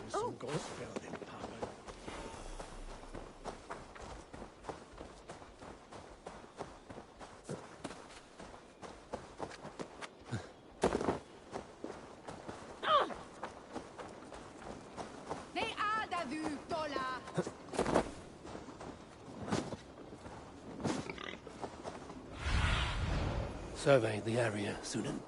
som gåsbörden, Pavel. Survey the area, Sudan.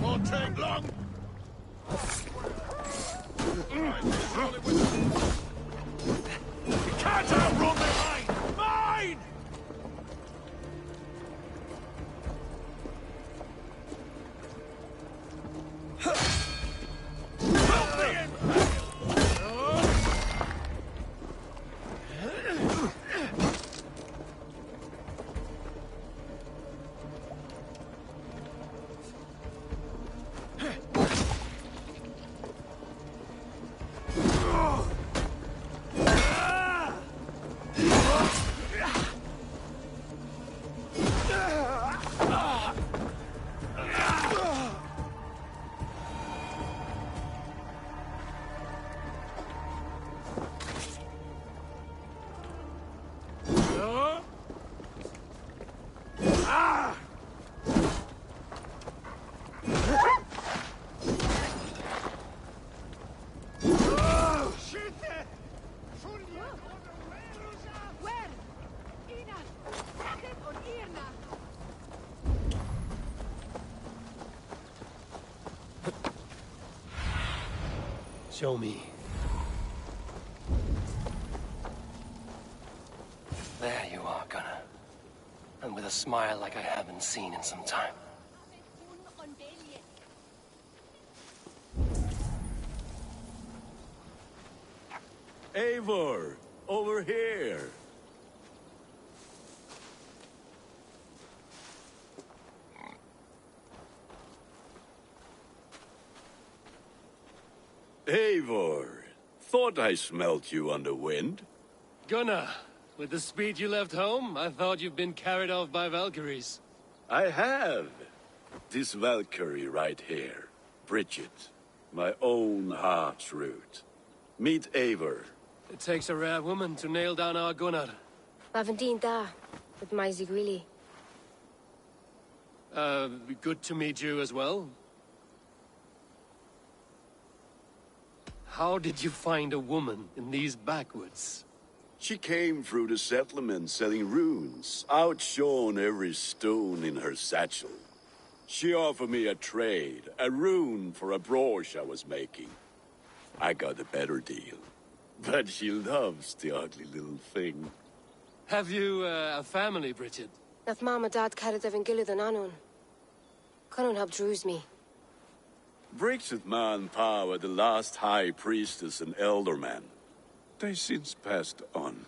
Won't take long. You can't outrun the mine! Mine! Help me in! Show me. There you are, Gunnar. And with a smile like I haven't seen in some time. Eivor, over here. Eivor, thought I smelt you on the wind. Gunnar, with the speed you left home, I thought you'd been carried off by Valkyries. I have. This Valkyrie right here, Bridget, my own heart's root. Meet Eivor. It takes a rare woman to nail down our Gunnar. Lavendine da, with my Zigwili. Good to meet you as well. How did you find a woman in these backwoods? She came through the settlement selling runes, outshone every stone in her satchel. She offered me a trade, a rune for a brooch I was making. I got a better deal. But she loves the ugly little thing. Have you a family, Bridget? Nath Mama Dad carried Evan Gillid and Anon. Conan helped druise me. Bridget Ma and Pa were the last high priestess and elderman. They since passed on.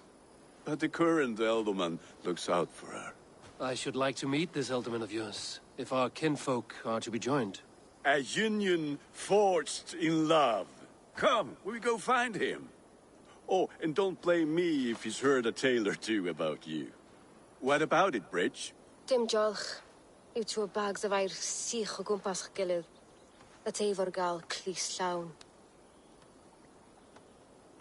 But the current elderman looks out for her. I should like to meet this elderman of yours, if our kinfolk are to be joined. A union forged in love. Come, we go find him. Oh, and don't blame me if he's heard a tale or two about you. What about it, Bridge? Dim Jolch. You two bags of air sich o gwmpas Gillid. A Eivor gal clis llawn.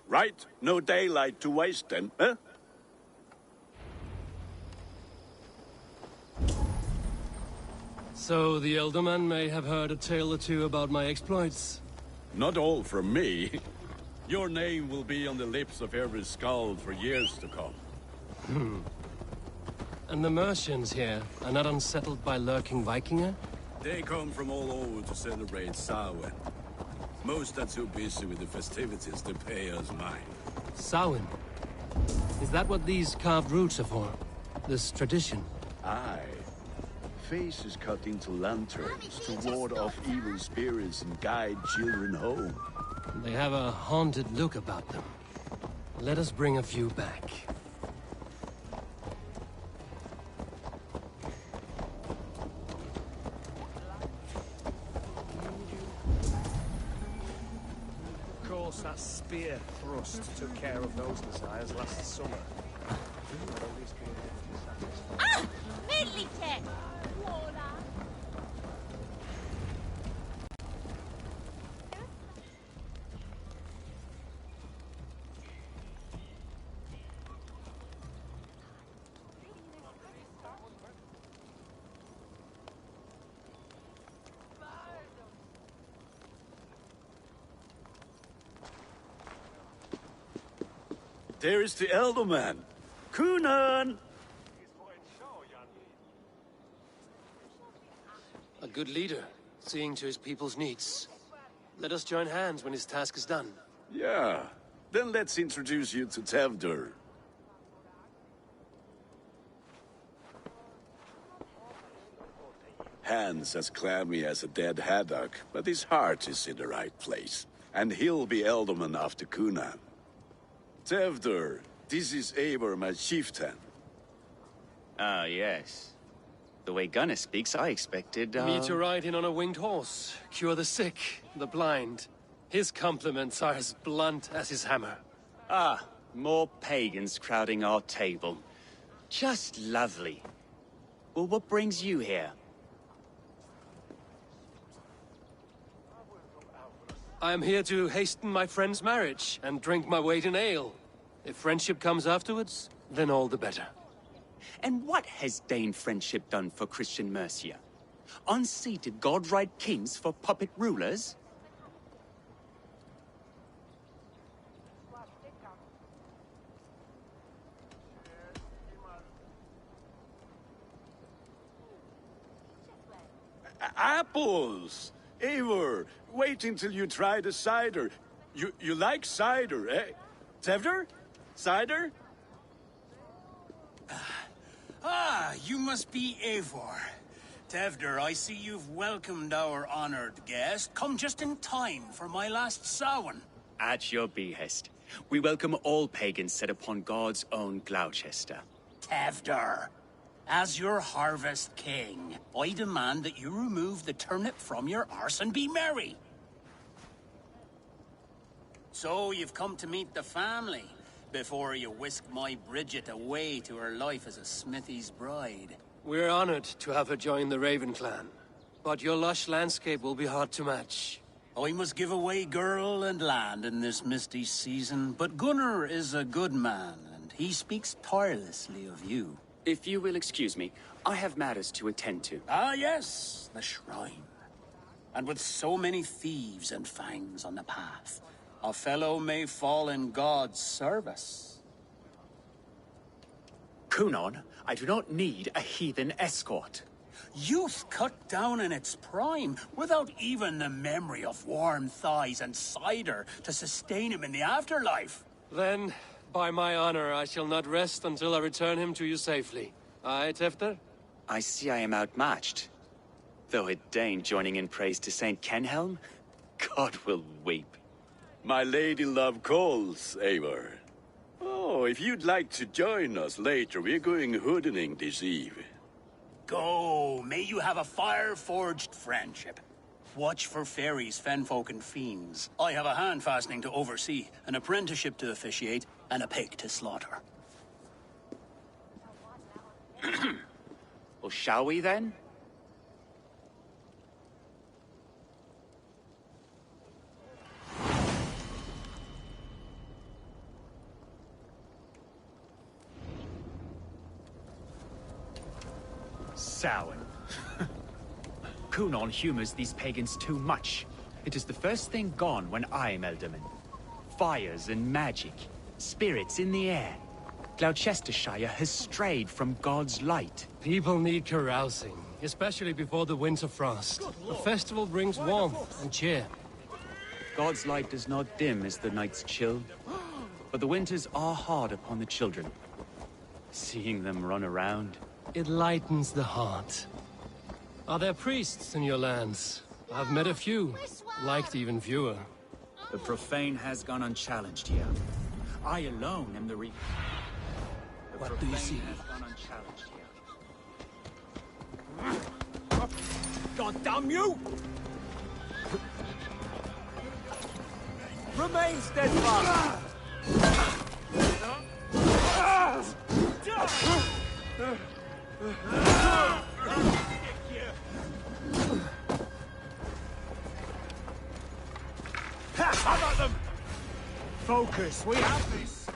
Right, no daylight to waste then, huh? So the elderman may have heard a tale or two about my exploits. Not all from me. Your name will be on the lips of every skald for years to come. And the Mercians here are not unsettled by lurking Vikinger? They come from all over to celebrate Samhain. Most are too busy with the festivities to pay us mind. Samhain? Is that what these carved roots are for? This tradition? Aye. faces cut into lanterns to ward off evil spirits and guide children home. They have a haunted look about them. Let us bring a few back. Of course, that spear thrust took care of those messiahs last summer. But at least being able to satisfy. Ah! Millite! Vuola! There is the Elderman. Kunan! A good leader, seeing to his people's needs. Let us join hands when his task is done. Yeah. Then let's introduce you to Tevdur. Hands as clammy as a dead haddock, but his heart is in the right place. And he'll be Elderman after Kunan. Tevdur, this is Eivor, my chieftain. Ah, yes. The way Gunnar speaks, I expected, Me to ride in on a winged horse, cure the sick, the blind. His compliments are as blunt as his hammer. Ah, more pagans crowding our table. Just lovely. Well, what brings you here? I am here to hasten my friend's marriage and drink my weight in ale. If friendship comes afterwards, then all the better. And what has Dane friendship done for Christian Mercia? Unseated godright kings for puppet rulers? Apples! Eivor, wait until you try the cider. You like cider, eh? Tevdur? Cider? Ah, you must be Eivor. Tevdur, I see you've welcomed our honored guest. Come just in time for my last Samhain. At your behest. We welcome all pagans set upon God's own Gloucester. Tevdur, as your harvest king, I demand that you remove the turnip from your arse and be merry. So you've come to meet the family before you whisk my Bridget away to her life as a smithy's bride. We're honored to have her join the Raven clan, but your lush landscape will be hard to match. I must give away girl and land in this misty season, but Gunnar is a good man, and he speaks tirelessly of you. If you will excuse me, I have matters to attend to. Ah, yes, the shrine. And with so many thieves and fangs on the path, a fellow may fall in God's service. Kunon, I do not need a heathen escort. Youth cut down in its prime, without even the memory of warm thighs and cider to sustain him in the afterlife. Then, by my honor, I shall not rest until I return him to you safely. Aye, Tefter? I see I am outmatched. Though a Dane joining in praise to Saint Kenhelm, God will weep. My lady love calls, Eivor. Oh, if you'd like to join us later, we're going hoodening this eve. Go, may you have a fire-forged friendship. Watch for fairies, fenfolk, and fiends. I have a hand fastening to oversee, an apprenticeship to officiate, and a pig to slaughter. Well, shall we then? Samhain. Kunon humors these pagans too much. It is the first thing gone when I am Elderman. Fires and magic, spirits in the air. Gloucestershire has strayed from God's light. People need carousing, especially before the winter frost. A festival brings warmth and cheer. God's light does not dim as the nights chill, but the winters are hard upon the children. Seeing them run around. It lightens the heart. Are there priests in your lands? I've met a few, liked even fewer. The profane has gone unchallenged here. I alone am the What do you see? Has gone unchallenged here. God damn you! Remain steadfast! How about them? Focus, we have this.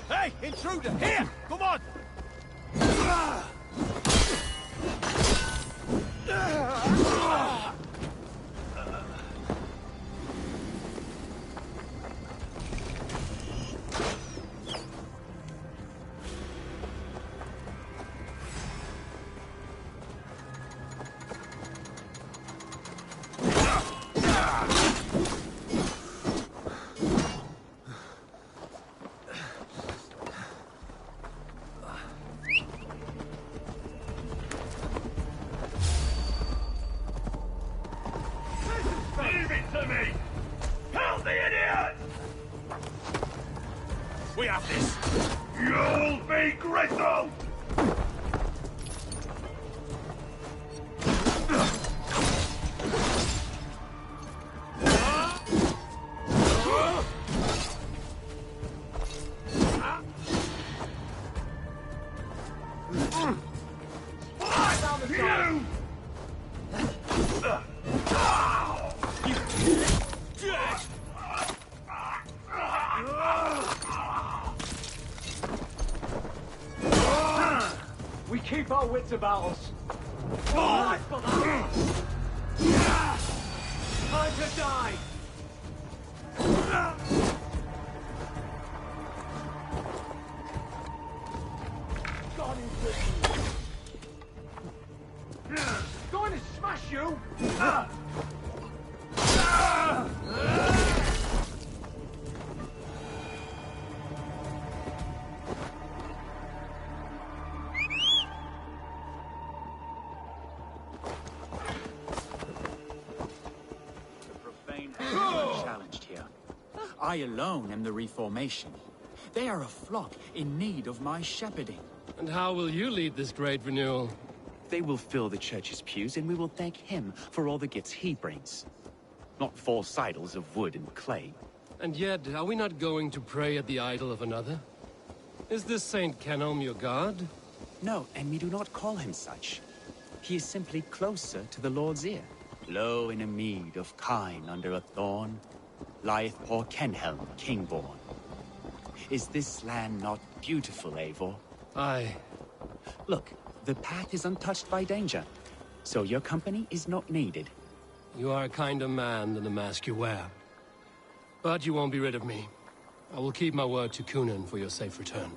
Hey, intruder, here! Come on! Leave it to me! Help the idiot! We have this! You'll be gristled! You! We keep our wits about us. Time to die! Going to smash you! Challenged here. I alone am the Reformation. They are a flock in need of my shepherding. And how will you lead this great renewal? They will fill the church's pews, and we will thank him for all the gifts he brings. Not false idols of wood and clay. And yet, are we not going to pray at the idol of another? Is this Saint Kenelm your god? No, and we do not call him such. He is simply closer to the Lord's ear. Lo, in a mead of kine under a thorn, lieth poor Kenhelm, king-born. Is this land not beautiful, Eivor? Aye. Look, the path is untouched by danger, so your company is not needed. You are a kinder man than the mask you wear. But you won't be rid of me. I will keep my word to Kunan for your safe return.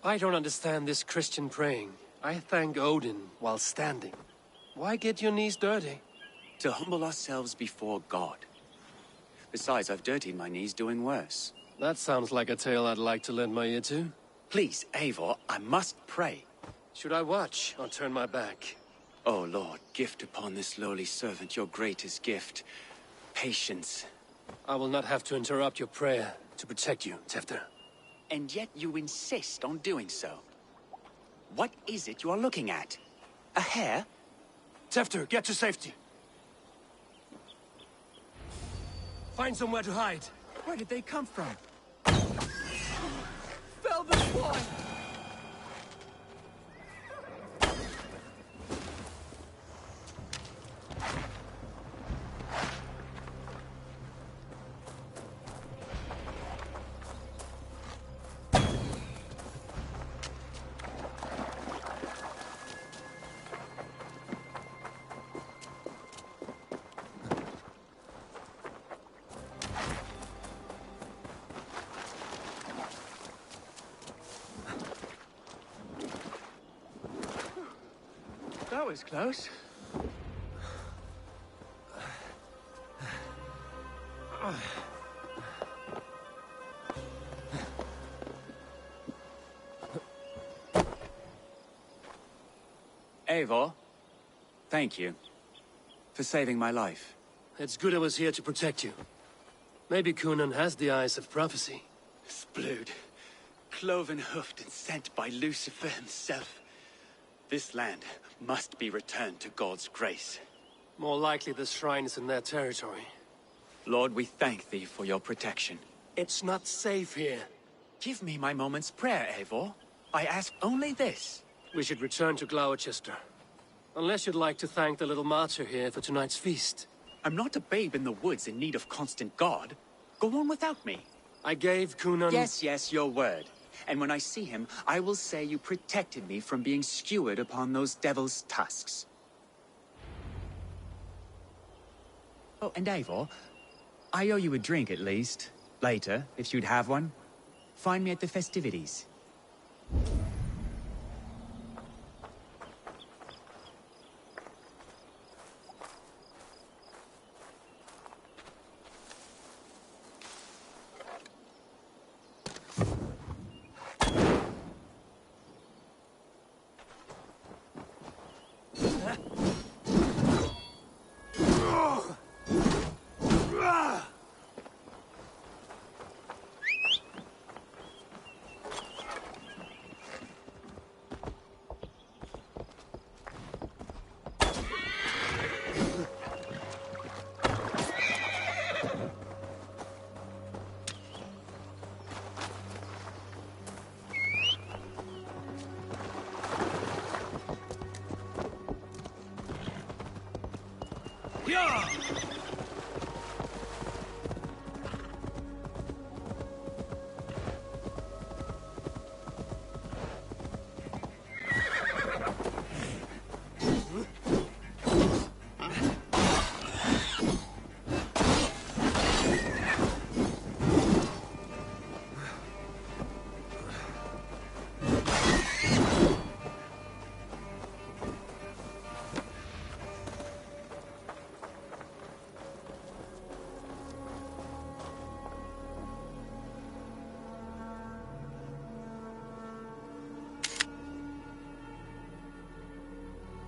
I don't understand this Christian praying. I thank Odin while standing. Why get your knees dirty? To humble ourselves before God. Besides, I've dirtied my knees doing worse. That sounds like a tale I'd like to lend my ear to. Please, Eivor, I must pray. Should I watch or turn my back? Oh, Lord, gift upon this lowly servant your greatest gift. Patience. I will not have to interrupt your prayer to protect you, Tefter. and yet you insist on doing so. What is it you are looking at? A hare? Tefter, get to safety. Find somewhere to hide. Where did they come from? Fell the swine! That was close. Eivor, thank you for saving my life. It's good I was here to protect you. Maybe Conan has the eyes of prophecy. Splood, cloven-hoofed and sent by Lucifer himself. This land must be returned to God's grace. More likely the shrine is in their territory. Lord, we thank thee for your protection. It's not safe here. Give me my moment's prayer, Eivor. I ask only this. We should return to Gloucester. Unless you'd like to thank the little martyr here for tonight's feast. I'm not a babe in the woods in need of constant guard. Go on without me. I gave Conan... Yes, your word. And when I see him, I will say you protected me from being skewered upon those devil's tusks. Oh, and Eivor, I owe you a drink at least. Later, if you'd have one. Find me at the festivities.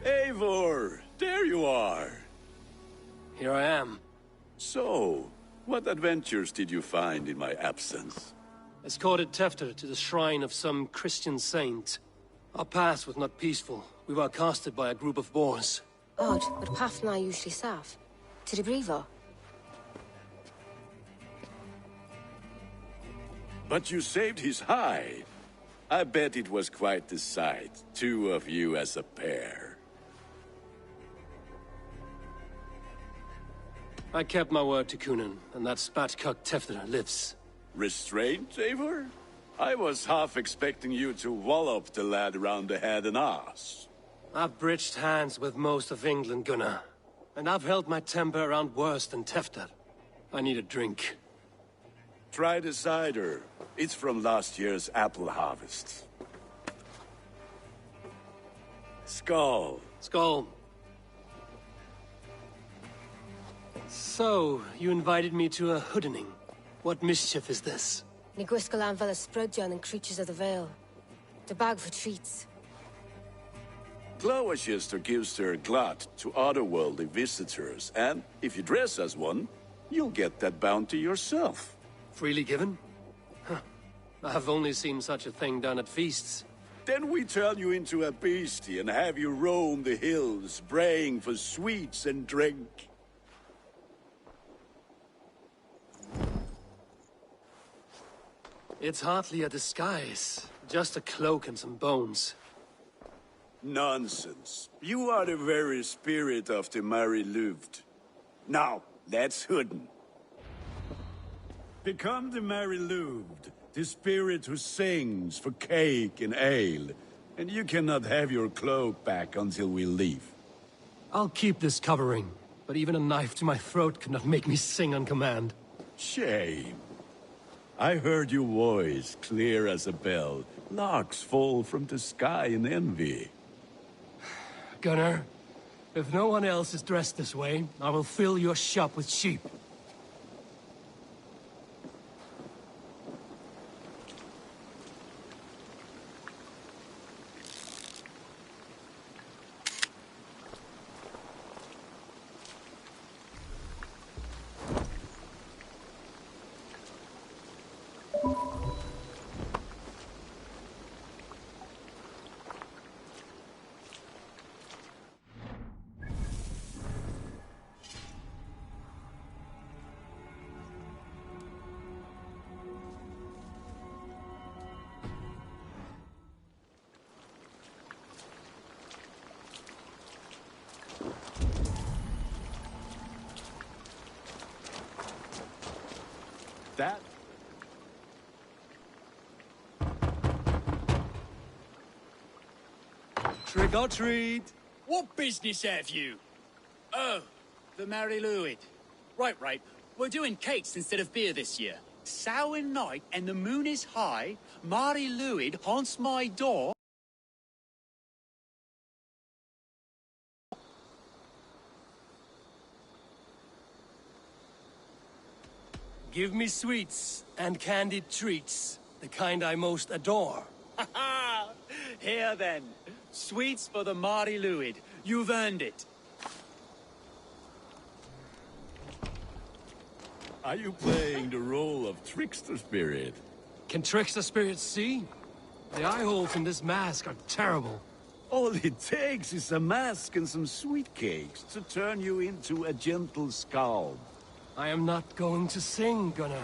Eivor, there you are. Here I am. So, what adventures did you find in my absence? Escorted Tefter to the shrine of some Christian saint. Our path was not peaceful. We were accosted by a group of boars. Odd, but path na usually safe. To the brifo. But you saved his hide. I bet it was quite the sight, two of you as a pair. I kept my word to Conan, and that spatcock Tefter lives. Restraint, Eivor? I was half expecting you to wallop the lad around the head and ass. I've bridged hands with most of England, Gunnar. And I've held my temper around worse than Tefter. I need a drink. Try the cider. It's from last year's apple harvest. Skull. Skull. So, you invited me to a hoodening. What mischief is this? Ni gwisgalan fel ysbrydion and creatures of the Vale. The bag for treats. Gloucester gives their glut to otherworldly visitors, and if you dress as one, you'll get that bounty yourself. Freely given? Huh. I've only seen such a thing done at feasts. Then we turn you into a beastie and have you roam the hills, braying for sweets and drink. It's hardly a disguise. Just a cloak and some bones. Nonsense. You are the very spirit of the Mari-Luvd. Now, that's Hooden. Become the Mari-Luvd, the spirit who sings for cake and ale, and you cannot have your cloak back until we leave. I'll keep this covering, but even a knife to my throat could not make me sing on command. Shame. I heard your voice clear as a bell. Larks fall from the sky in envy. Gunnar, if no one else is dressed this way, I will fill your shop with sheep. That? Trick or treat! What business have you? Oh, the Mari-Luvd. Right. We're doing cakes instead of beer this year. Samhain night and the moon is high. Mari-Luvd haunts my door. Give me sweets and candied treats, the kind I most adore. Ha ha! Here then. Sweets for the Mari-Luvd. You've earned it. Are you playing the role of trickster spirit? Can trickster spirits see? The eye holes in this mask are terrible. All it takes is a mask and some sweet cakes to turn you into a gentle scald. I am not going to sing, Gunnar.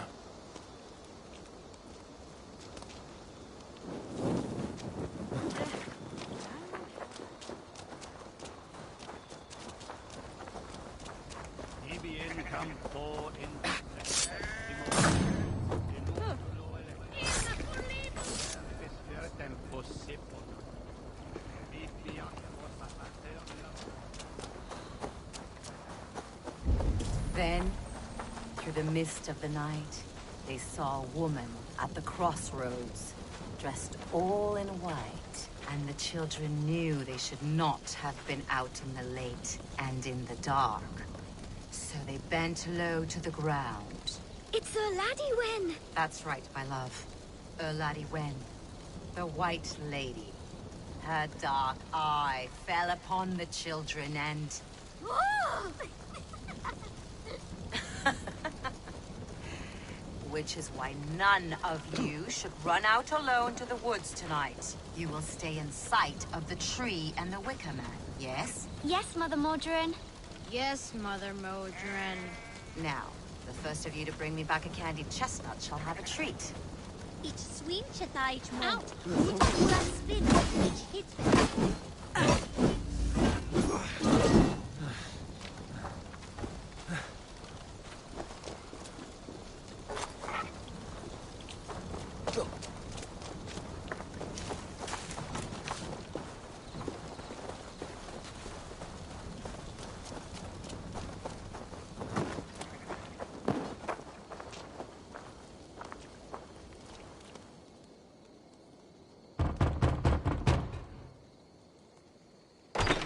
Then, through the mist of the night, they saw a woman at the crossroads, dressed all in white, and the children knew they should not have been out in the late and in the dark. So they bent low to the ground. It's a laddie Wen. That's right, my love. Laddie Wen, the White Lady. Her dark eye fell upon the children and... Which is why none of you should run out alone to the woods tonight. You will stay in sight of the tree and the Wicker Man, yes? Yes, Mother Modron. Yes, Mother Modron. Now, the first of you to bring me back a candied chestnut shall have a treat. It's sweet chetite mount. It's spin. It's hit.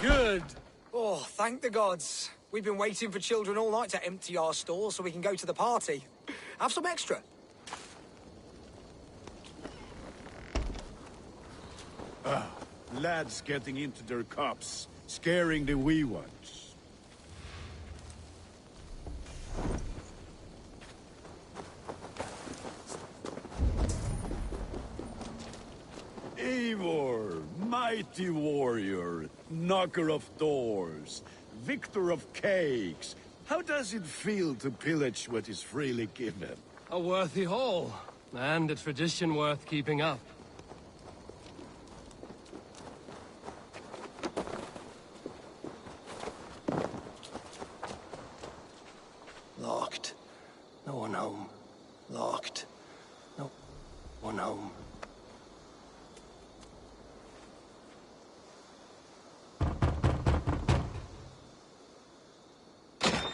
Good! Oh, thank the gods. We've been waiting for children all night to empty our stores so we can go to the party. Have some extra. Lads getting into their cups, scaring the wee ones. mighty warrior, knocker of doors, victor of cakes. How does it feel to pillage what is freely given? A worthy haul, and a tradition worth keeping up. Locked. No one home. Locked. No one home.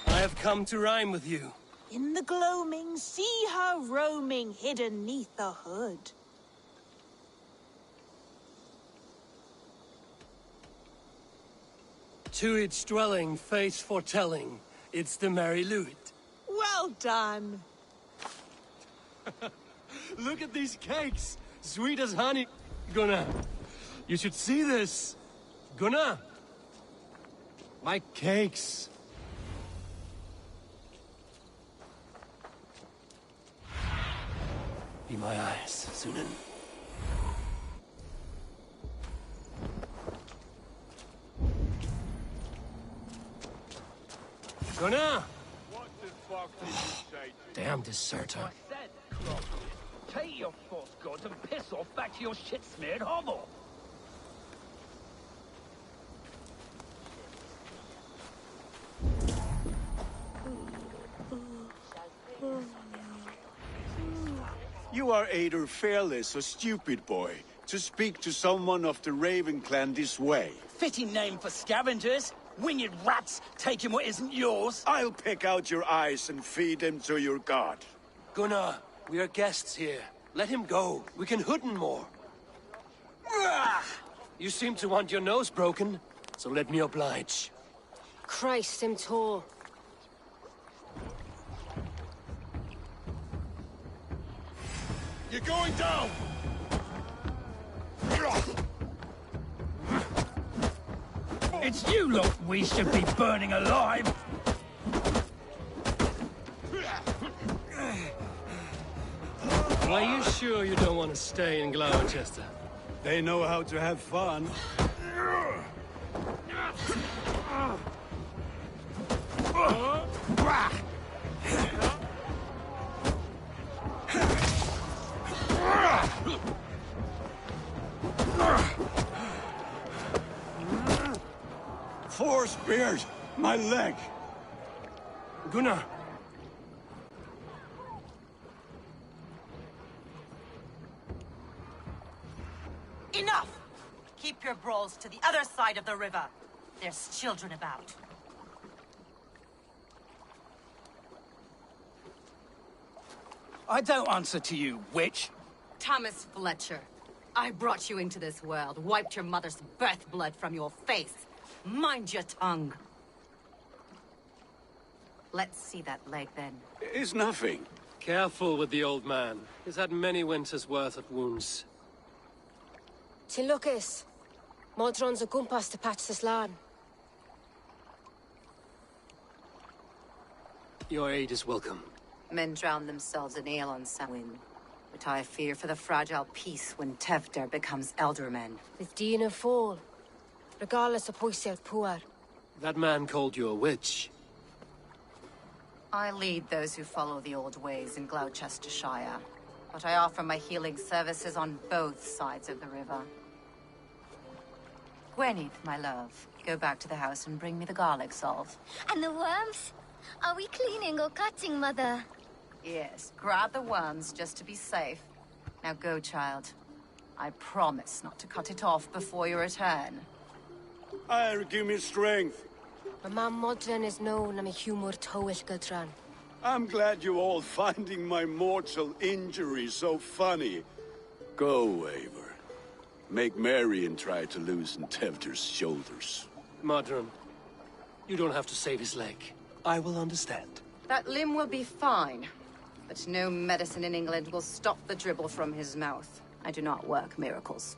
I have come to rhyme with you. In the gloaming, see her roaming hidden neath the hood. To each dwelling, face foretelling, it's the Merry Luit. Well done. Look at these cakes! Sweet as honey. Gunnar, you should see this. Gunnar! My cakes. Be my eyes, Sunan. Gunnar! What the fuck did you say to Damn deserter. Take your false gods and piss off back to your shit-smeared hovel. You are either fearless or stupid, boy, to speak to someone of the Raven clan this way. Fitting name for scavengers. Winged rats taking what isn't yours. I'll pick out your eyes and feed them to your god. Gunnar, we are guests here. Let him go. We can hooden more. You seem to want your nose broken, so let me oblige. Christ, him tall. You're going down! It's you lot we should be burning alive. Are you sure you don't want to stay in Gloucester? They know how to have fun. Four spears! My leg! Gunnar! Enough! Keep your brawls to the other side of the river. There's children about. I don't answer to you, witch. Thomas Fletcher, I brought you into this world, wiped your mother's birth blood from your face. Mind your tongue. Let's see that leg, then. It's nothing. Careful with the old man. He's had many winters' worth of wounds. Tin Lucas. Modron's o gwmpas to patch this lan. Your aid is welcome. Men drown themselves in ale on Samhain. But I fear for the fragile peace when Tevder becomes eldermen. With Dean and fall. Regardless of pwysig pŵar. That man called you a witch. I lead those who follow the old ways in Gloucestershire. But I offer my healing services on both sides of the river. Gweneth, my love, go back to the house and bring me the garlic salve. And the worms? Are we cleaning or cutting, Mother? Yes, grab the worms just to be safe. Now go, child. I promise not to cut it off before you return. Give me strength. My mam Modron is known am I humor tywyll gydran. I'm glad you all finding my mortal injury so funny. Go, Eivor. Make merry and try to loosen Tevder's shoulders. Modron, you don't have to save his leg. I will understand. That limb will be fine. But no medicine in England will stop the dribble from his mouth. I do not work miracles.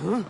Huh?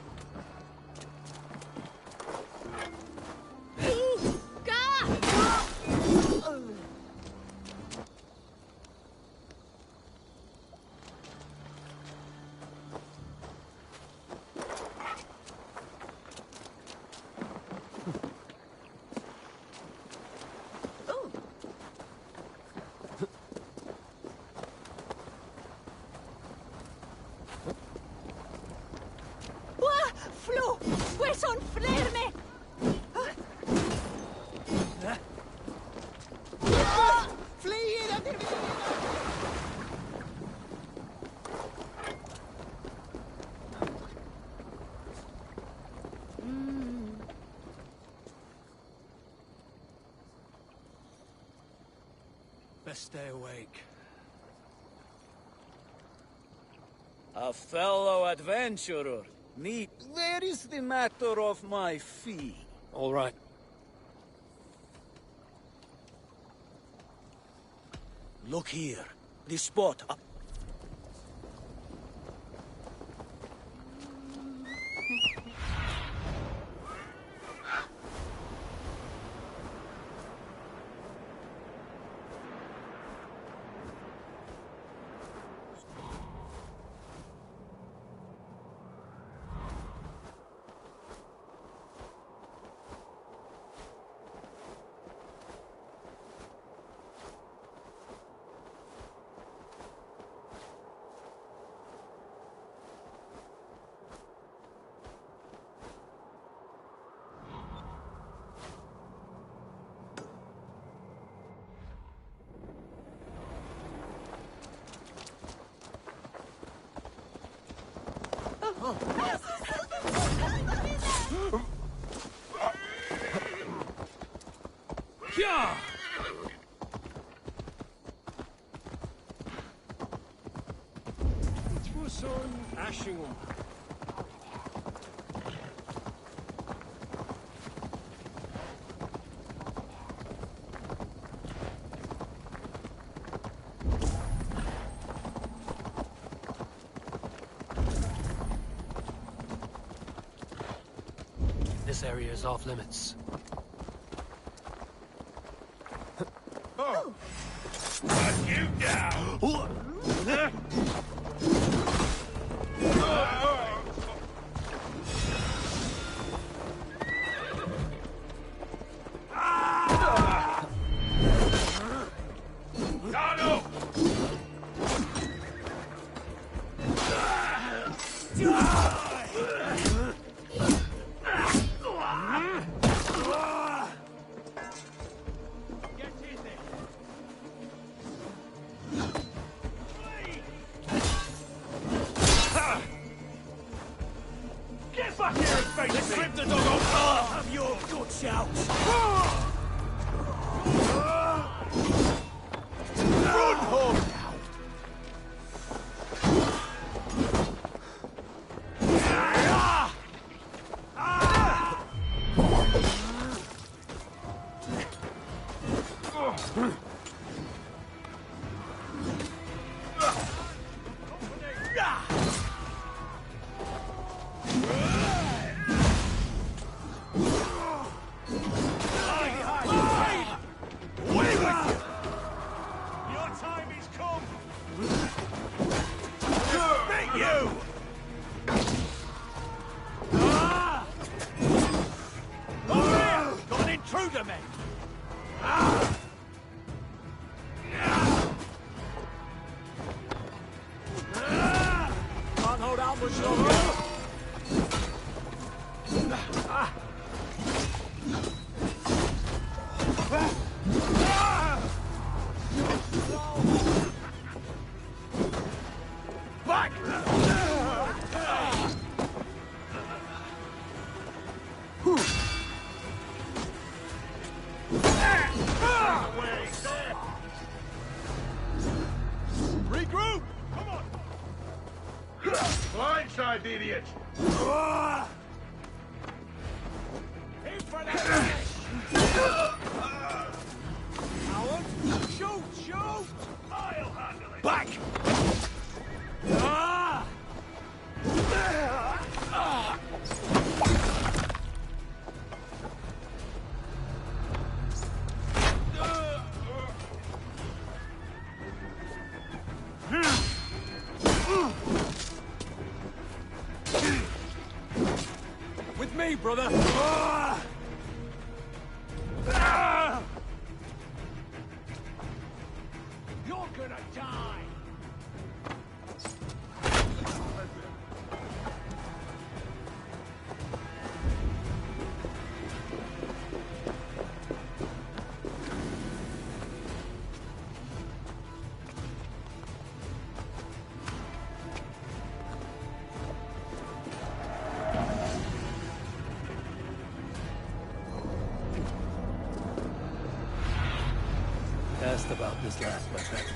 best stay awake. A fellow adventurer. Neat. Where is the matter of my fee? All right. Look here. This spot. Yeah! It was on Ashington. This area is off limits. Oh! Cut you down! Get back here and face me! Let's rip the dog off! Have your guts out! Run home! Regroup! Come on! Blindside, idiot! In for that! Howard! Shoot! Shoot! I'll handle it! Back! With me, brother! asked about this last, my friend.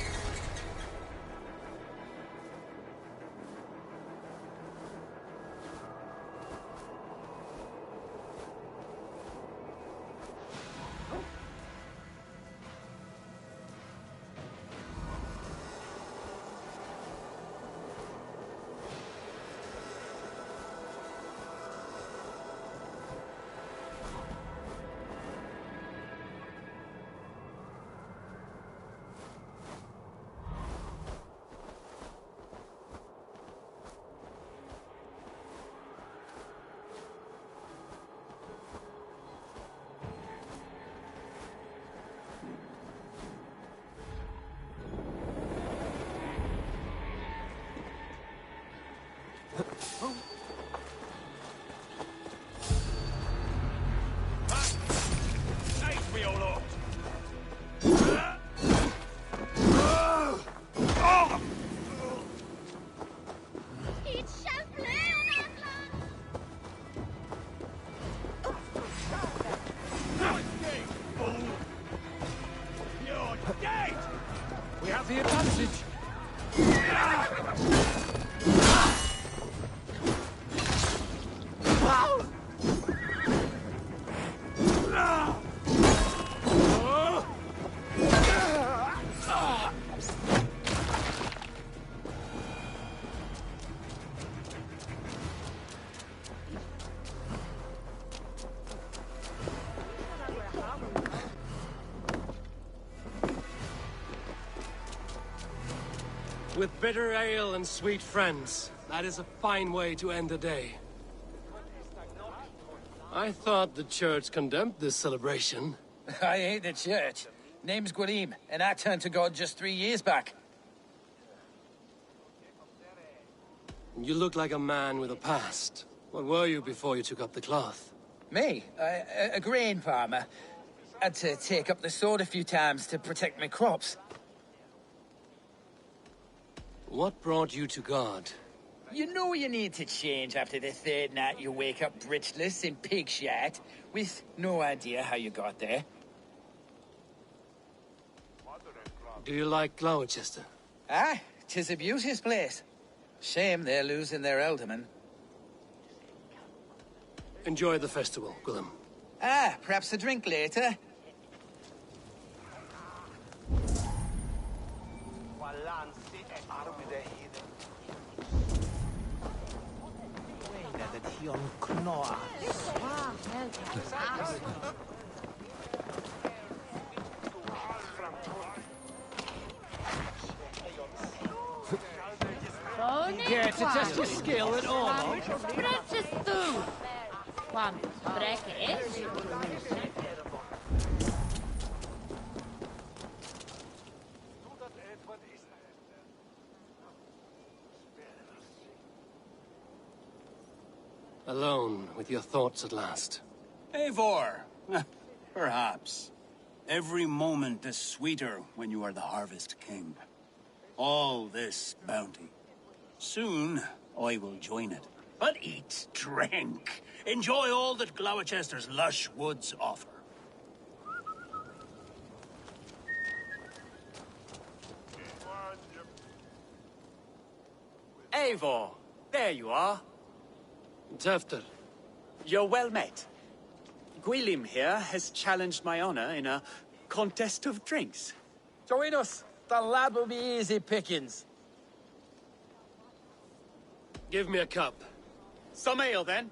We have the advantage. With bitter ale and sweet friends, that is a fine way to end the day. I thought the church condemned this celebration. I hate the church. Name's Guarim, and I turned to God just 3 years back. You look like a man with a past. What were you before you took up the cloth? Me? A grain farmer. Had to take up the sword a few times to protect my crops. What brought you to God? You know you need to change after the third night you wake up britchless in pig shat, with no idea how you got there. Do you like Gloucester? Ah, 'tis a beauteous place. Shame they're losing their alderman. Enjoy the festival, Gwilym. Ah, perhaps a drink later. Care to test your skill at all? Precious food. One bracket. Alone with your thoughts at last. Eivor, perhaps. Every moment is sweeter when you are the Harvest King. All this bounty. Soon, I will join it. But eat, drink, enjoy all that Gloucester's lush woods offer. Eivor, there you are. Tefter. You're well met. Gwilym here has challenged my honor in a contest of drinks. Join us. The lad will be easy pickings. Give me a cup. Some ale, then.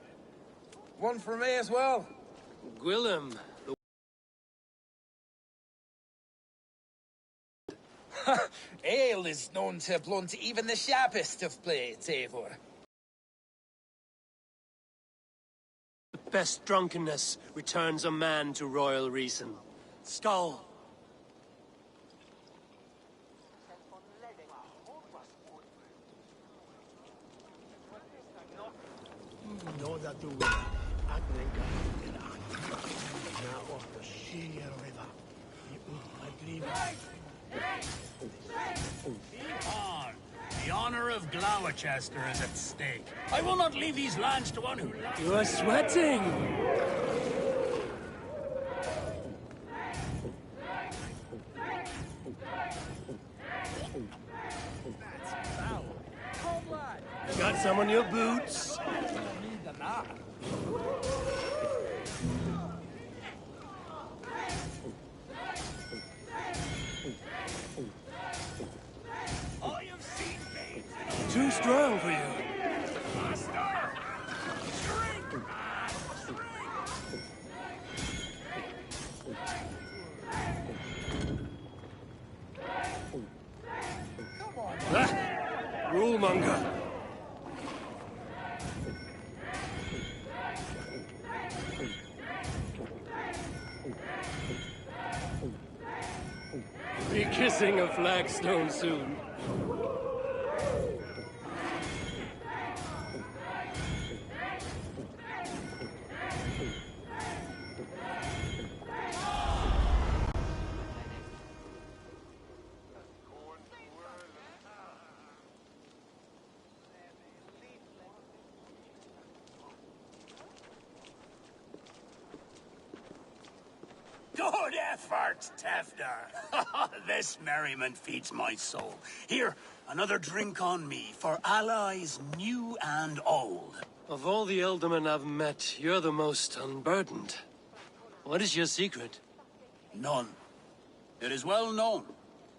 One for me as well. Gwilym. Ale is known to blunt even the sharpest of blades, Eivor. The best drunkenness returns a man to royal reason. Skull. On. The honor of Gloucester is at stake. I will not leave these lands to one who... You are sweating! some on your boots. Too strong for you. Rulemonger. Be kissing a flagstone soon. Good effort, Tefter. This merriment feeds my soul. Here, another drink on me for allies new and old. Of all the Eldermen I've met, you're the most unburdened. What is your secret? None. It is well known.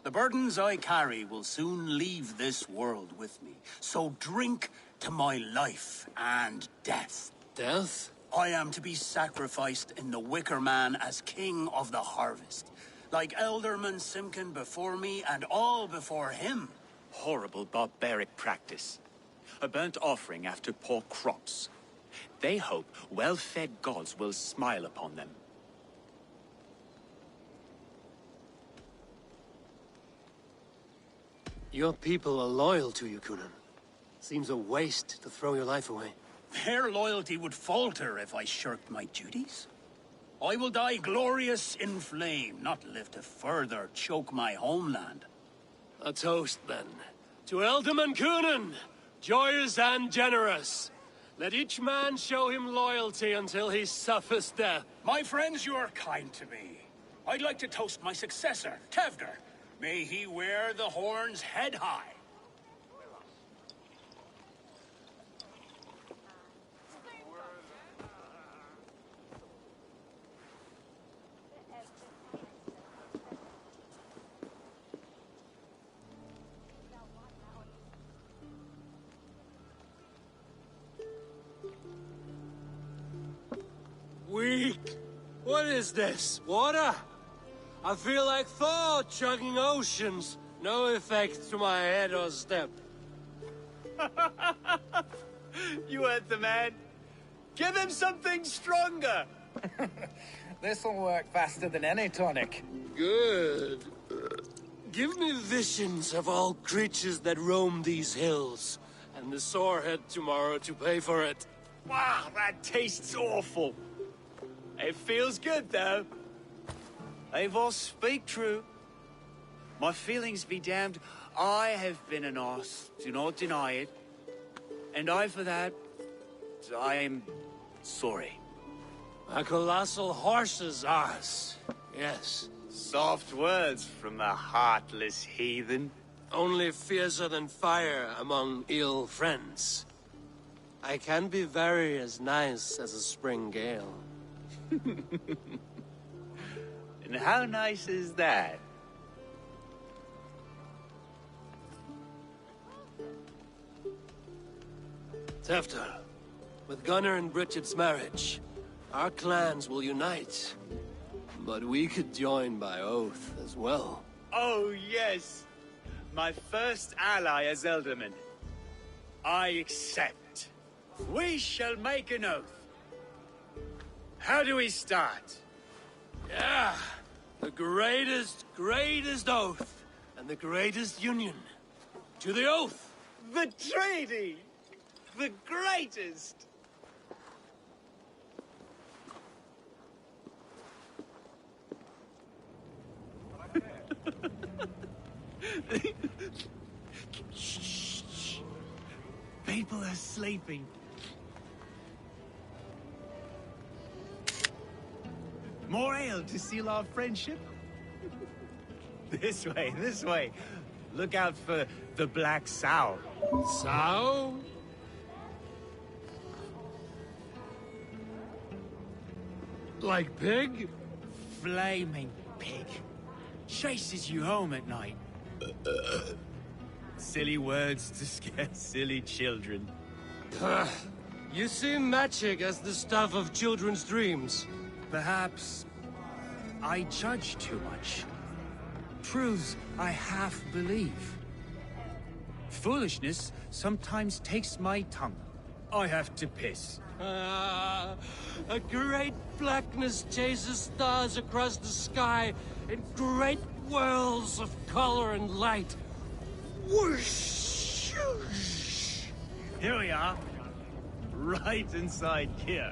The burdens I carry will soon leave this world with me. So drink to my life and death. Death? I am to be sacrificed in the Wicker Man as king of the harvest. Like Elderman Simkin before me and all before him. Horrible barbaric practice. A burnt offering after poor crops. They hope well-fed gods will smile upon them. Your people are loyal to you, Kunan. Seems a waste to throw your life away. Their loyalty would falter if I shirked my duties. I will die glorious in flame, not live to further choke my homeland. A toast, then. To Elderman Kunan, joyous and generous. Let each man show him loyalty until he suffers death. My friends, you are kind to me. I'd like to toast my successor, Tevder. May he wear the horns head high. Weak. What is this? Water? I feel like Thor chugging oceans. No effect to my head or step. You heard the man. Give him something stronger. This'll work faster than any tonic. Good. Give me visions of all creatures that roam these hills, and the sorehead tomorrow to pay for it. Wow, that tastes awful. It feels good, though. Eivor, speak true. My feelings be damned. I have been an arse, do not deny it. And I, for that, I am sorry. A colossal horse's arse, yes. Soft words from the heartless heathen. Only fiercer than fire among ill friends. I can be very as nice as a spring gale. And how nice is that? Tefter, with Gunnar and Bridget's marriage, our clans will unite. But we could join by oath as well. Oh, yes. My first ally as Elderman. I accept. We shall make an oath. How do we start? Yeah, the greatest oath, and the greatest union. To the oath! The treaty! The greatest! Shh. People are sleeping. More ale to seal our friendship? This way, this way. Look out for the black sow. Sow? Like pig? Flaming pig. Chases you home at night. Silly words to scare silly children. You see magic as the stuff of children's dreams. Perhaps I judge too much. Truths I half believe. Foolishness sometimes takes my tongue. I have to piss. A great blackness chases stars across the sky in great whirls of color and light. Whoosh! Here we are. Right inside here.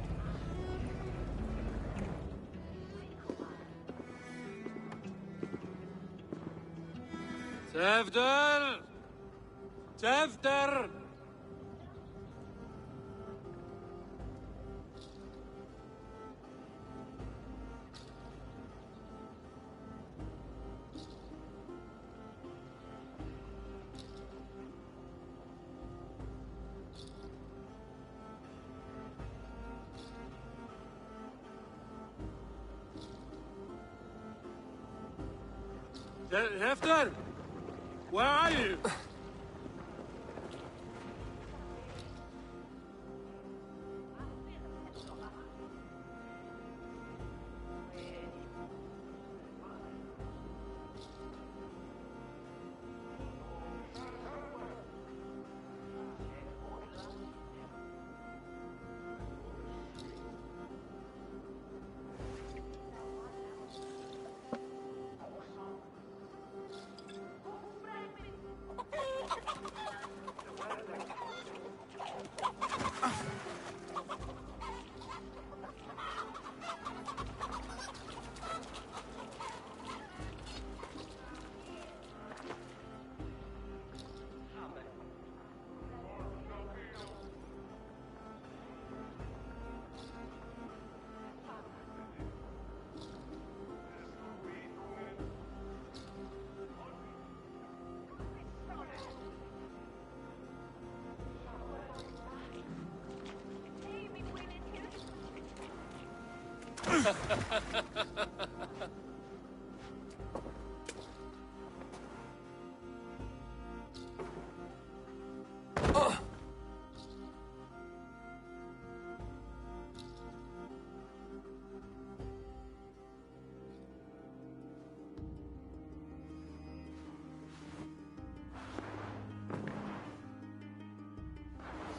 Tevder! Tevder! Hefter! Where are you?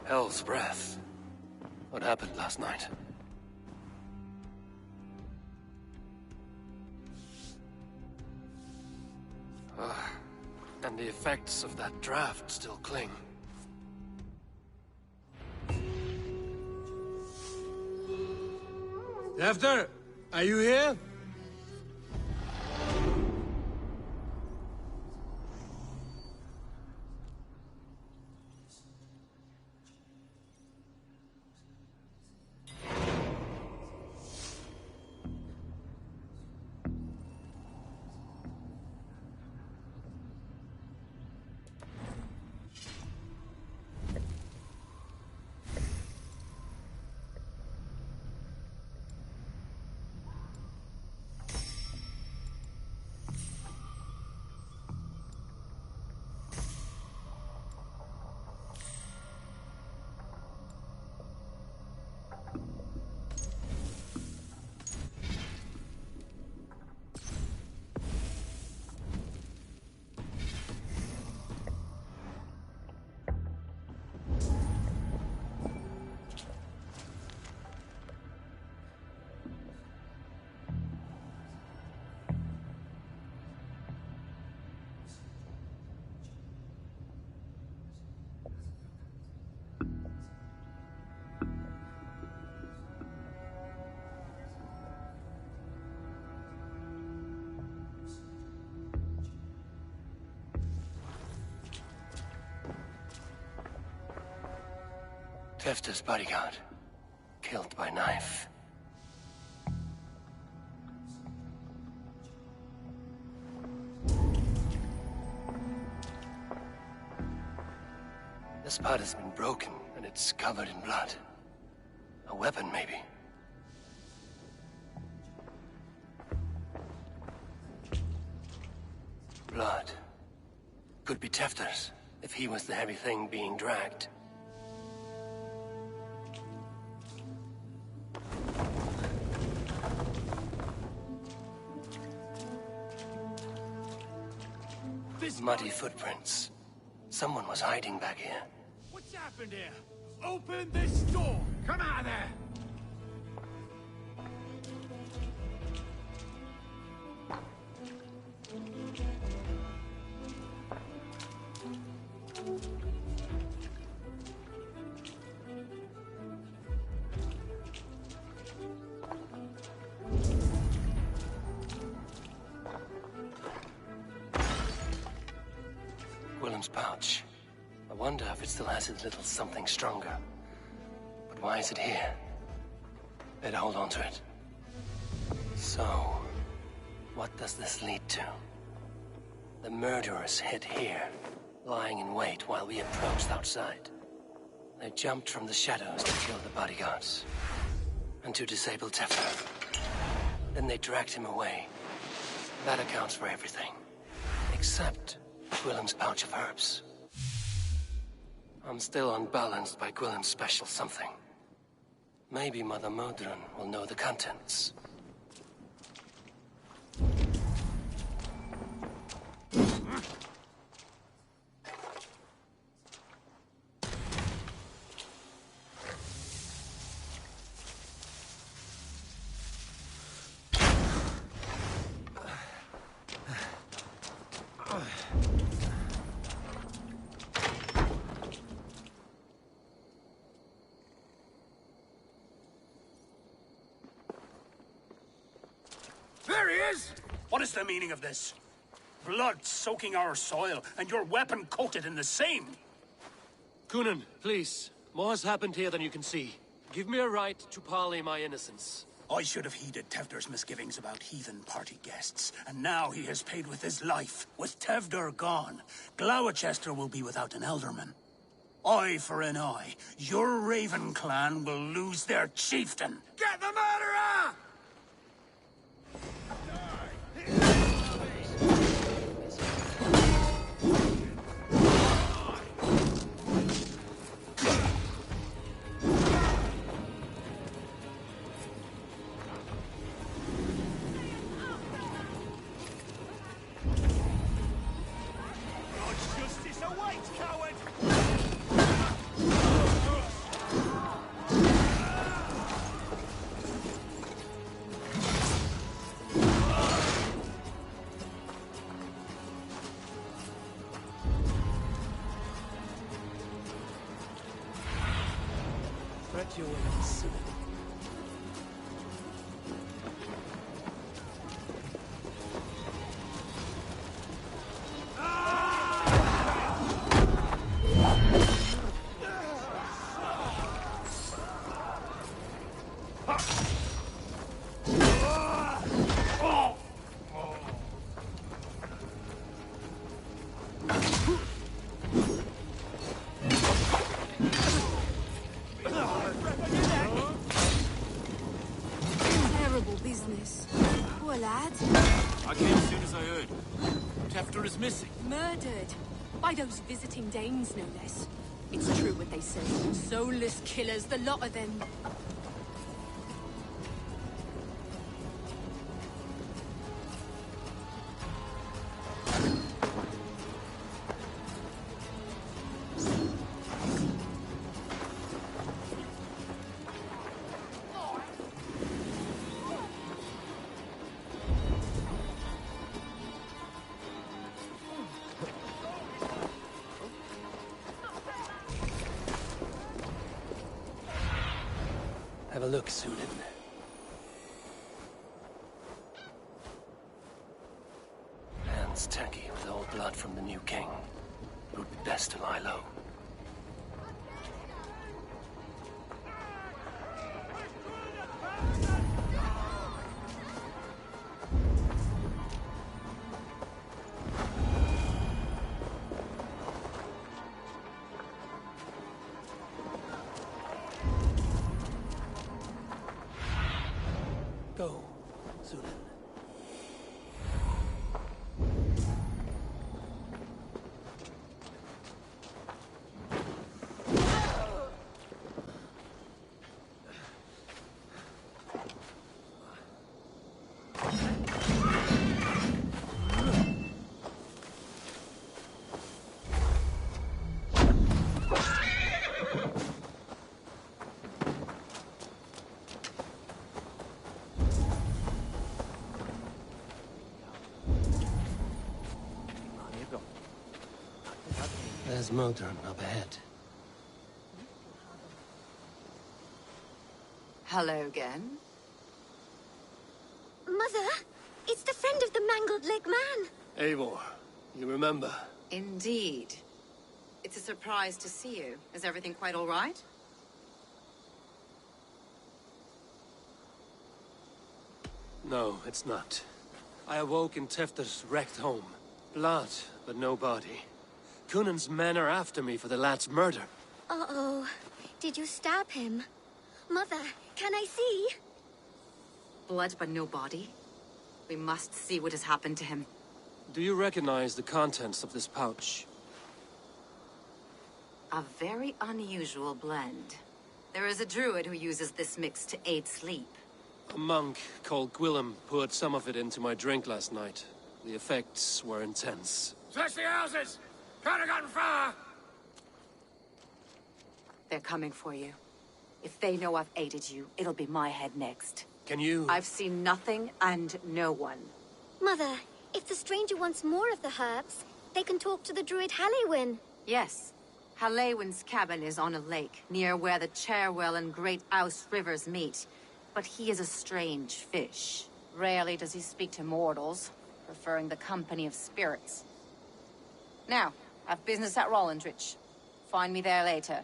Hell's breath. What happened last night? And the effects of that draft still cling. Hefter, are you here? Tefta's bodyguard. Killed by knife. This part has been broken, and it's covered in blood. A weapon, maybe. Blood. Could be Tefter's, if he was the heavy thing being dragged. Muddy footprints. Someone was hiding back here. What's happened here? Open this door! Come out of there! Willem's pouch. I wonder if it still has its little something stronger. But why is it here? Better hold on to it. So, what does this lead to? The murderers hid here, lying in wait while we approached outside. They jumped from the shadows to kill the bodyguards. And to disable Tefter. Then they dragged him away. That accounts for everything. Except Gwillem's pouch of herbs. I'm still unbalanced by Gwillem's special something. Maybe Mother Modron will know the contents. There he is! What is the meaning of this? Blood soaking our soil, and your weapon coated in the same! Kunan, please. More has happened here than you can see. Give me a right to parley my innocence. I should have heeded Tevder's misgivings about heathen party guests, and now he has paid with his life. With Tevder gone, Gloucester will be without an elderman. Eye for an eye. Your Raven clan will lose their chieftain. Get the murderer! Justice awaits, coward! Spread your wings. Terrible business. Poor lad. I came as soon as I heard. Tefter is missing. Murdered. By those visiting Danes, no less. It's true what they say. Soulless killers, the lot of them. Have a look, Sunan. Hands tacky with old blood from the new king. It would be best to lie low. Go, Sunan. There's Modron up ahead. Hello again. Mother, it's the friend of the mangled leg man. Eivor, you remember? Indeed. It's a surprise to see you. Is everything quite all right? No, it's not. I awoke in Tefter's wrecked home. Blood, but no body. Cunan's men are after me for the lad's murder. Uh-oh. Did you stab him? Mother, can I see? Blood but no body? We must see what has happened to him. Do you recognize the contents of this pouch? A very unusual blend. There is a druid who uses this mix to aid sleep. A monk called Gwillem poured some of it into my drink last night. The effects were intense. Search the houses! Could have gotten far! They're coming for you. If they know I've aided you, it'll be my head next. Can you... I've seen nothing and no one. Mother, if the stranger wants more of the herbs, they can talk to the druid Halewyn. Yes. Halewyn's cabin is on a lake, near where the Cherwell and Great Ouse rivers meet. But he is a strange fish. Rarely does he speak to mortals, preferring the company of spirits. Now, I've business at Rollindrich. Find me there later.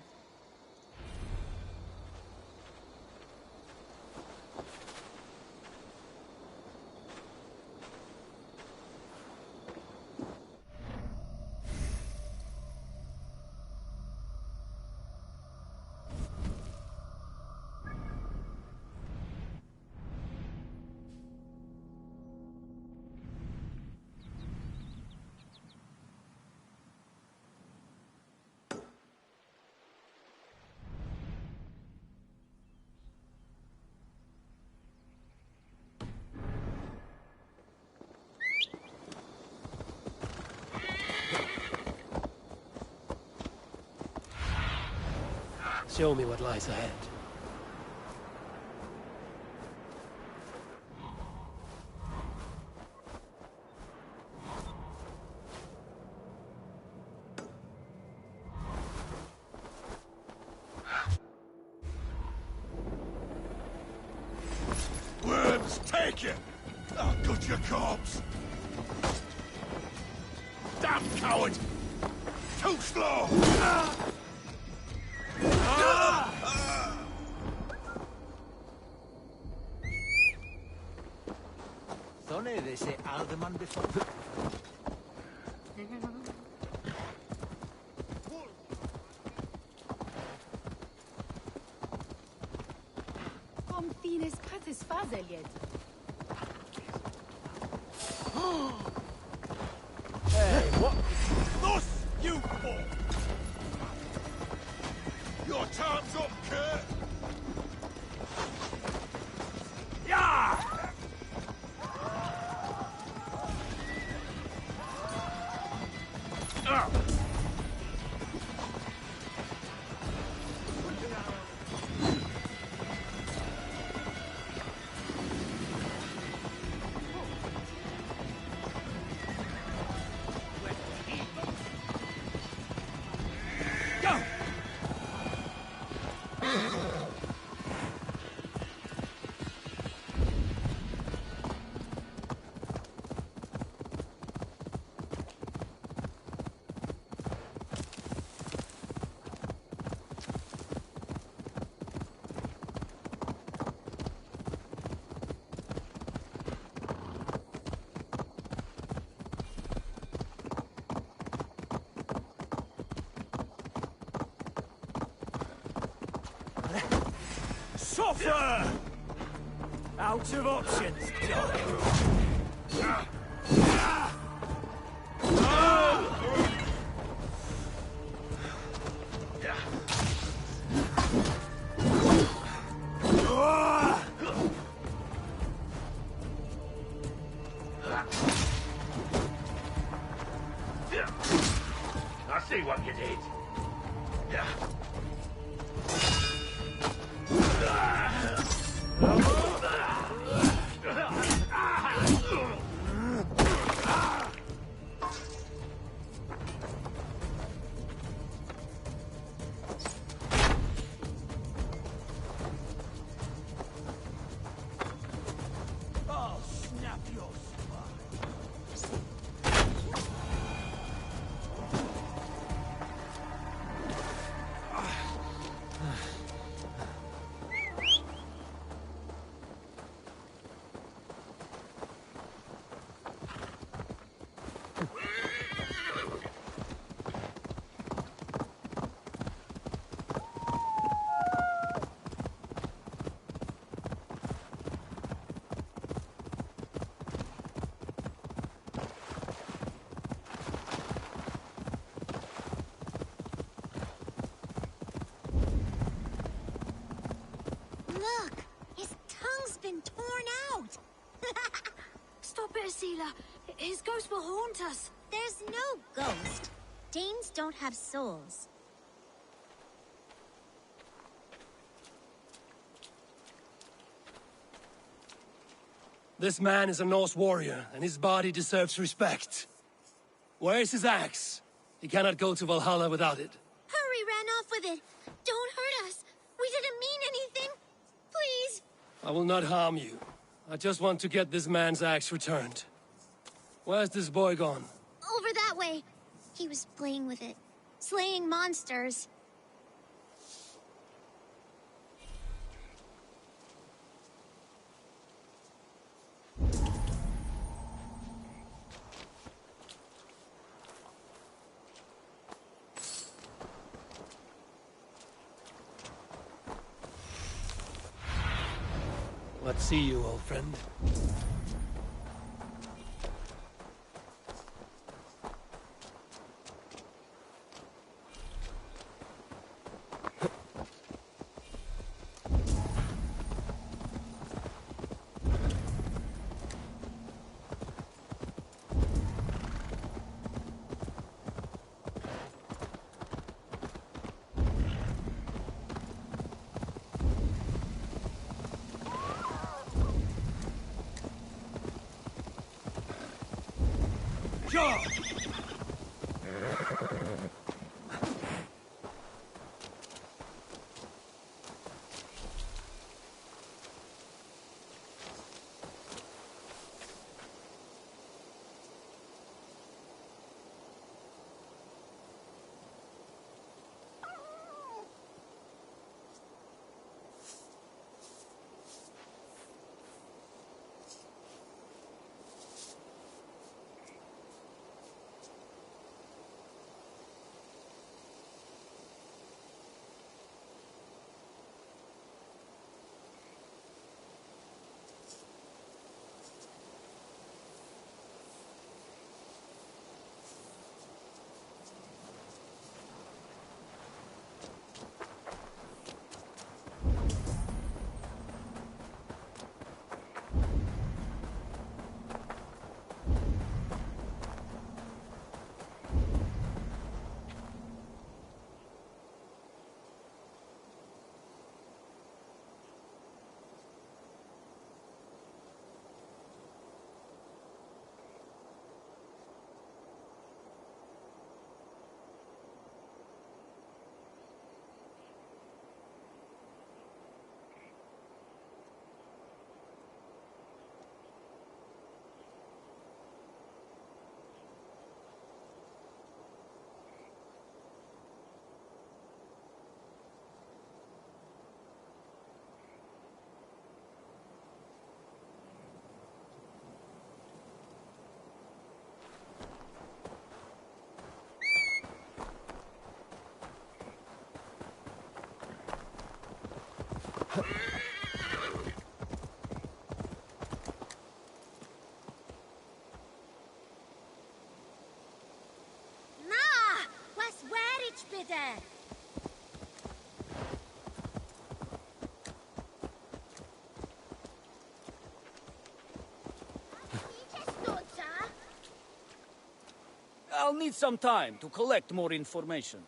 Show me what lies ahead. Worms, take it! I'll gut your corpse! Damn coward! Too slow! Funny they say alderman before. Kom fines kates fazeljet. Hey, what? Thus, you fool! Your time's up, Kurt! Yeah! Suffer! Out of options, Doc. I see what you did. Drusilla. His ghost will haunt us. There's no ghost. Danes don't have souls. This man is a Norse warrior, and his body deserves respect. Where is his axe? He cannot go to Valhalla without it. Hurry ran off with it. Don't hurt us. We didn't mean anything. Please. I will not harm you. I just want to get this man's axe returned. Where's this boy gone? Over that way. He was playing with it. Slaying monsters. Let's see you, old friend. bitte! I'll need some time to collect more information.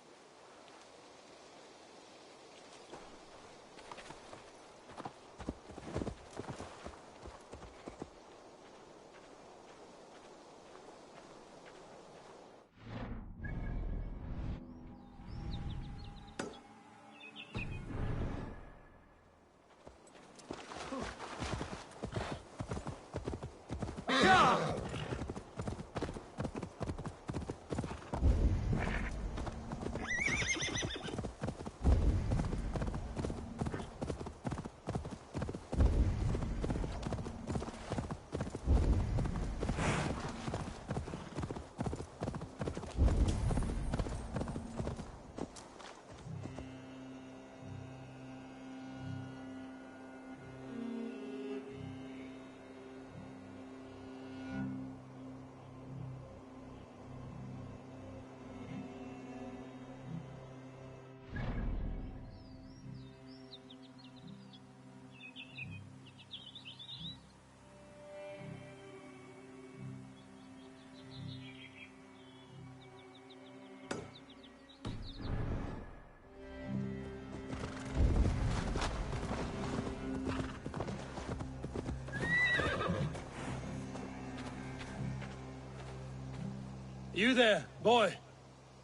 You there, boy.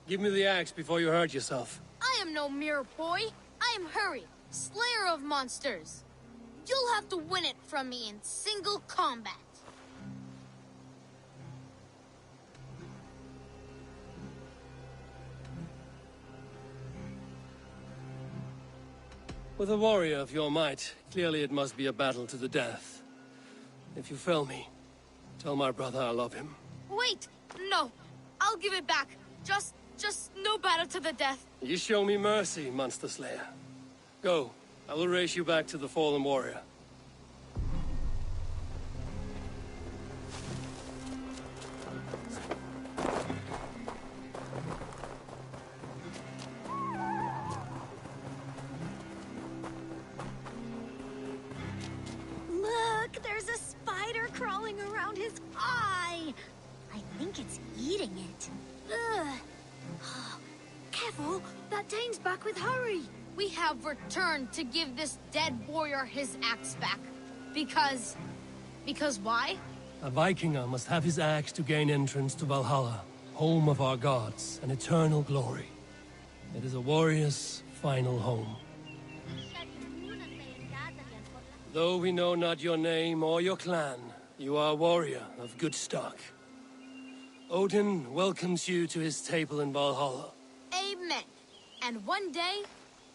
Give me the axe before you hurt yourself. I am no mere boy. I am Hurry, slayer of monsters. You'll have to win it from me in single combat. With a warrior of your might, clearly it must be a battle to the death. If you fail me, tell my brother I love him. Wait, no. I'll give it back. Just no battle to the death. You show me mercy, Monster Slayer. Go. I will race you back to the fallen warrior. Look, there's a spider crawling around his eye. I think it's eating it. Ugh. Careful, that Dane's back with Hurry. We have returned to give this dead warrior his axe back. Because why? A Vikinger must have his axe to gain entrance to Valhalla, home of our gods and eternal glory. It is a warrior's final home. Though we know not your name or your clan, you are a warrior of good stock. Odin welcomes you to his table in Valhalla. Amen. And one day,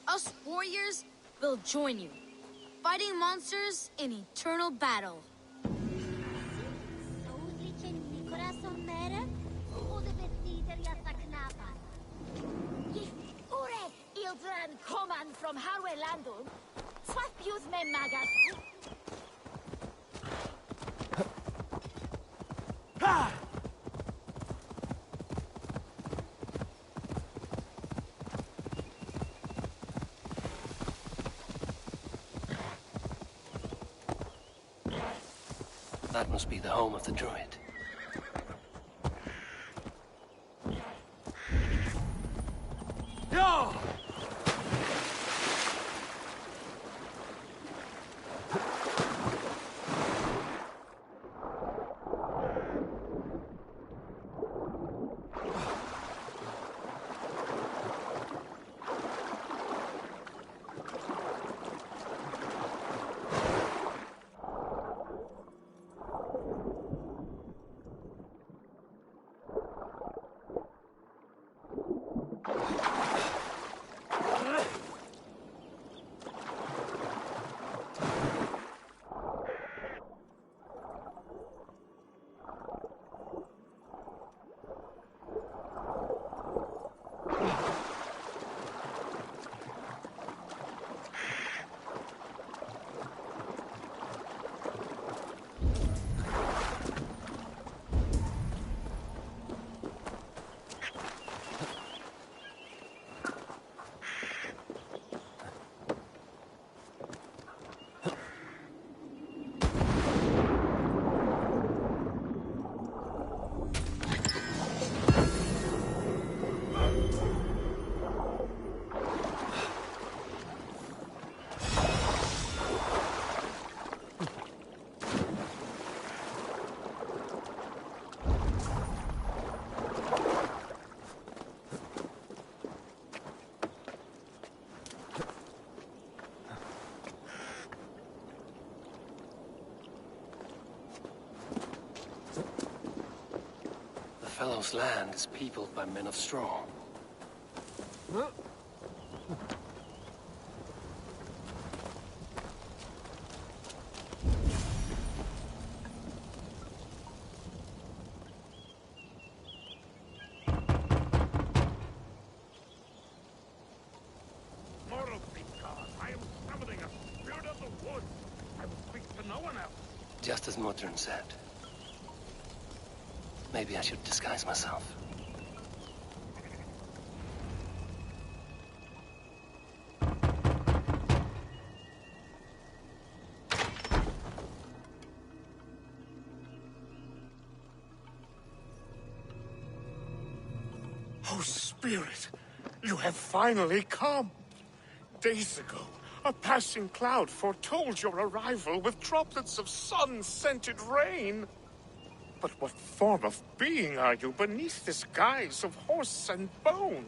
us warriors will join you, fighting monsters in eternal battle. Command from Harwe Landon. Swatbius me magas. That must be the home of the druid. Yeah! The fellow's land is peopled by men of straw. Mortal be God, I am summoning a spirit of the woods. I will speak to no one else. Just as Modron said. Maybe I should disguise myself. Oh, Spirit, you have finally come. Days ago, a passing cloud foretold your arrival with droplets of sun-scented rain. But what form of being are you beneath this guise of horse and bone?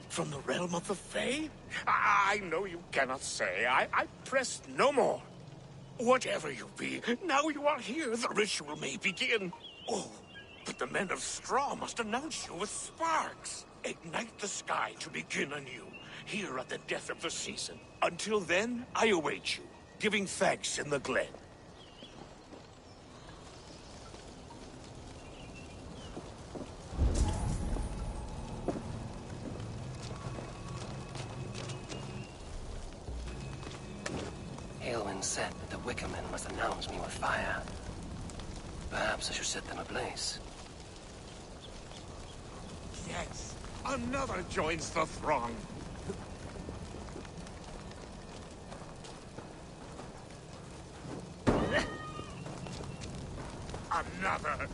From the realm of the Fae? I know you cannot say. I press no more. Whatever you be, now you are here, the ritual may begin. Oh, but the men of straw must announce you with sparks. Ignite the sky to begin anew, here at the death of the season. Until then, I await you, giving thanks in the glen. Aelwyn said that the Wicker Men must announce me with fire. Perhaps I should set them ablaze. Yes, another joins the throng. Another.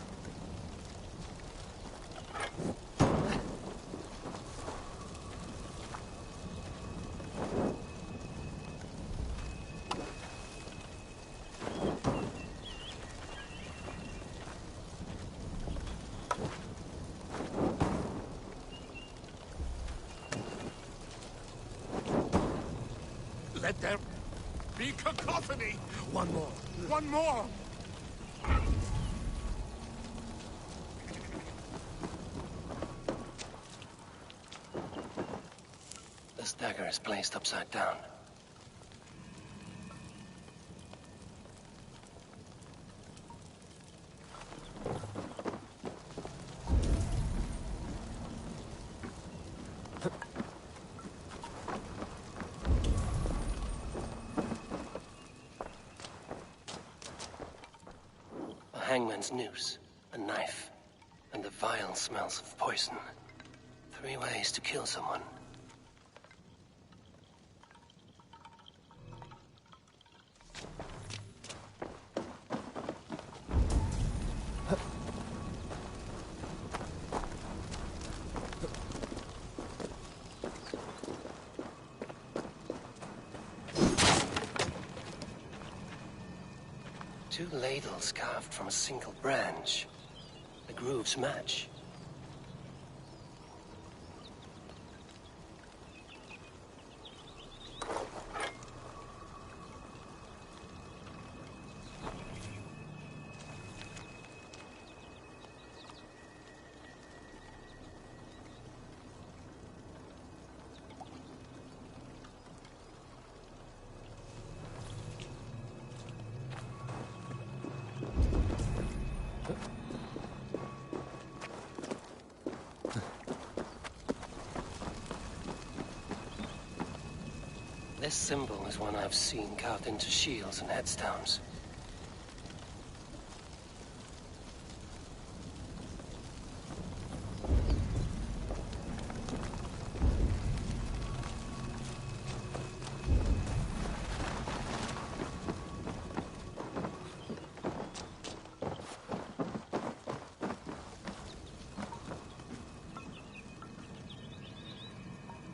Let there be cacophony. One more. One more. This dagger is placed upside down. A hangman's noose, a knife, and the vile smells of poison. 3 ways to kill someone. Two ladles carved from a single branch. The grooves match. This symbol is one I've seen carved into shields and headstones.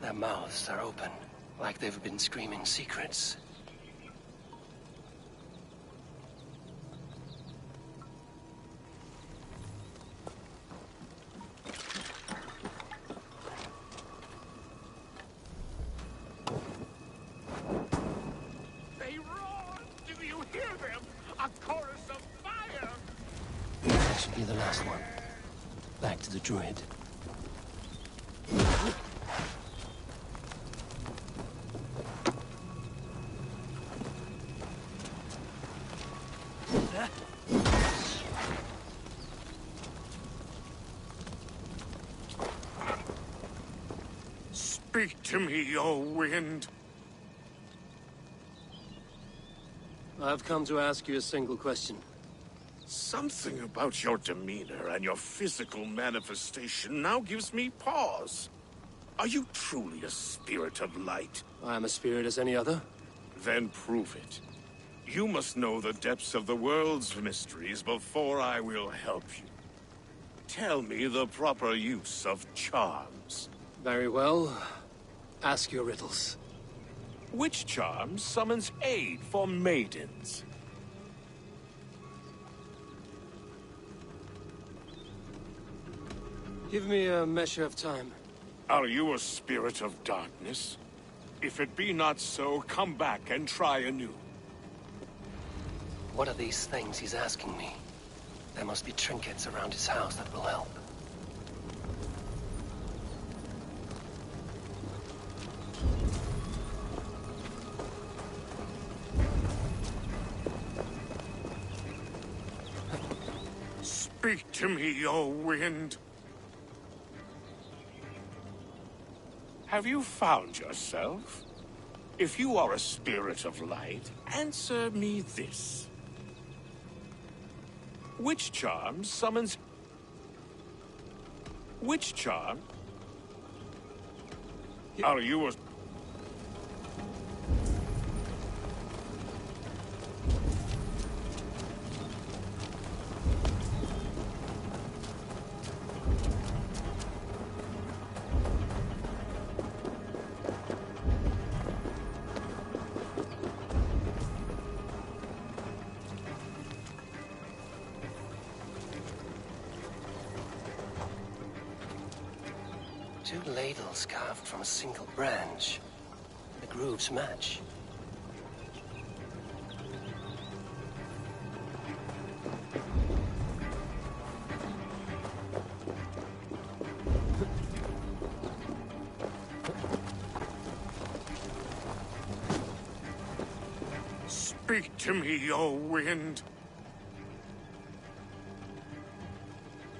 Their mouths are open, like they've been screaming secrets. They roar! Do you hear them? A chorus of fire! That should be the last one. Back to the druid. Speak to me, O wind. I've come to ask you a single question. Something about your demeanor and your physical manifestation now gives me pause. Are you truly a spirit of light? I am a spirit as any other. Then prove it. You must know the depths of the world's mysteries before I will help you. Tell me the proper use of charms. Very well. Ask your riddles. Which charm summons aid for maidens? Give me a measure of time. Are you a spirit of darkness? If it be not so, come back and try anew. What are these things he's asking me? There must be trinkets around his house that will help. Speak to me, O wind. Have you found yourself? If you are a spirit of light, answer me this. Which charm summons... Which charm? Are you a... Two ladles carved from a single branch. The grooves match. Speak to me, O wind.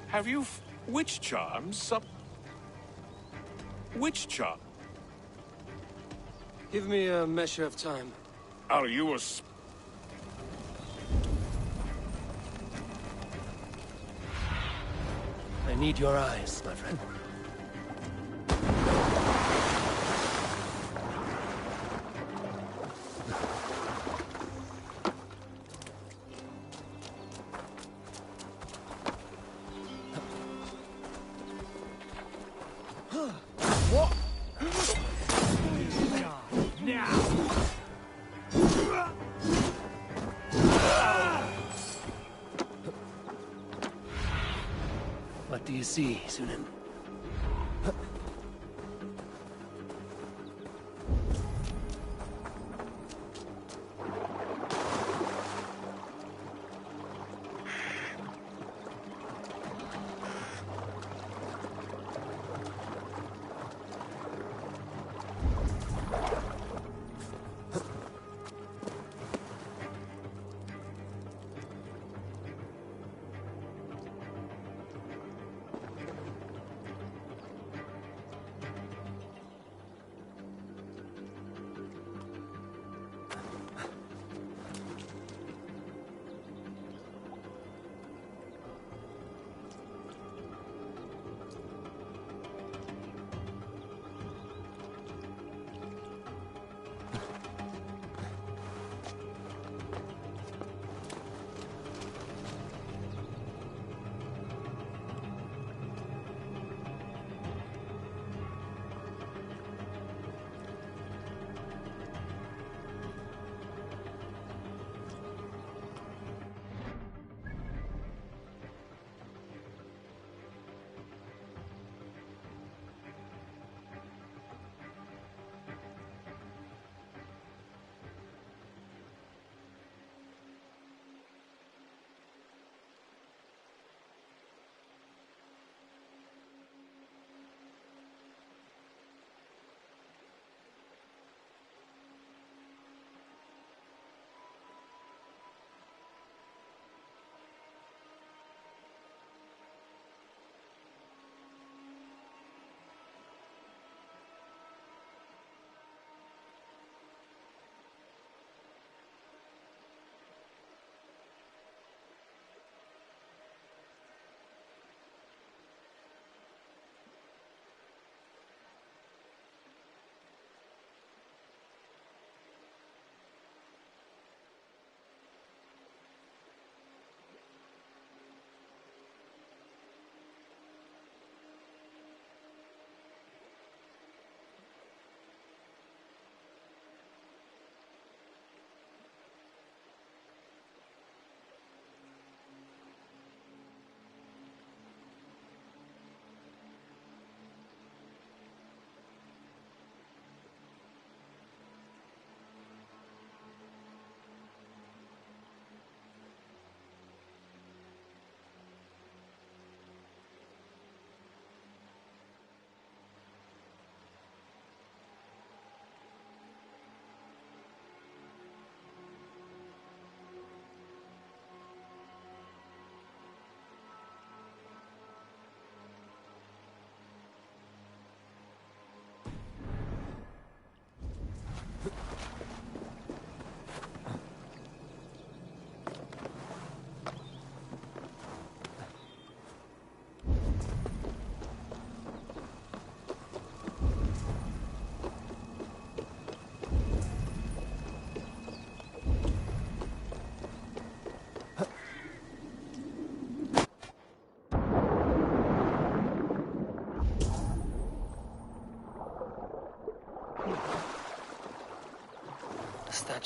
Have you... Which charm Which charm? Give me a measure of time. Are you a... I need your eyes, my friend. What? What do you see, Sunan?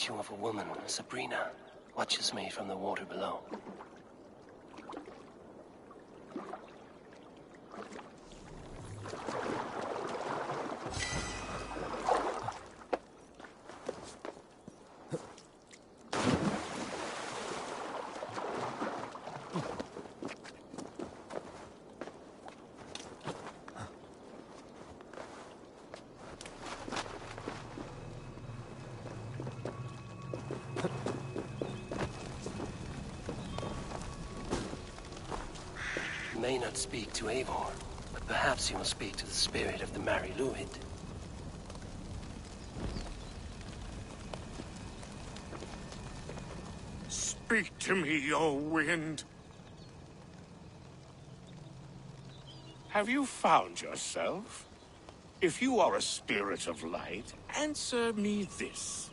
statue of a woman, Sabrina, watches me from the water below. May not speak to Eivor, but perhaps he will speak to the spirit of the Mary Luid. Speak to me, O wind. Have you found yourself? If you are a spirit of light, answer me this.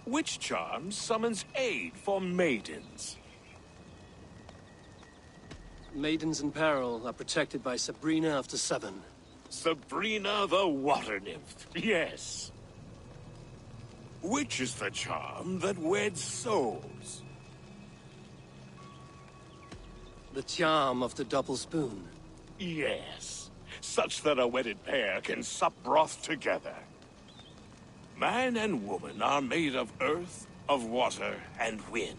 Which charm summons aid for maidens? Maidens in peril are protected by Sabrina after 7. Sabrina the water nymph, yes. Which is the charm that weds souls? The charm of the double spoon. Yes, such that a wedded pair can sup broth together. Man and woman are made of earth, of water, and wind.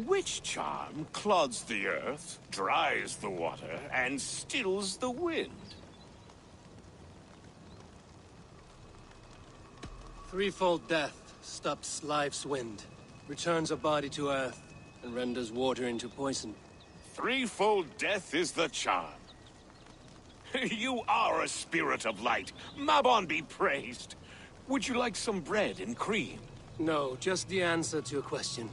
Which charm clods the earth, dries the water, and stills the wind? Threefold death stops life's wind, returns a body to earth, and renders water into poison. Threefold death is the charm. You are a spirit of light. Mabon be praised. Would you like some bread and cream? No, just the answer to a question.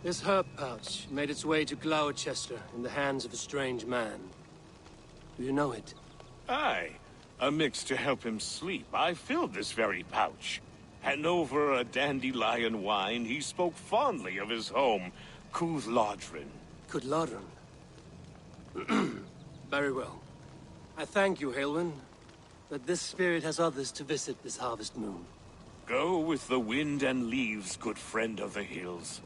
This herb pouch made its way to Gloucester in the hands of a strange man. Do you know it? Aye. A mix to help him sleep. I filled this very pouch. And over a dandelion wine, he spoke fondly of his home, Cooth-Lodrin. Cooth-Lodrin? Very well. I thank you, Halwyn, but this spirit has others to visit this harvest moon. Go with the wind and leaves, good friend of the hills.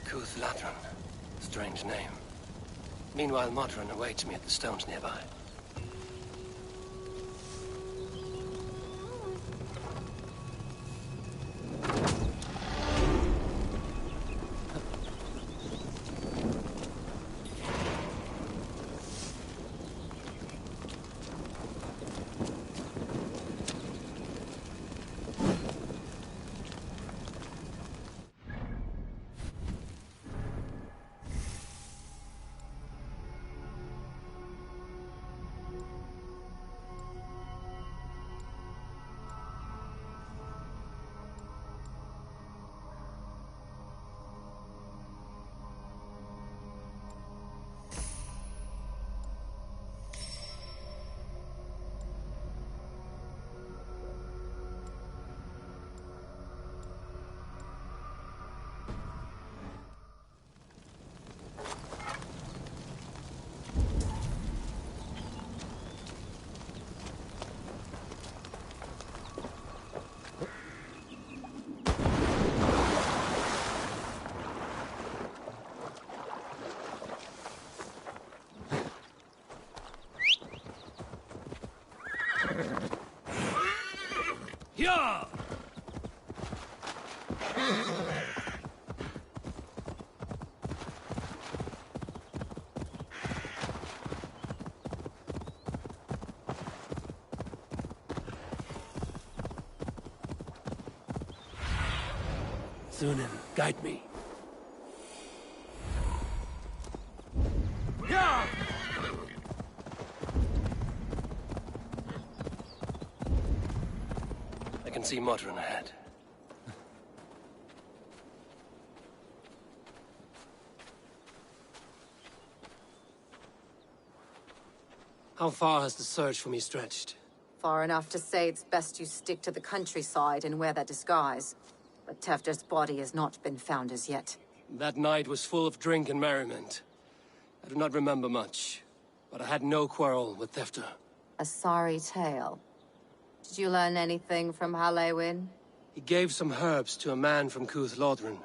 Cooth-Lodrin. Strange name. Meanwhile, Modron awaits me at the stones nearby. Yeah! Thunin, guide me. Yeah! I can see Modron ahead. How far has the search for me stretched? Far enough to say it's best you stick to the countryside and wear that disguise. But Tefter's body has not been found as yet. That night was full of drink and merriment. I do not remember much, but I had no quarrel with Tefter. A sorry tale. Did you learn anything from Halewin? He gave some herbs to a man from Cuth Lodren,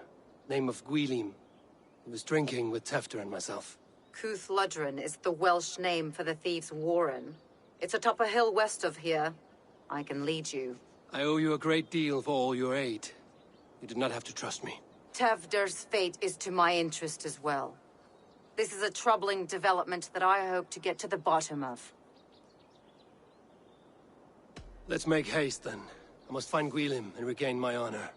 name of Gwylim. He was drinking with Tefter and myself. Cuth Lodren is the Welsh name for the thieves' warren. It's atop a hill west of here. I can lead you. I owe you a great deal for all your aid. You did not have to trust me. Tevder's fate is to my interest as well. This is a troubling development that I hope to get to the bottom of. Let's make haste, then. I must find Gwylim and regain my honor.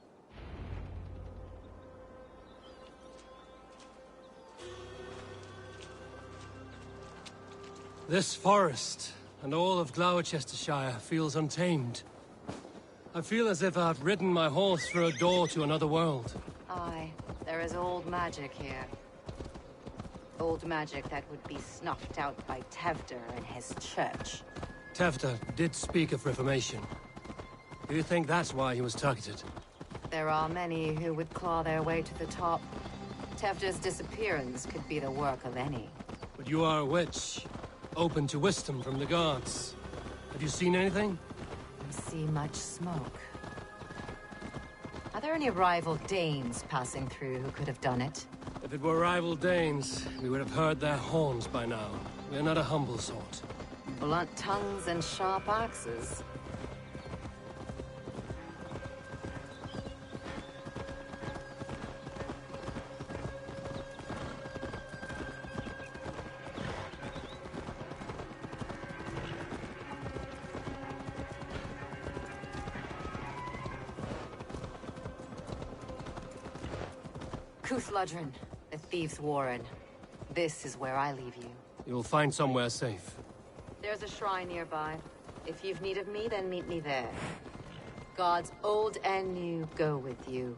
This forest, and all of Gloucestershire, feels untamed. I feel as if I've ridden my horse through a door to another world. Aye, there is old magic here. Old magic that would be snuffed out by Tevder and his church. Tefter did speak of reformation. Do you think that's why he was targeted? There are many who would claw their way to the top. Tevder's disappearance could be the work of any. But you are a witch, open to wisdom from the gods. Have you seen anything? See much smoke. Are there any rival Danes passing through who could have done it? If it were rival Danes, we would have heard their horns by now. We are not a humble sort. Blunt tongues and sharp axes. Cuth Lodren, the thieves' warren. This is where I leave you. You'll find somewhere safe. There's a shrine nearby. If you've need of me, then meet me there. Gods old and new go with you.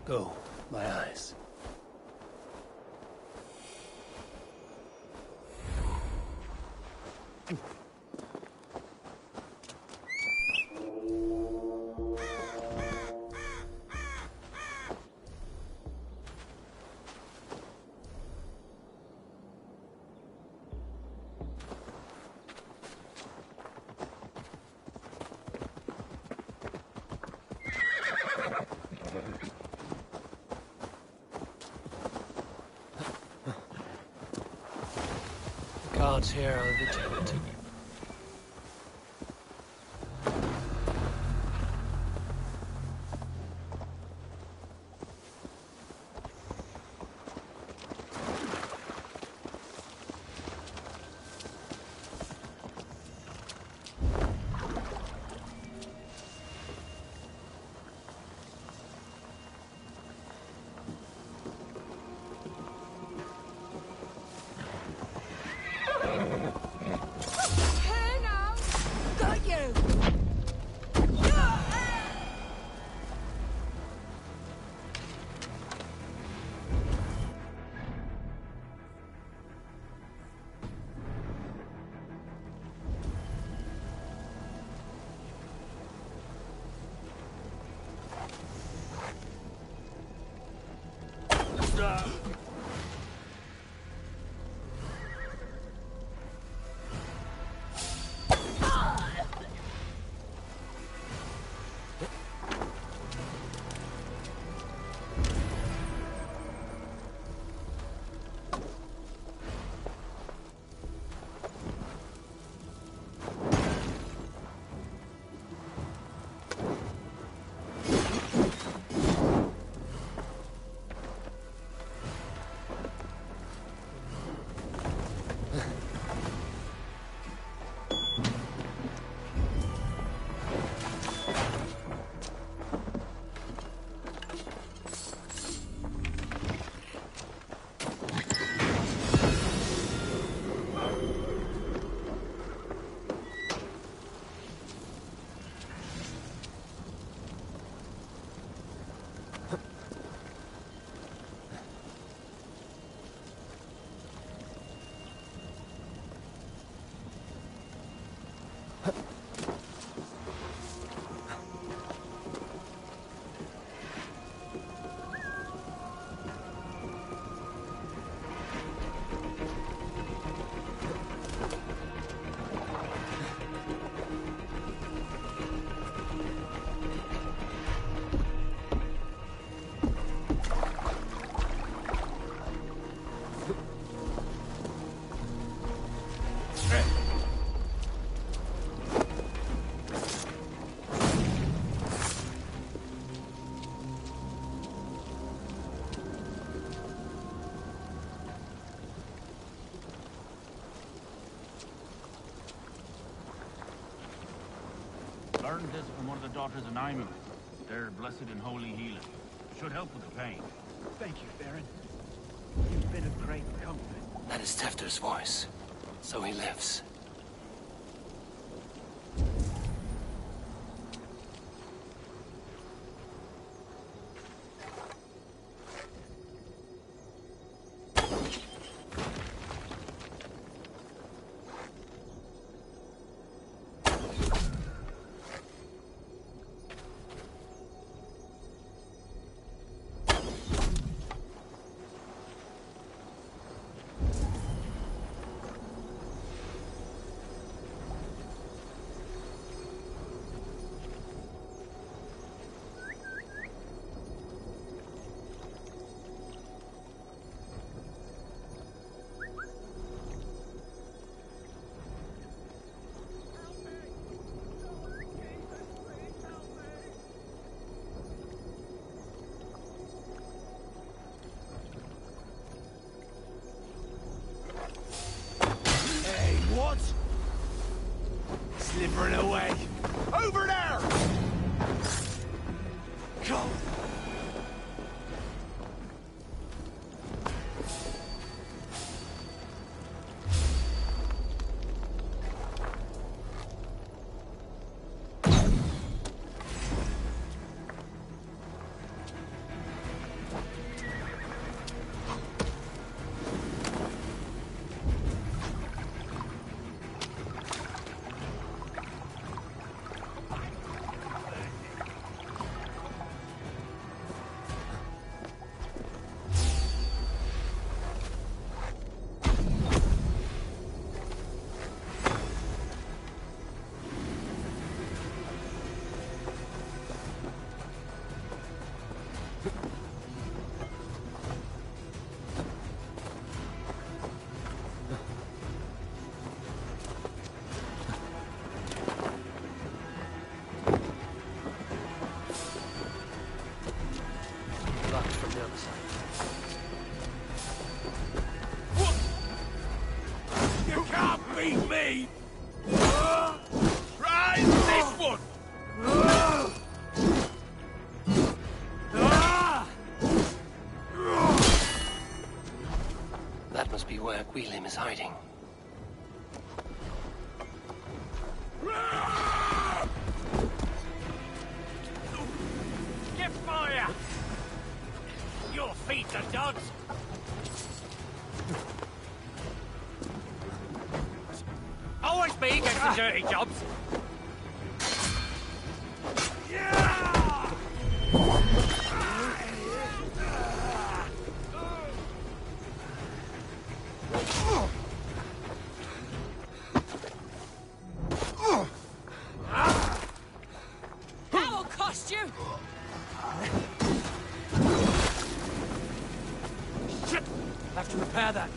Go, my eyes. Gods here are vigilant. Learned this from one of the daughters of Naimu. They're blessed and holy healing. Should help with the pain. Thank you, Baron. You've been a great comfort. That is Tefter's voice. So he lives. What? Slithering away. Over there! Go! Me! Try this one! That must be where Guilhem is hiding. Get fire! Your feet are dogs! Always me gets the dirty jobs. That will cost you! Shit! I'll have to repair that.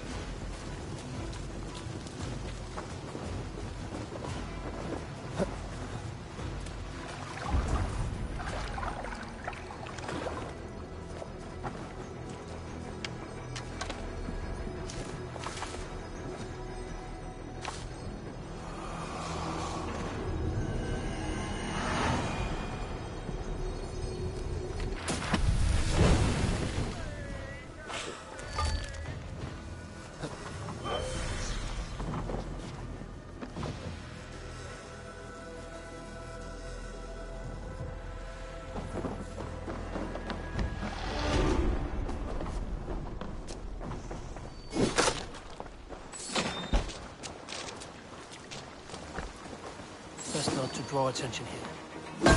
best not to draw attention here.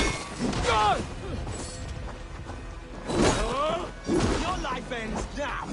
Your life ends now!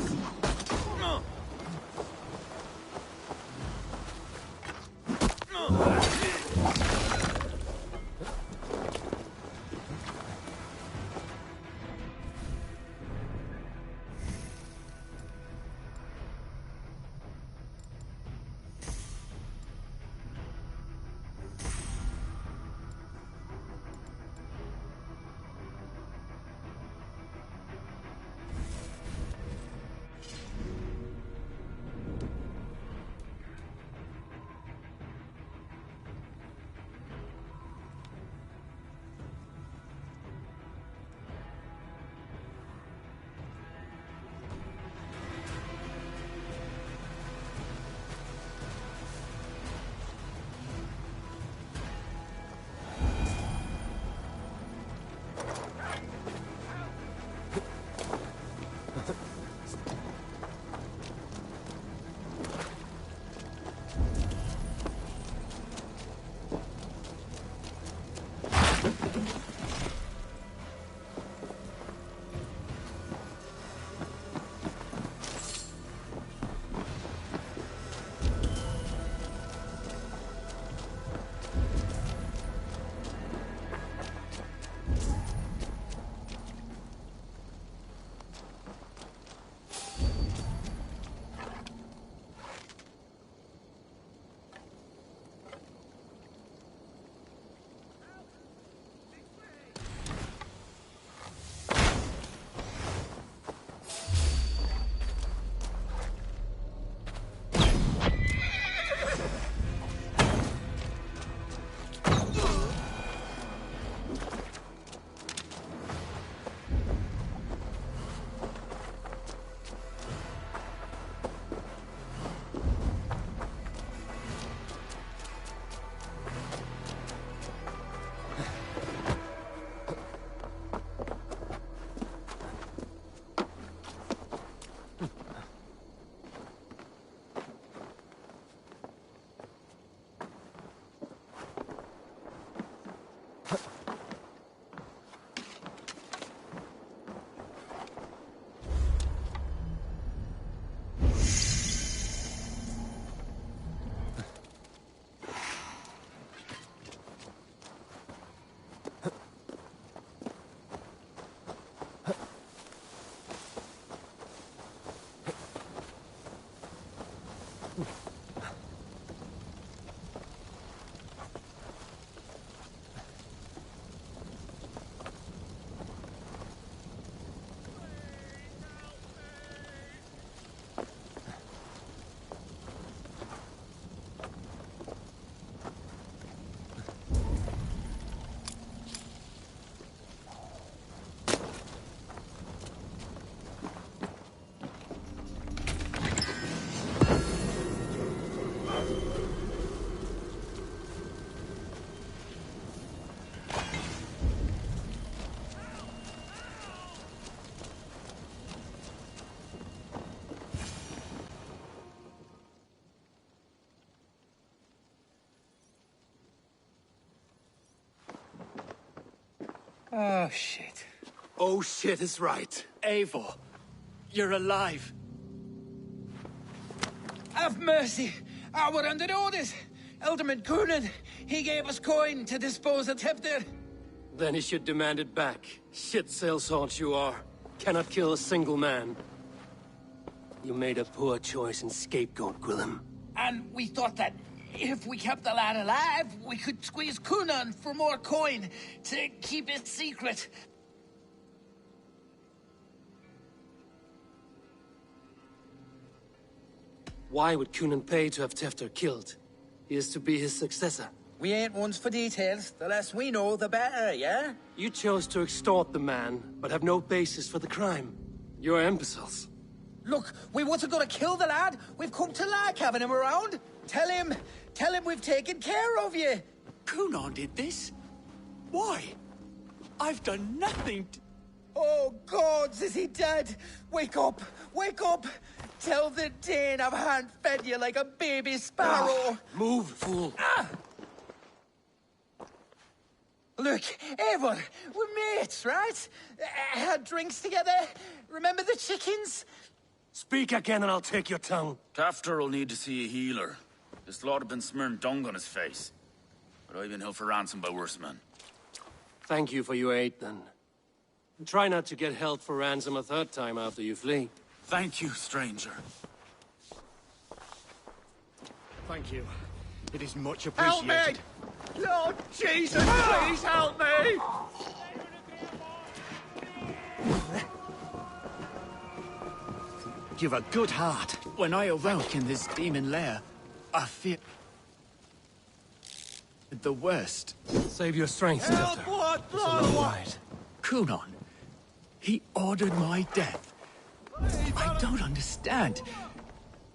Oh, shit. Oh shit is right. Eivor, you're alive. Have mercy! We're under orders! Alderman Coonan, he gave us coin to dispose of Tefter. Then he should demand it back. Shit sails haunt you are. Cannot kill a single man. You made a poor choice in scapegoat, Gwillem. And we thought that if we kept the lad alive, we could squeeze Coonan for more coin to keep it secret. Why would Coonan pay to have Tefter killed? He is to be his successor. We ain't ones for details. The less we know, the better, yeah? You chose to extort the man, but have no basis for the crime. You're imbeciles. Look, we wasn't gonna kill the lad. We've come to like having him around. Tell him we've taken care of you. Coonan did this? Why? I've done nothing to... Oh, gods, is he dead? Wake up! Wake up! Tell the Dane I've hand-fed you like a baby sparrow! Move, fool! look, Eivor, we're mates, right? Had drinks together. Remember the chickens? Speak again and I'll take your tongue. Tafter will need to see a healer. This lord have been smearing dung on his face. But I've been held for ransom by worse men. Thank you for your aid, then. Try not to get held for ransom a third time after you flee. Thank you, stranger. Thank you. It is much Help appreciated. me! Lord Jesus, please help me! You've a good heart. When I awoke in this demon lair, I feared the worst. Save your strength, Help, Tefter. what, It's a long Lord? ride. Kunon. He ordered my death. I don't understand.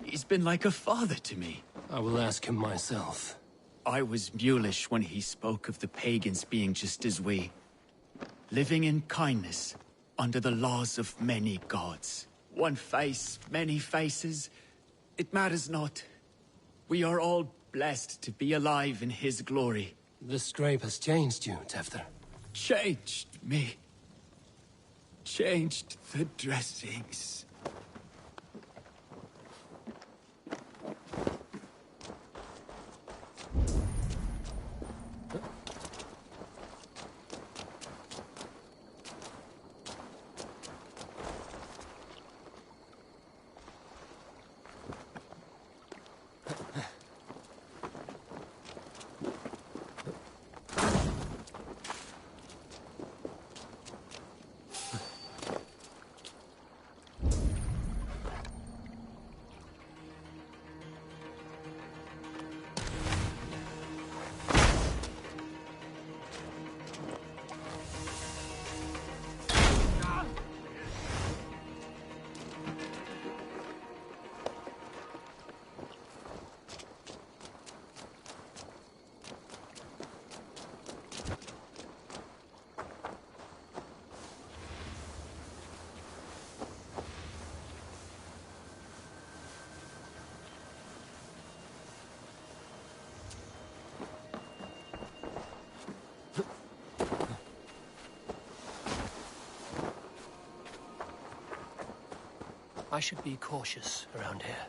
He's been like a father to me. I will ask him myself. I was mulish when he spoke of the pagans being just as we. Living in kindness, under the laws of many gods. One face, many faces. It matters not. We are all blessed to be alive in his glory. This scrape has changed you, Tefter. Changed me. Changed the dressings. I should be cautious around here.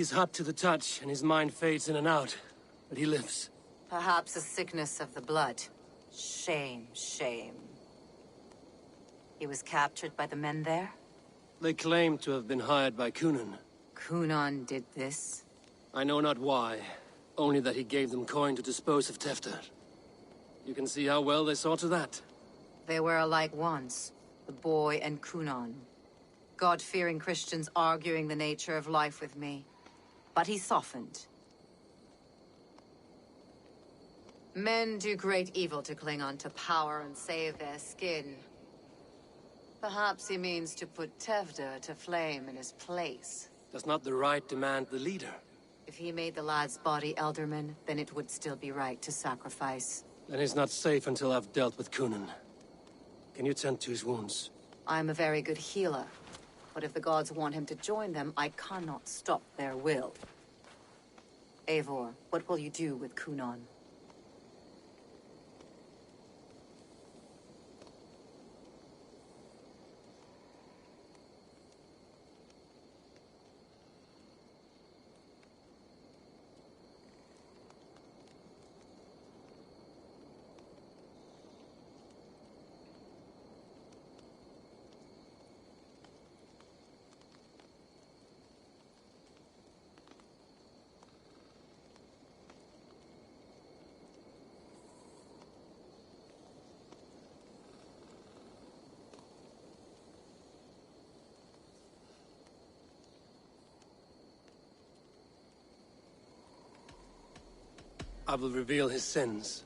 He's hot to the touch, and his mind fades in and out. But he lives. Perhaps a sickness of the blood. Shame, shame. He was captured by the men there? They claim to have been hired by Kunan. Kunan did this? I know not why. Only that he gave them coin to dispose of Tefter. You can see how well they saw to that. They were alike once, the boy and Kunan. God-fearing Christians arguing the nature of life with me. But he softened. Men do great evil to cling on to power and save their skin. Perhaps he means to put Tevda to flame in his place. Does not the right demand the leader? If he made the lad's body Elderman, then it would still be right to sacrifice. Then he's not safe until I've dealt with Kunan. Can you tend to his wounds? I'm a very good healer. But if the gods want him to join them, I cannot stop their will. Eivor, what will you do with Kunan? I will reveal his sins.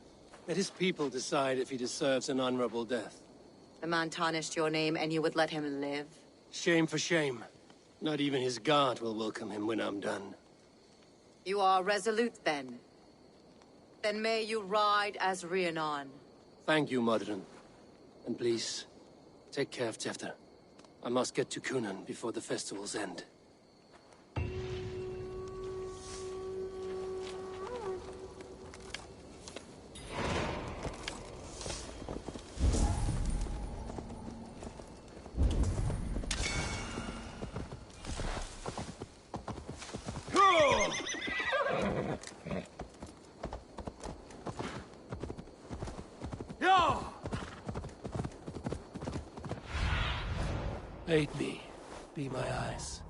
Let his people decide if he deserves an honorable death. The man tarnished your name and you would let him live? Shame for shame. Not even his god will welcome him when I'm done. You are resolute, then. Then may you ride as Rhiannon. Thank you, Modron. And please, take care of Tefter. I must get to Cunan before the festivals end. Aid me. Be my eyes.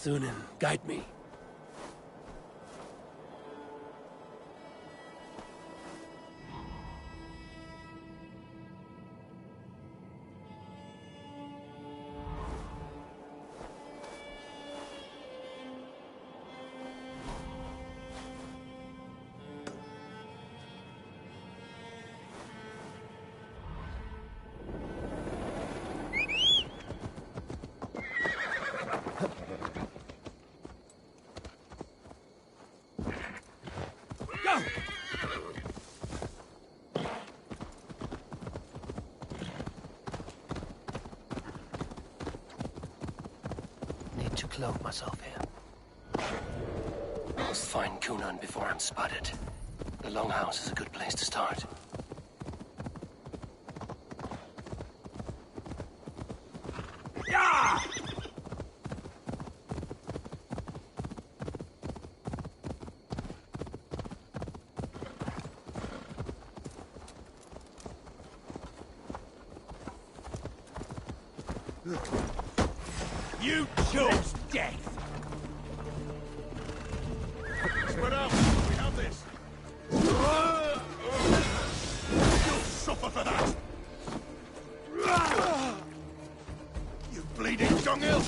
Sunan, guide me. Need to cloak myself here. Must find Cunan before I'm spotted. The Longhouse is a good place to start. You chose death! Spread out! We have this! You'll suffer for that! You bleeding dunghill!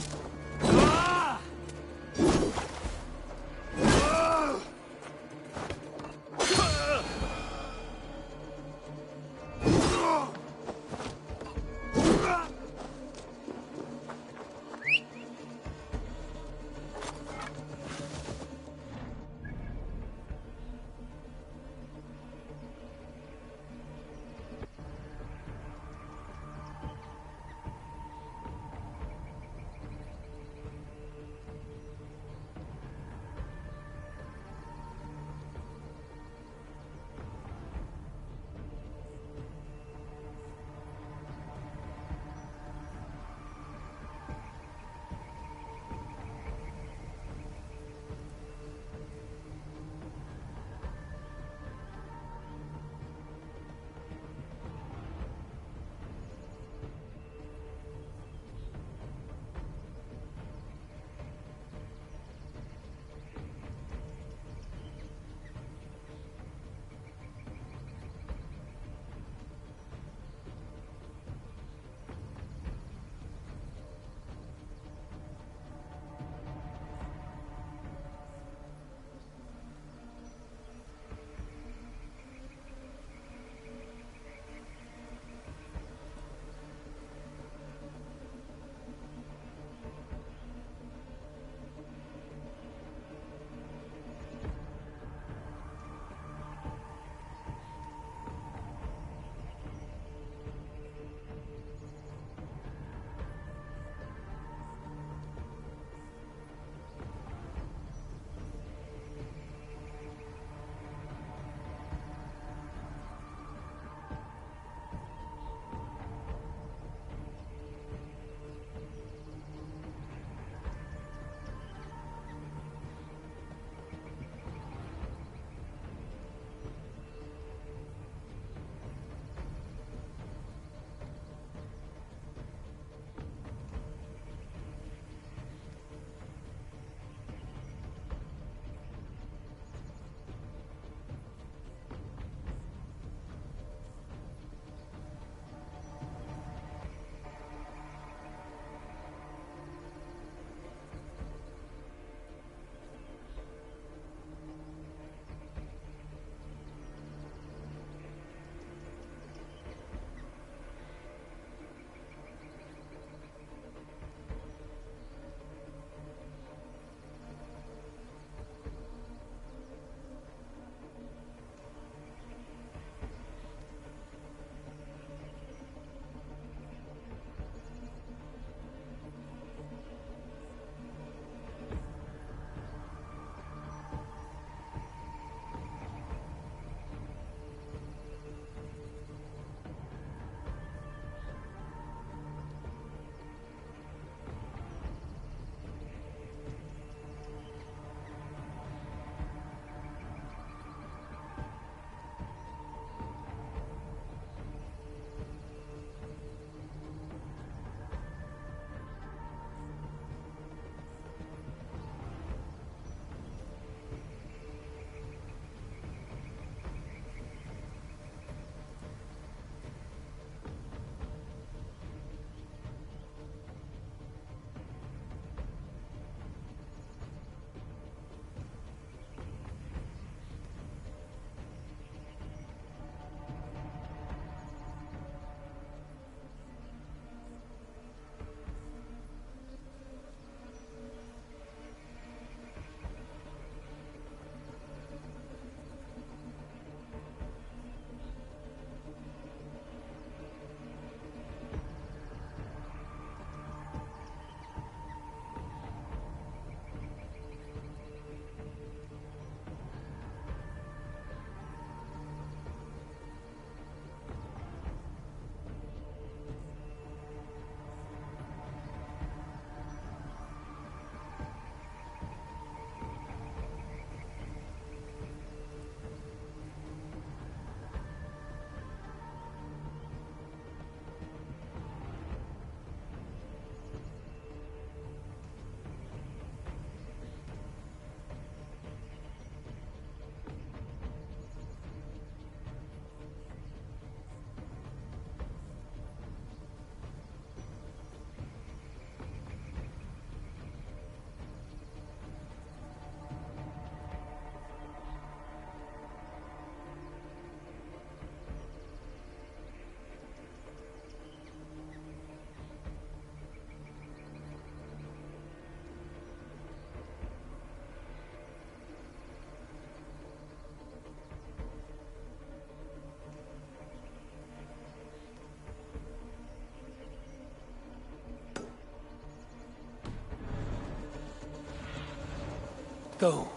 Go,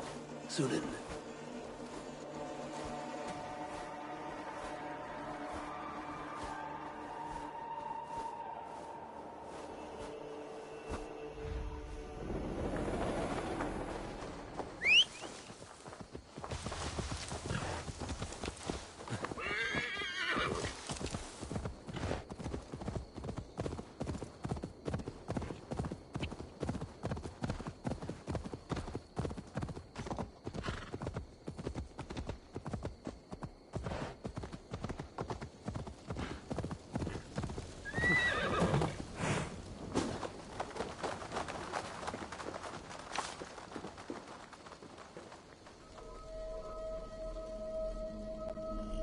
Zulin.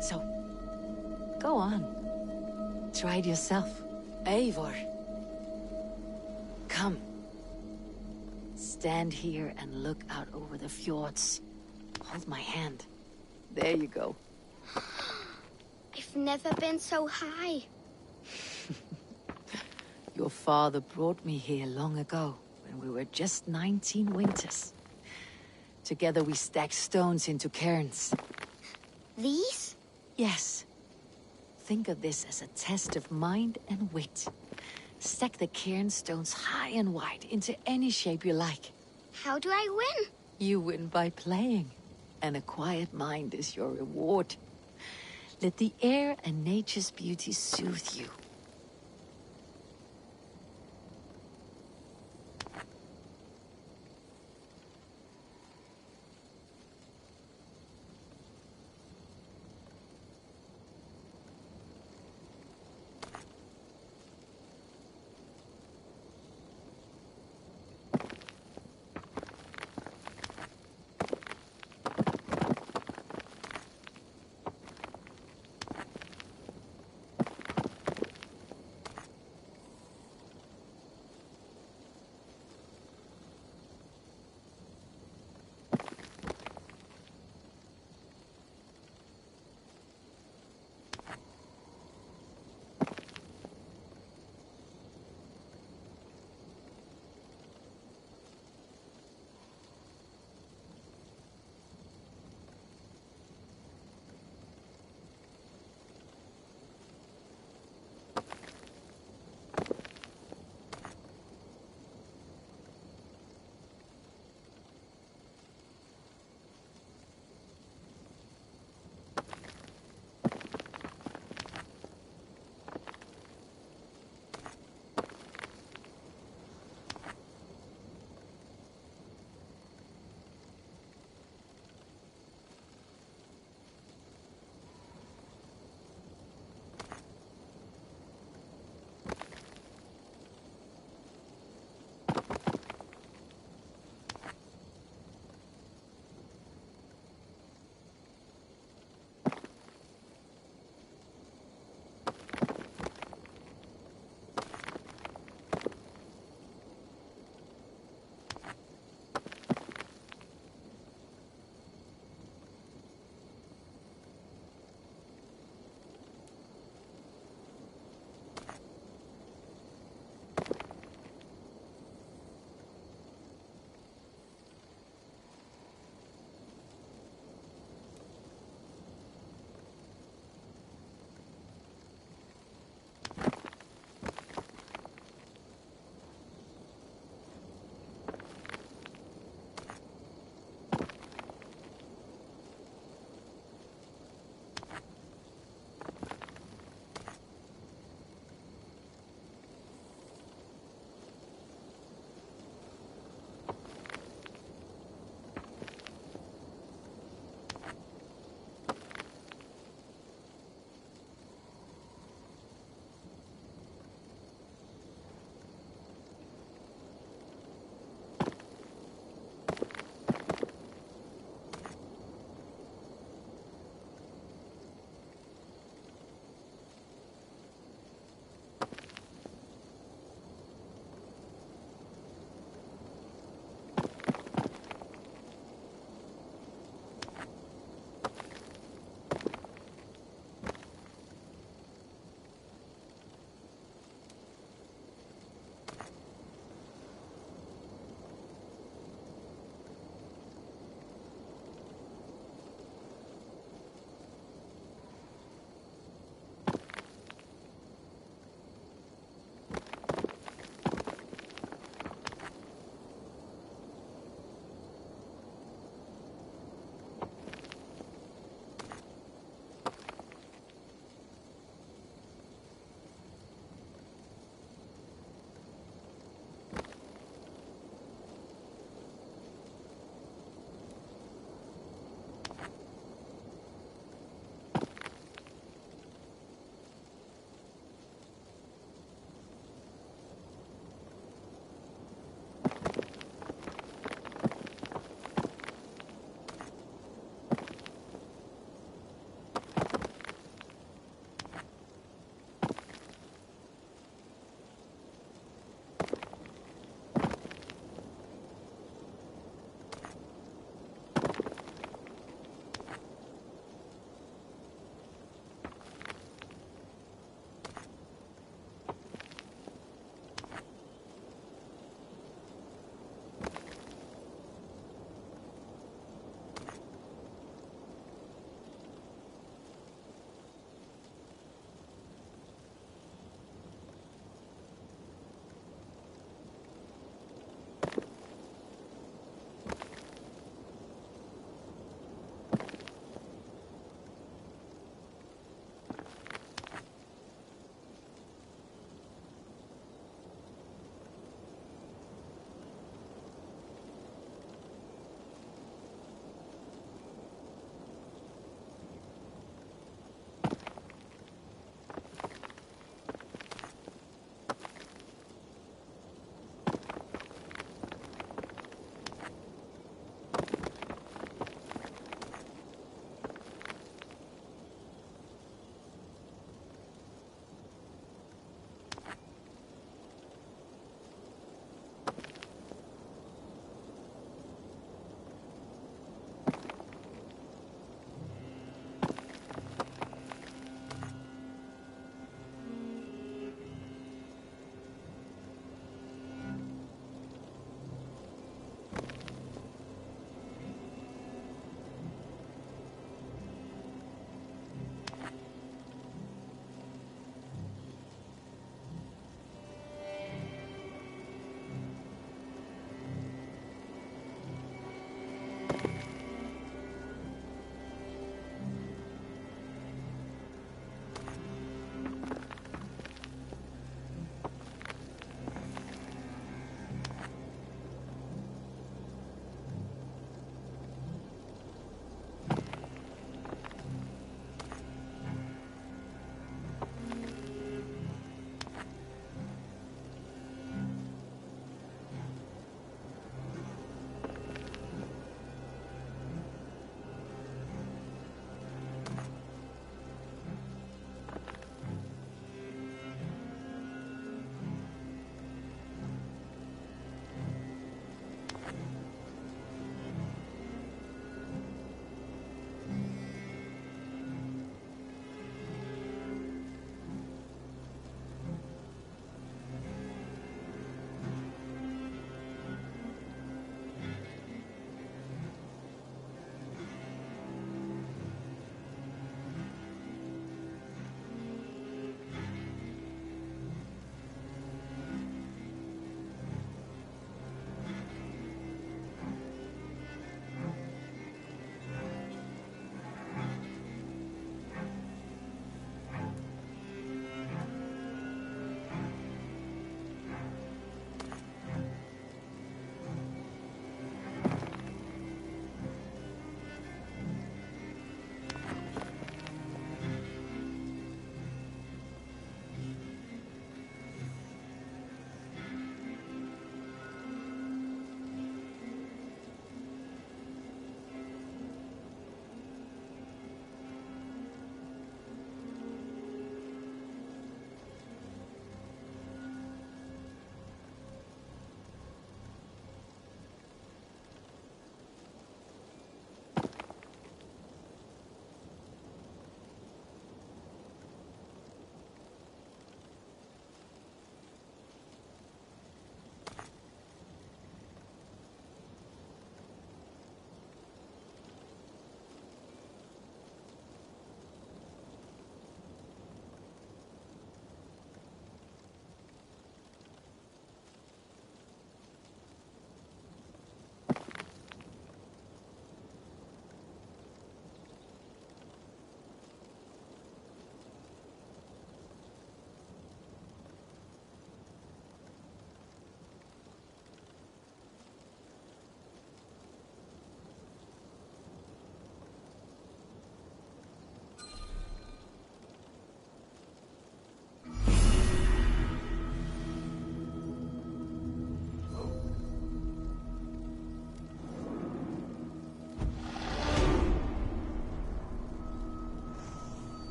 So, go on. Try it yourself. Eivor. Come. Stand here and look out over the fjords. Hold my hand. There you go. I've never been so high. Your father brought me here long ago, when we were just 19 winters. Together we stacked stones into cairns. These? Yes. Think of this as a test of mind and wit. Stack the cairn stones high and wide into any shape you like. How do I win? You win by playing, and a quiet mind is your reward. Let the air and nature's beauty soothe you.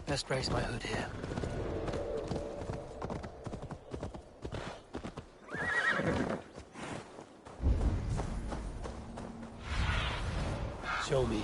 Best brace my hood here. Show me.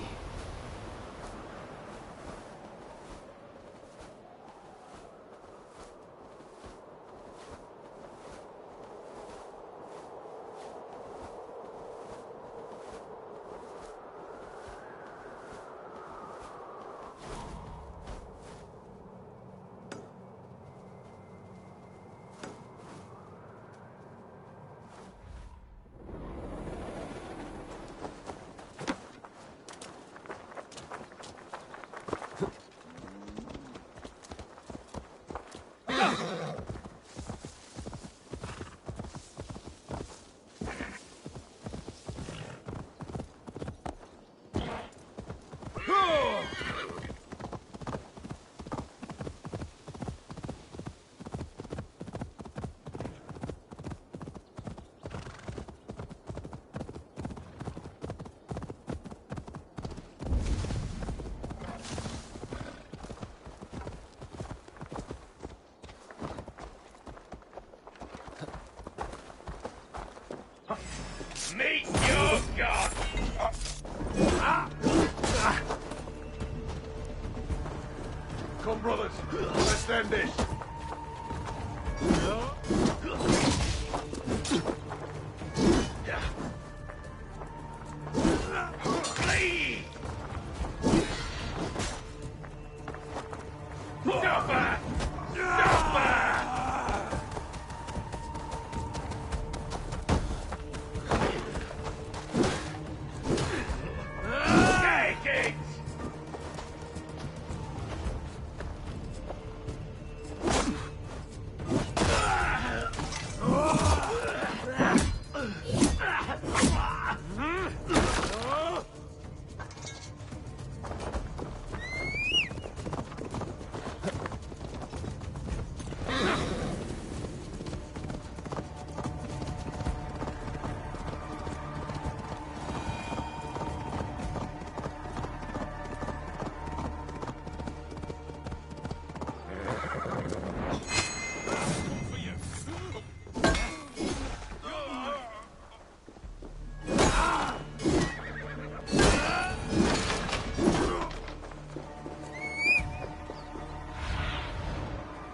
Meet your god! Come, brothers. Let's end this. Flee!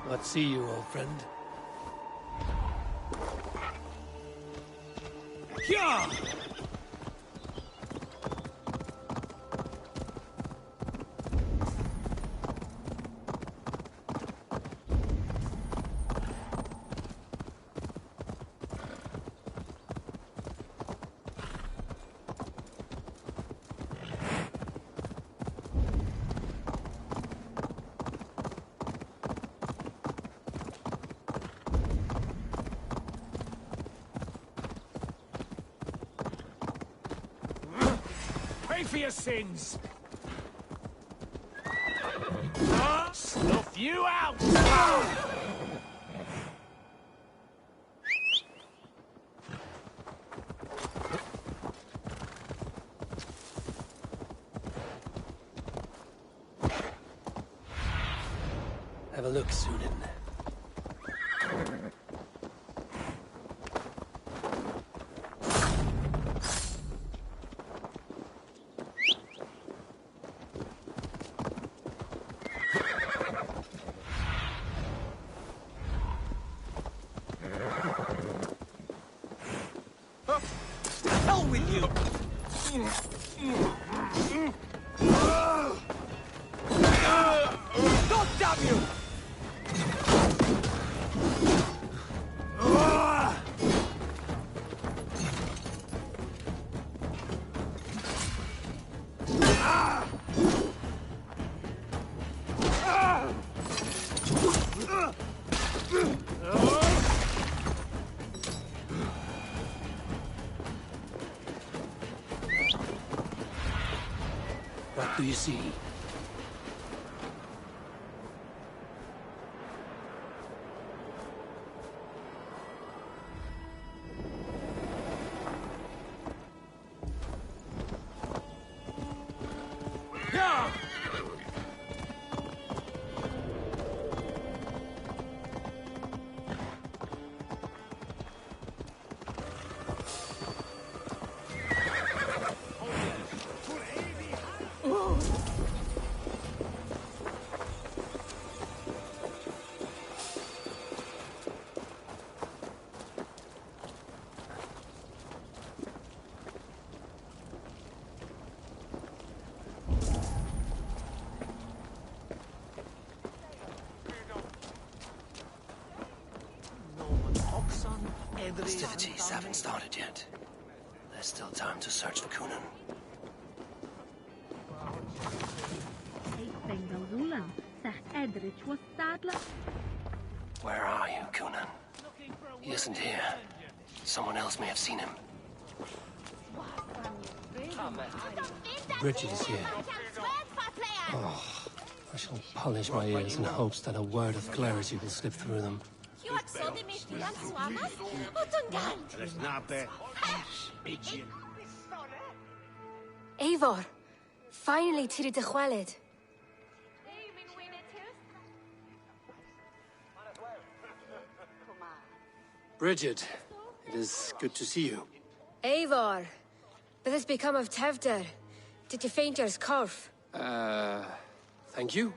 What see you, old friend? Pay for your sins! Snuff you out! Have a look, Sunan. Hell with you! God damn you! What do you see? Festivities haven't started yet. There's still time to search for Coonan. Where are you, Coonan? He isn't here. Someone else may have seen him. Bridget is here. Oh, I shall polish my ears in hopes that a word of clarity will slip through them. Eivor, finally tiri de chwaled. Bridget, it is good to see you. Eivor, but has become of Tevder. Did you faint your scarf? Thank you.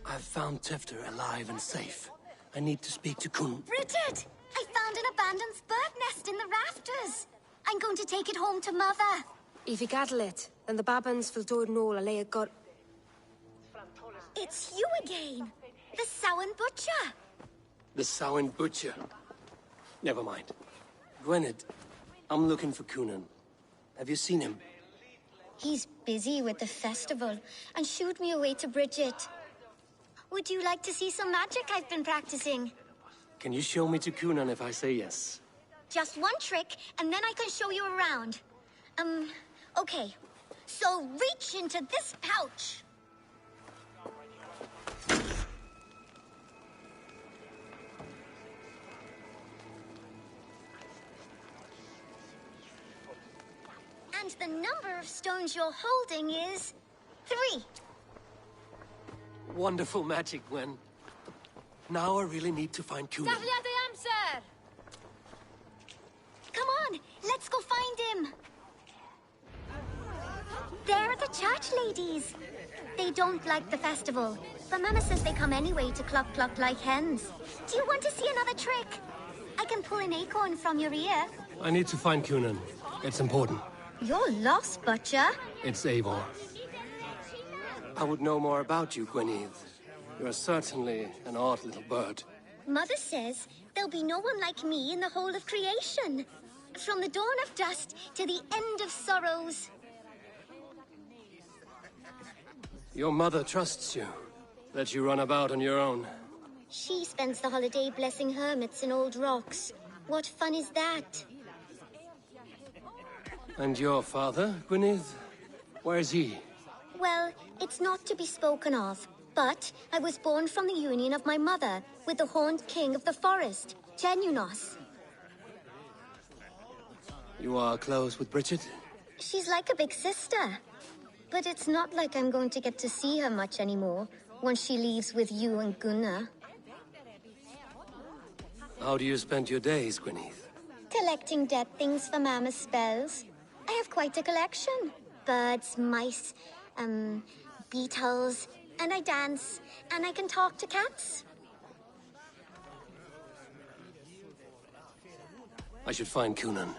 I've found Tefter alive and safe. I need to speak to Kun. Bridget! I found an abandoned bird nest in the rafters. I'm going to take it home to Mother. If you gather it, then the Babans will do it all a lay got. It's you again. The Samhain Butcher. The Samhain Butcher. Never mind. Gwynedd, I'm looking for Coonan. Have you seen him? He's busy with the festival and shooed me away to Bridget. Would you like to see some magic I've been practicing? Can you show me to Coonan if I say yes? Just one trick, and then I can show you around. Okay. So reach into this pouch. And the number of stones you're holding is 3. Wonderful magic, Gwen. Now I really need to find Coonan. Come on, let's go find him. There are the church ladies. They don't like the festival, but Mama says they come anyway to cluck cluck like hens. Do you want to see another trick? I can pull an acorn from your ear. I need to find Coonan. It's important. You're lost, Butcher. It's Eivor. I would know more about you, Gwynedd. You're certainly an odd little bird. Mother says there'll be no one like me in the whole of creation. From the dawn of dust to the end of sorrows. Your mother trusts you. Let you run about on your own. She spends the holiday blessing hermits in old rocks. What fun is that? And your father, Gwynedd? Where is he? Well, it's not to be spoken of, but I was born from the union of my mother with the horned king of the forest, Genunos. You are close with Bridget? She's like a big sister. But it's not like I'm going to get to see her much anymore once she leaves with you and Gunnar. How do you spend your days, Gwynedd? Collecting dead things for Mama's spells. I have quite a collection. Birds, mice, beetles, and I dance, and I can talk to cats. I should find Coonan.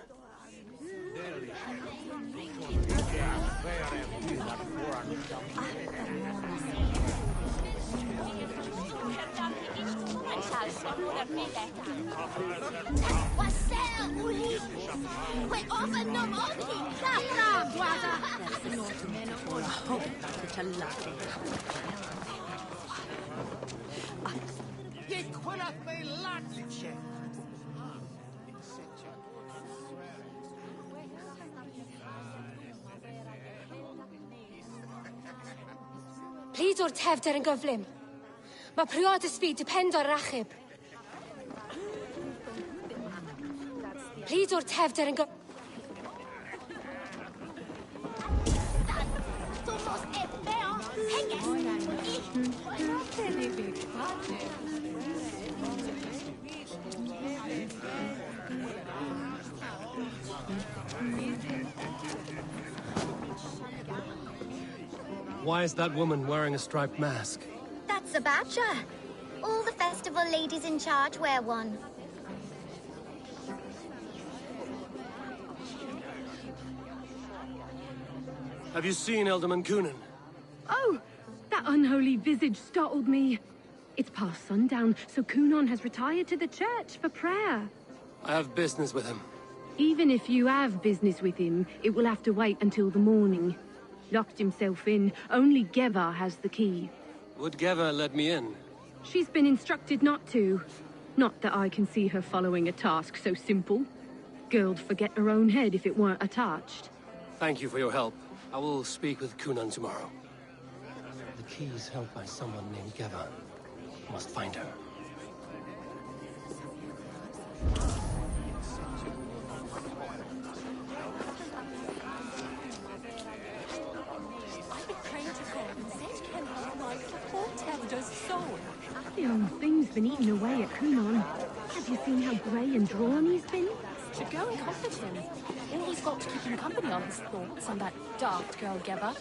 Plid o'r Tefder yn gyflym. Mae priod ysfi depend o'r rachub. Plid o'r Tefder yn gyflym. Why is that woman wearing a striped mask? That's a badger. All the festival ladies in charge wear one. Have you seen Alderman Coonan? Oh, that unholy visage startled me. It's past sundown, so Kunon has retired to the church for prayer. I have business with him. Even if you have business with him, it will have to wait until the morning. Locked himself in. Only Geva has the key. Would Geva let me in? She's been instructed not to. Not that I can see her following a task so simple. Girl'd forget her own head if it weren't attached. Thank you for your help. I will speak with Kunan tomorrow. The key is held by someone named Geva. Must find her. The old thing's been eating away at Kunon. Have you seen how grey and drawn he's been? Should go and comfort him. All he's got to keep him company are his thoughts and that daft girl Geva.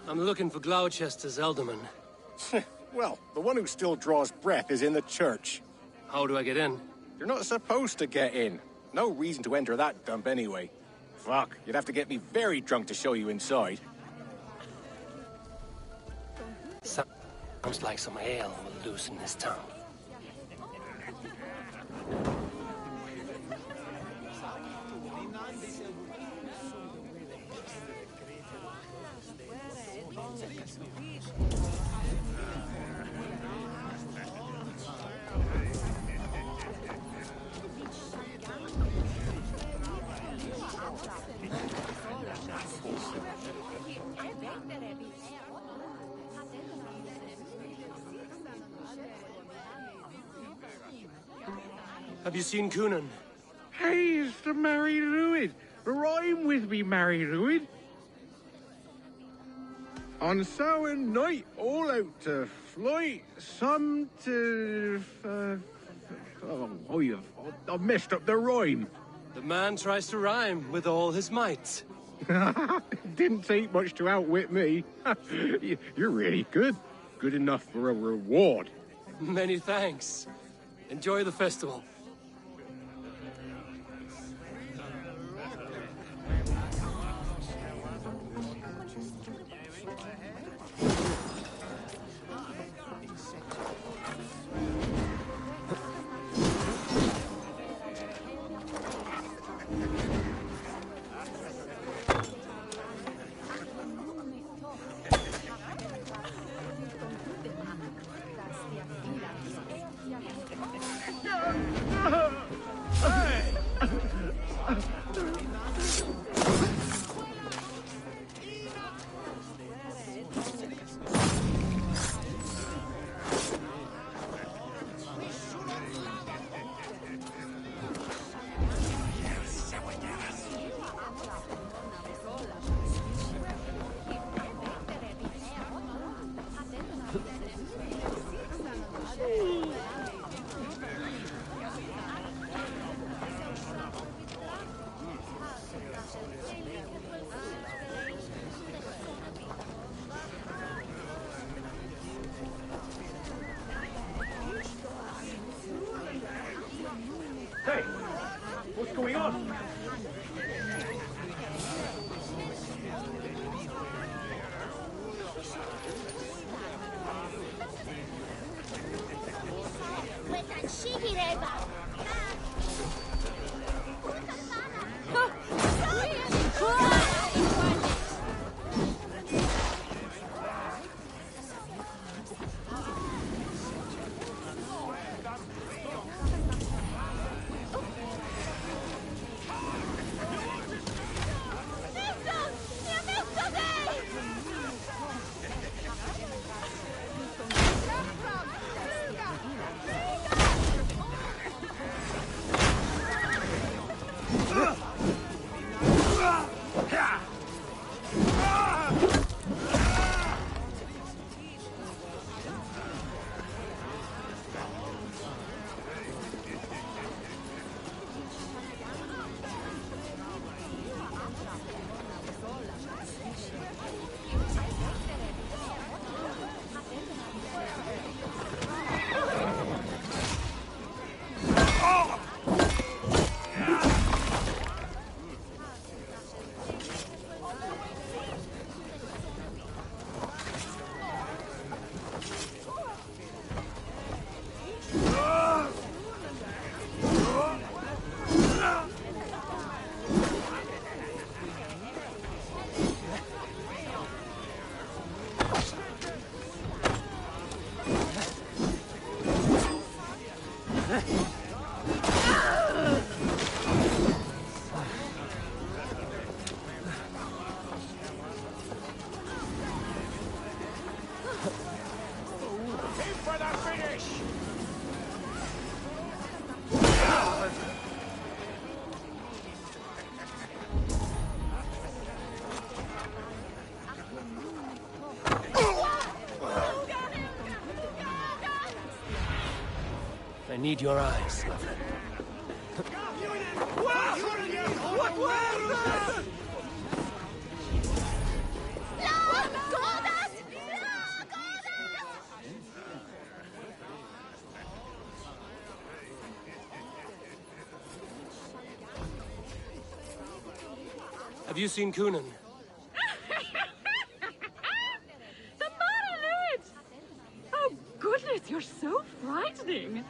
I'm looking for Gloucester's Elderman. Well, the one who still draws breath is in the church. How do I get in? You're not supposed to get in. No reason to enter that dump anyway. Fuck, you'd have to get me very drunk to show you inside. Sounds like some ale will loosen his tongue. Have you seen Kunan? Hey, it's the Mary Lwyd. Rhyme with me, Mary Lwyd. On Samhain night, all out to flight, some to... I've messed up the rhyme. The man tries to rhyme with all his might. Didn't take much to outwit me. You're really good. Good enough for a reward. Many thanks. Enjoy the festival. What's going on? I need your eyes, my friend. Have you seen Coonan? The monolith! Oh, goodness, you're so frightening.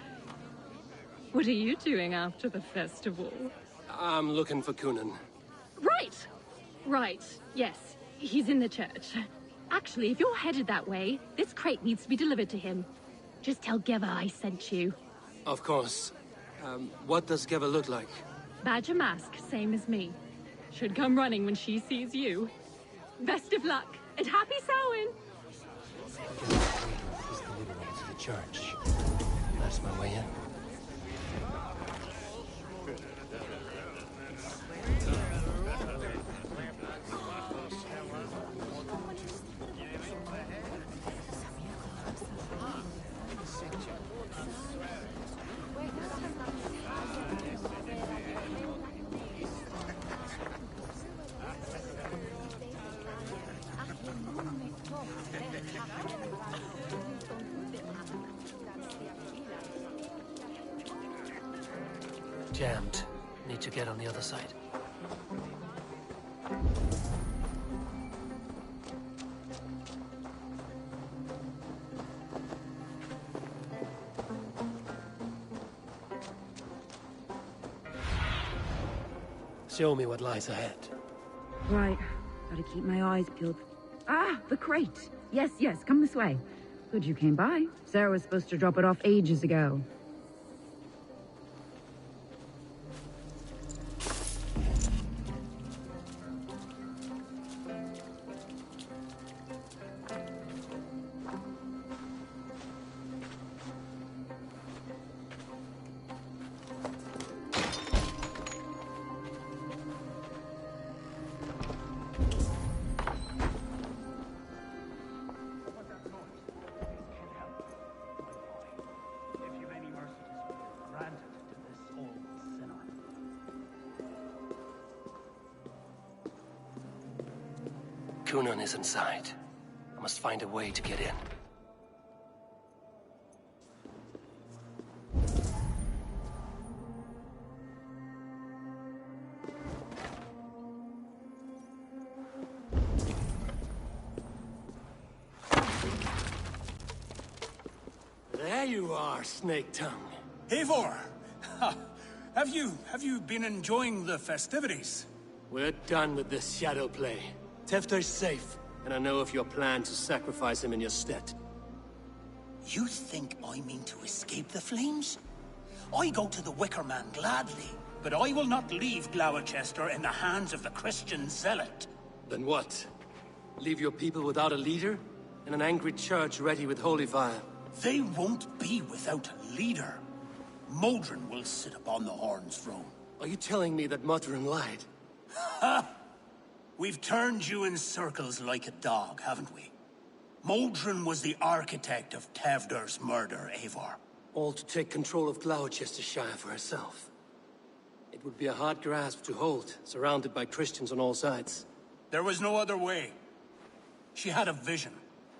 What are you doing after the festival? I'm looking for Coonan. Right. Right. Yes. He's in the church. Actually, if you're headed that way, this crate needs to be delivered to him. Just tell Geva I sent you. Of course. What does Geva look like? Badger mask, same as me. Should come running when she sees you. Best of luck, and happy Samhain! Is the little way to the church. That's my way in. Jammed. Need to get on the other side. Show me what lies ahead. Right. Gotta keep my eyes peeled. Ah, the crate. Yes, yes, come this way. Good you came by. Sarah was supposed to drop it off ages ago. Coonan is inside. I must find a way to get in. you are, Snake Tongue. Eivor! Have you been enjoying the festivities? We're done with this shadow play. Tefter's safe, and I know of your plan to sacrifice him in your stead. You think I mean to escape the flames? I go to the Wicker Man gladly, but I will not leave Gloucester in the hands of the Christian zealot. Then what? Leave your people without a leader? And an angry church ready with holy fire? They won't be without a leader. Modron will sit upon the Horn's throne. Are you telling me that Modron lied? Ha! We've turned you in circles like a dog, haven't we? Modron was the architect of Tevder's murder, Eivor. All to take control of Gloucestershire for herself. It would be a hard grasp to hold, surrounded by Christians on all sides. There was no other way. She had a vision.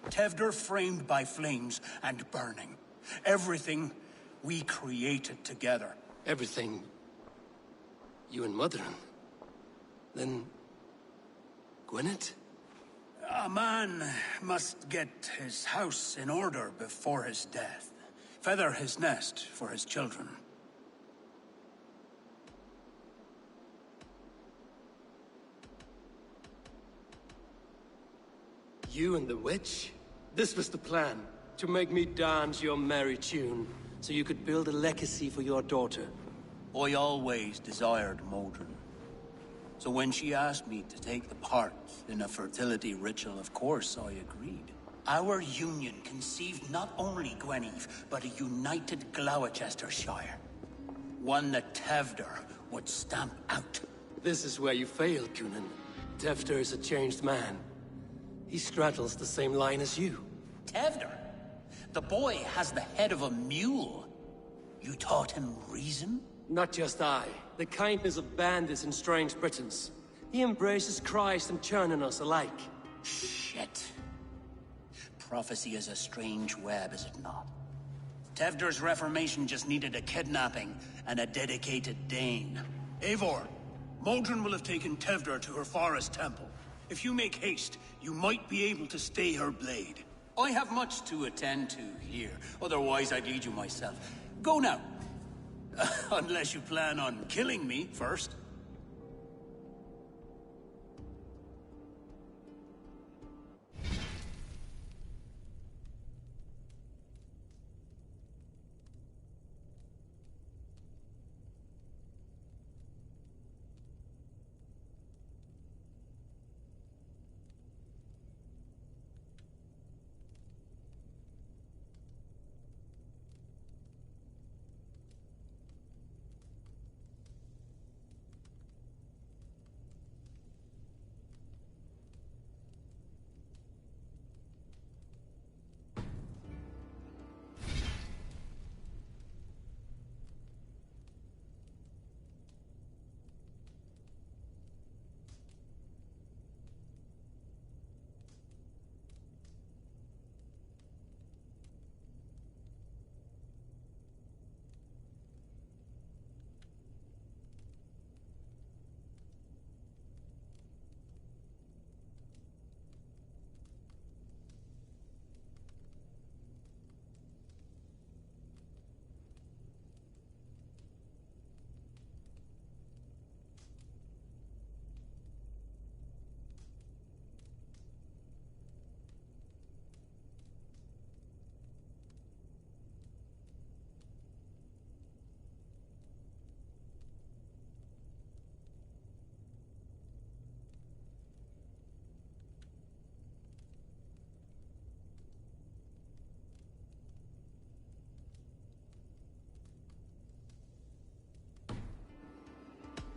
Tevder framed by flames and burning. Everything we created together. Everything? You and Modron? Then... Gwyneth? A man must get his house in order before his death. Feather his nest for his children. You and the witch? This was the plan. To make me dance your merry tune, so you could build a legacy for your daughter. I always desired Modron. So when she asked me to take the part in a fertility ritual, of course I agreed. Our union conceived not only Gweneve, but a united Gloucestershire. One that Tevder would stamp out. This is where you failed, Cunan. Tefter is a changed man. He straddles the same line as you. Tevder? The boy has the head of a mule. You taught him reason? Not just I. The kindness of bandits and strange Britons. He embraces Christ and churning us alike. Shit. Prophecy is a strange web, is it not? Tevder's reformation just needed a kidnapping and a dedicated Dane. Eivor, Modron will have taken Tevder to her forest temple. If you make haste, you might be able to stay her blade. I have much to attend to here, otherwise I'd lead you myself. Go now. Unless you plan on killing me first.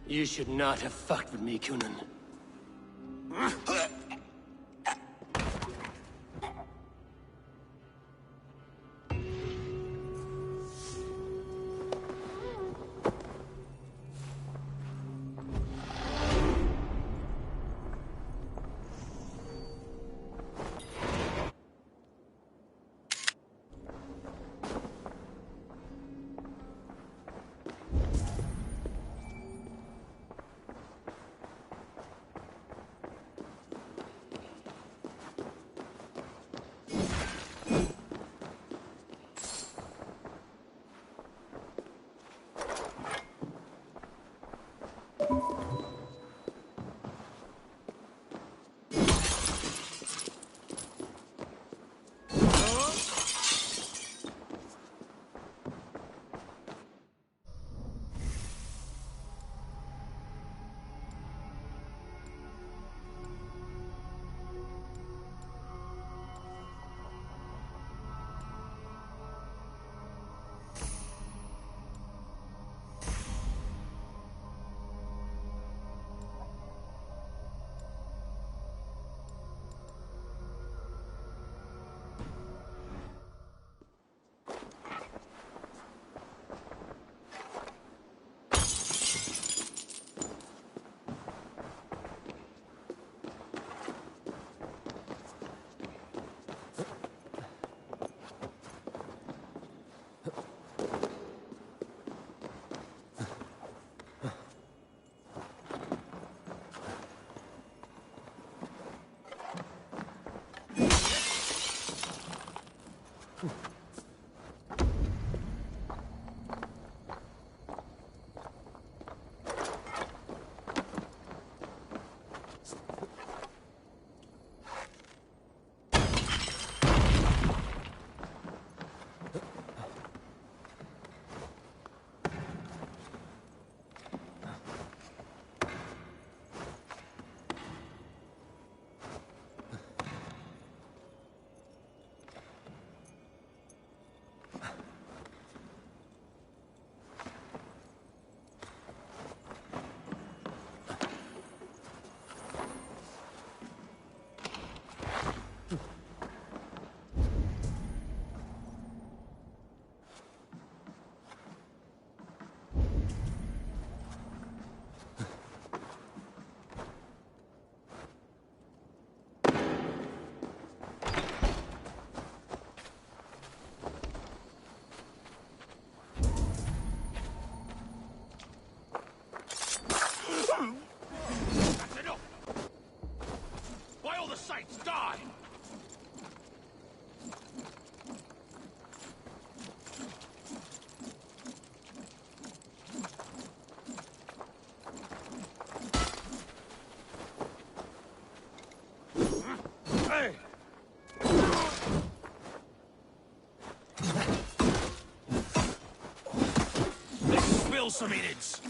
You should not have fucked with me, Cunan. kill some idiots!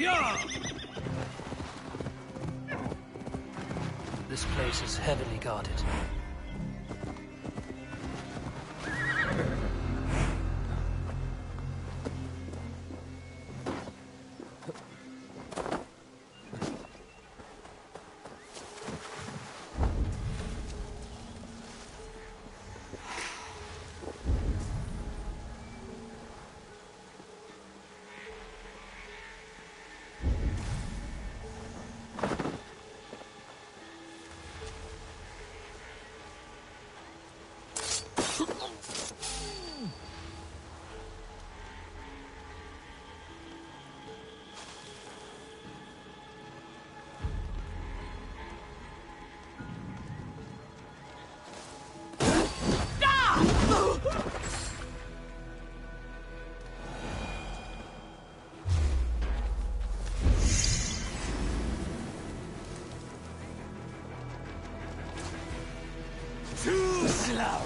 Yeah! This place is heavily guarded. Too slow!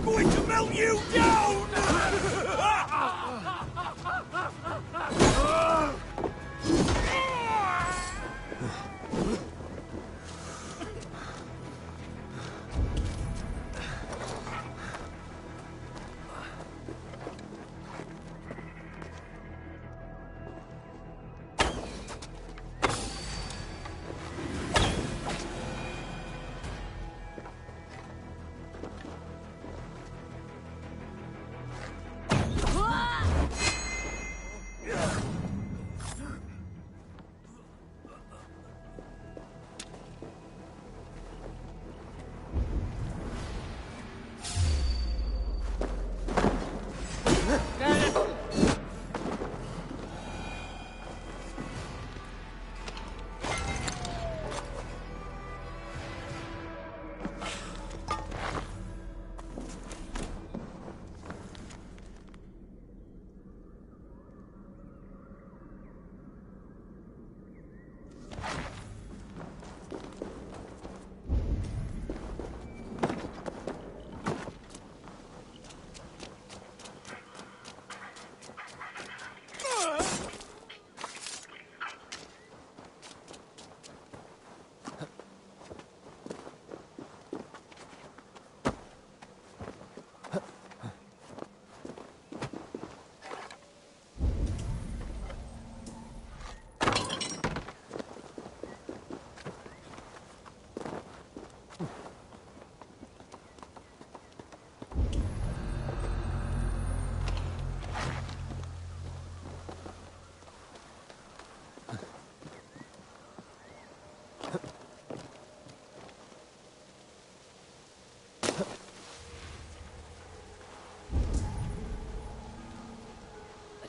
Going to melt you down!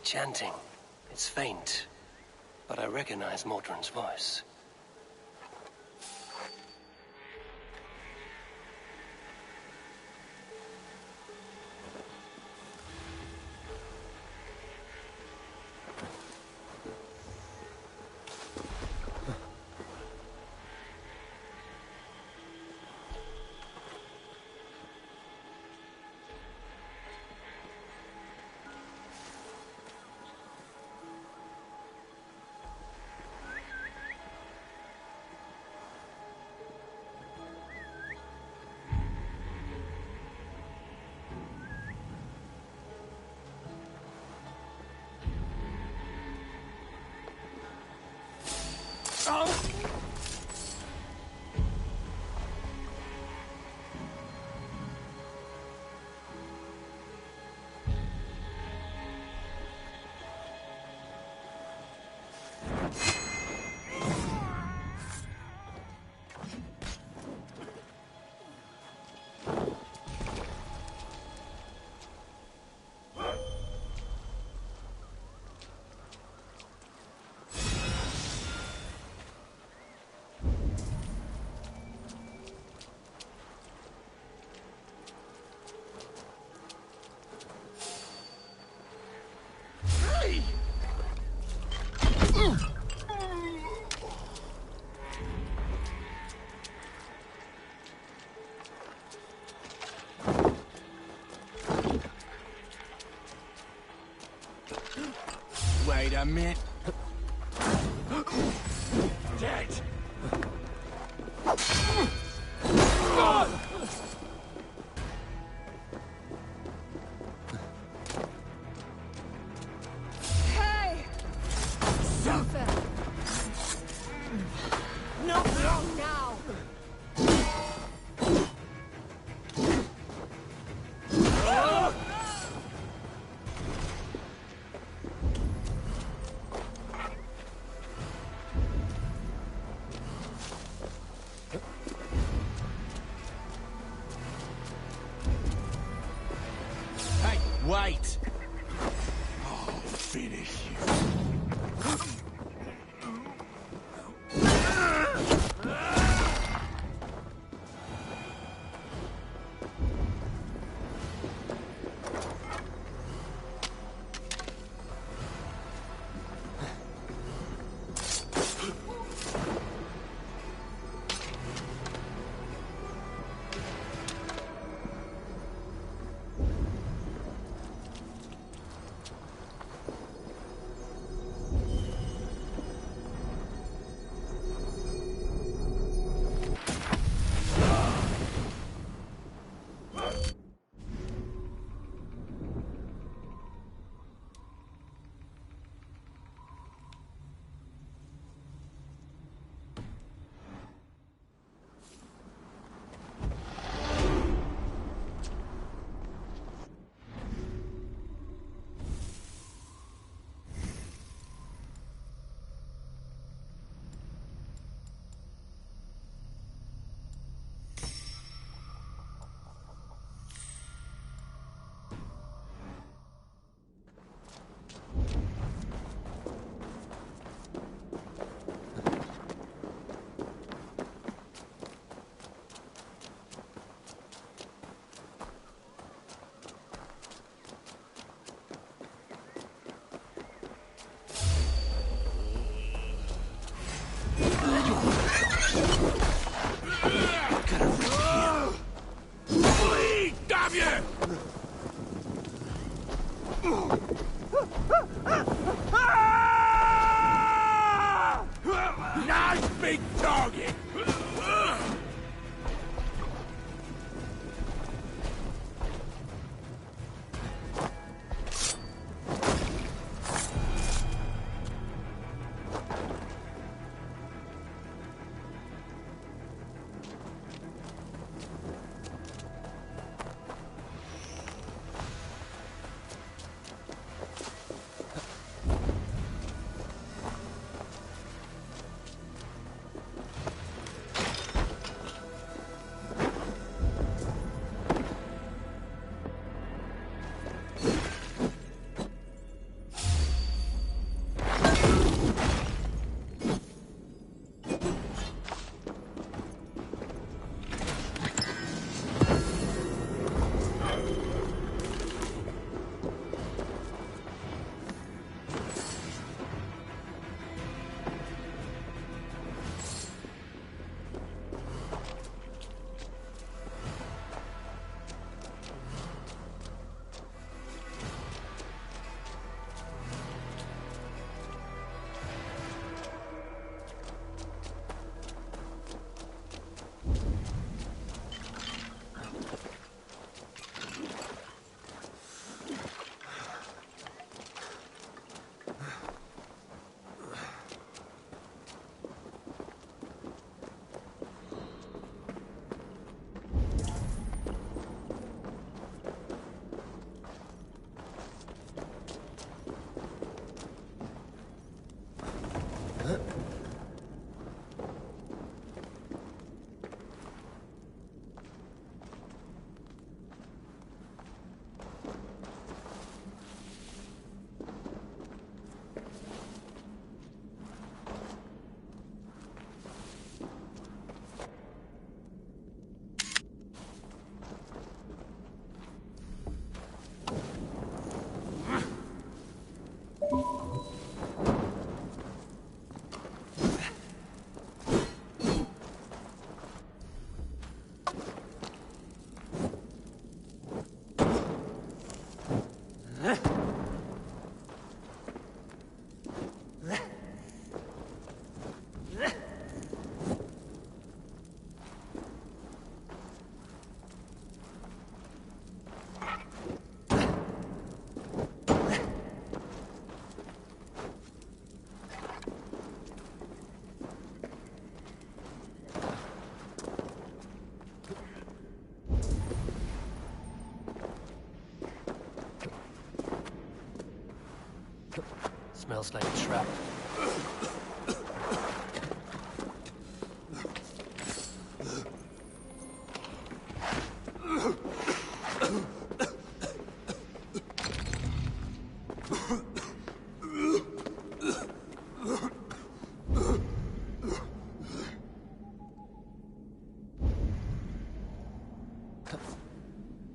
chanting. It's faint, but I recognize Mordrin's voice. Wait a minute. Dead. Hey! Suffer! Not long now! Hey, wait! I'll finish you. Nice big target! Smells like a trap.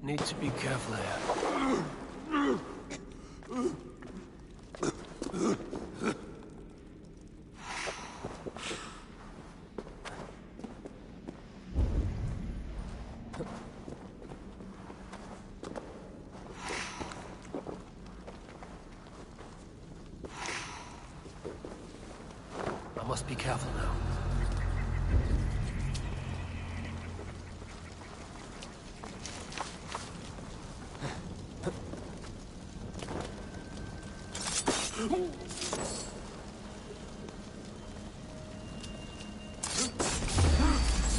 Need to be careful here. I must be careful now.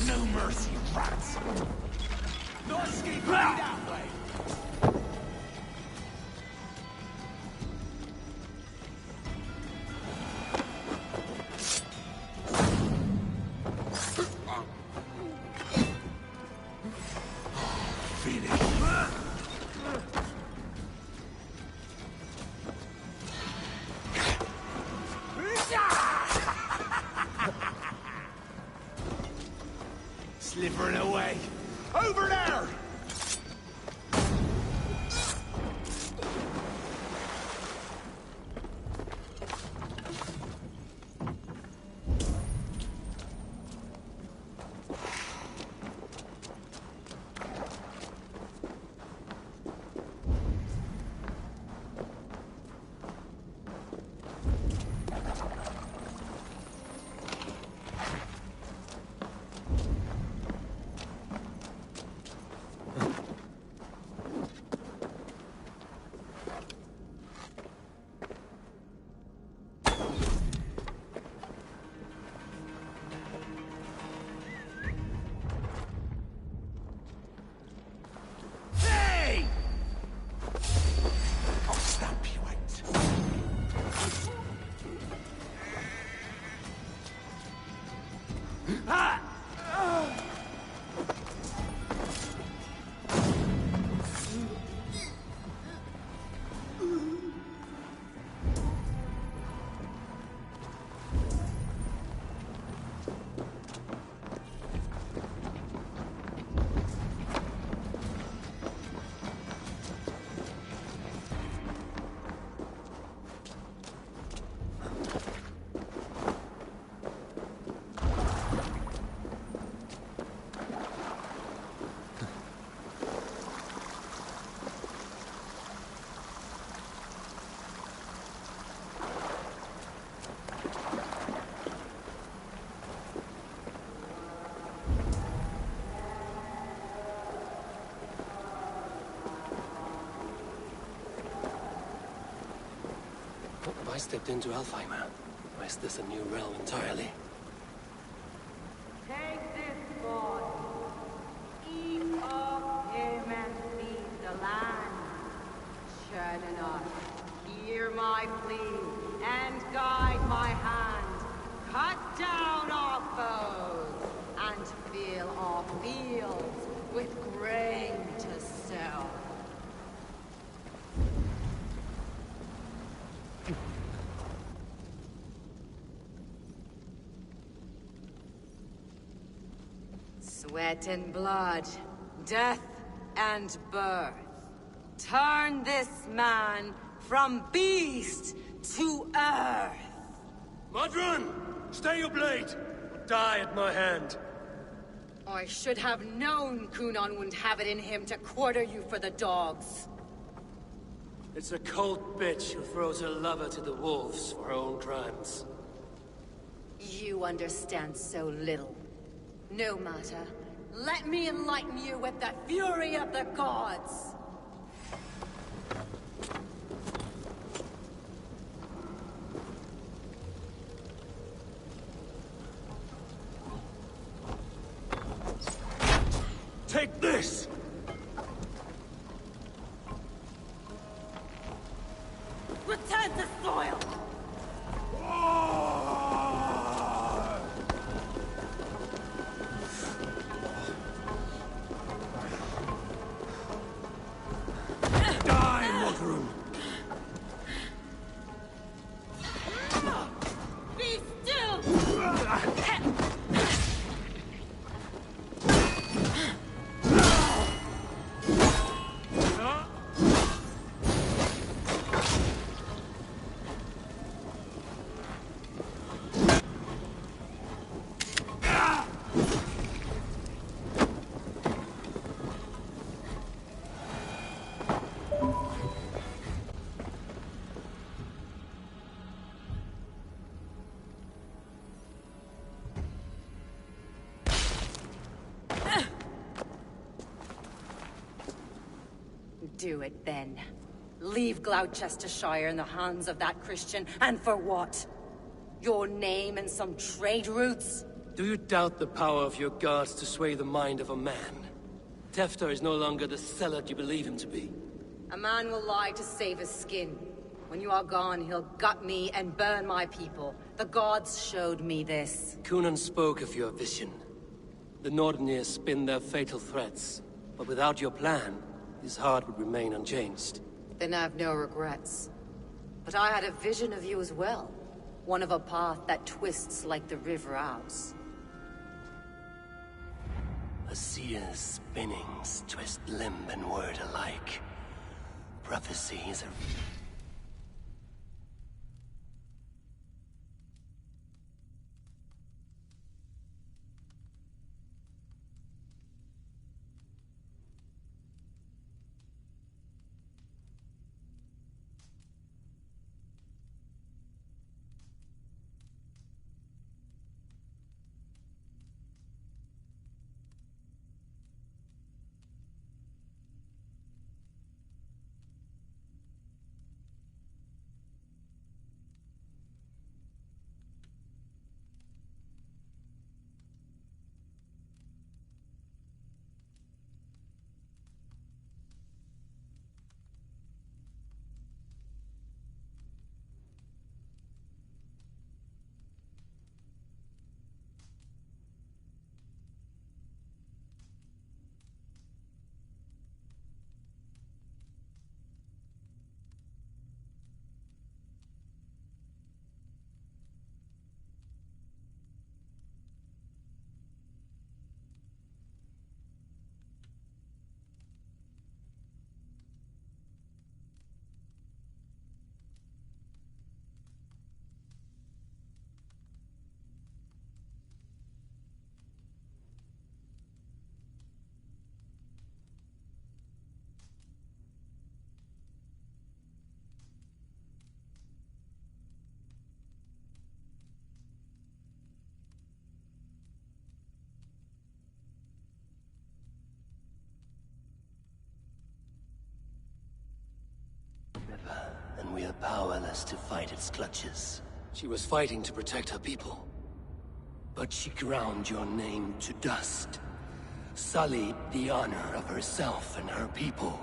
No mercy, rats! No escape that way! Slithering away! Over there! I stepped into Alfheim. Or is this a new realm entirely? Take this body. Eat of him and feed the land. Chernanot, hear my plea and guide my hand. Cut down our foes and fill our fields with grain to sow. Sweat and blood, death and birth. Turn this man from beast to earth. Modron! Stay your blade! Or die at my hand. I should have known Kunon wouldn't have it in him to quarter you for the dogs. It's a cold bitch who throws her lover to the wolves for her own crimes. You understand so little. No matter. Let me enlighten you with the fury of the gods! Take this! Return to soil! Do it then. Leave Gloucestershire in the hands of that Christian, and for what? Your name and some trade routes? Do you doubt the power of your guards to sway the mind of a man? Tefter is no longer the zealot you believe him to be. A man will lie to save his skin. When you are gone, he'll gut me and burn my people. The gods showed me this. Cunan spoke of your vision. The Nordenir spin their fatal threats, but without your plan, his heart would remain unchanged. Then I have no regrets. But I had a vision of you as well. One of a path that twists like the river Ouse. A seer's spinnings twist limb and word alike. Prophecy is a... and we are powerless to fight its clutches. She was fighting to protect her people. But she ground your name to dust. Sullied the honor of herself and her people.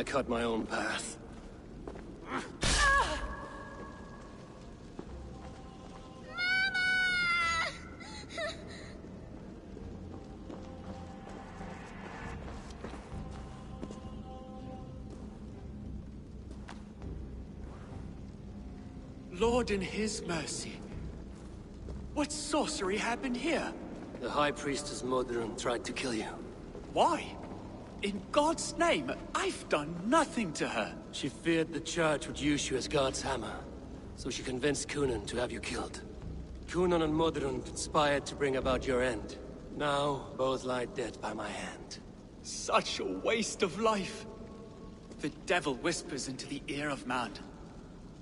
I cut my own path. Lord in his mercy. What sorcery happened here? The High Priestess Modron tried to kill you. Why? In God's name, I've done nothing to her. She feared the Church would use you as God's hammer, so she convinced Kunan to have you killed. Kunan and Modron conspired to bring about your end. Now, both lie dead by my hand. Such a waste of life. The devil whispers into the ear of man.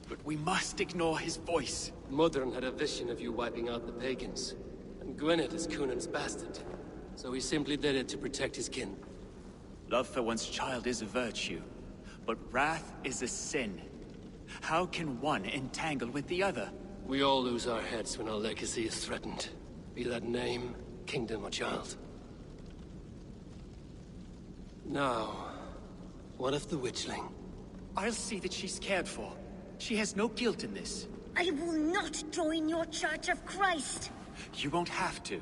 But we must ignore his voice. Modron had a vision of you wiping out the pagans. And Gwynedd is Kunan's bastard. So he simply did it to protect his kin. Love for one's child is a virtue, but wrath is a sin. How can one entangle with the other? We all lose our heads when our legacy is threatened. Be that name, kingdom, or child. Now, what of the witchling? I'll see that she's cared for. She has no guilt in this. I will not join your Church of Christ! You won't have to.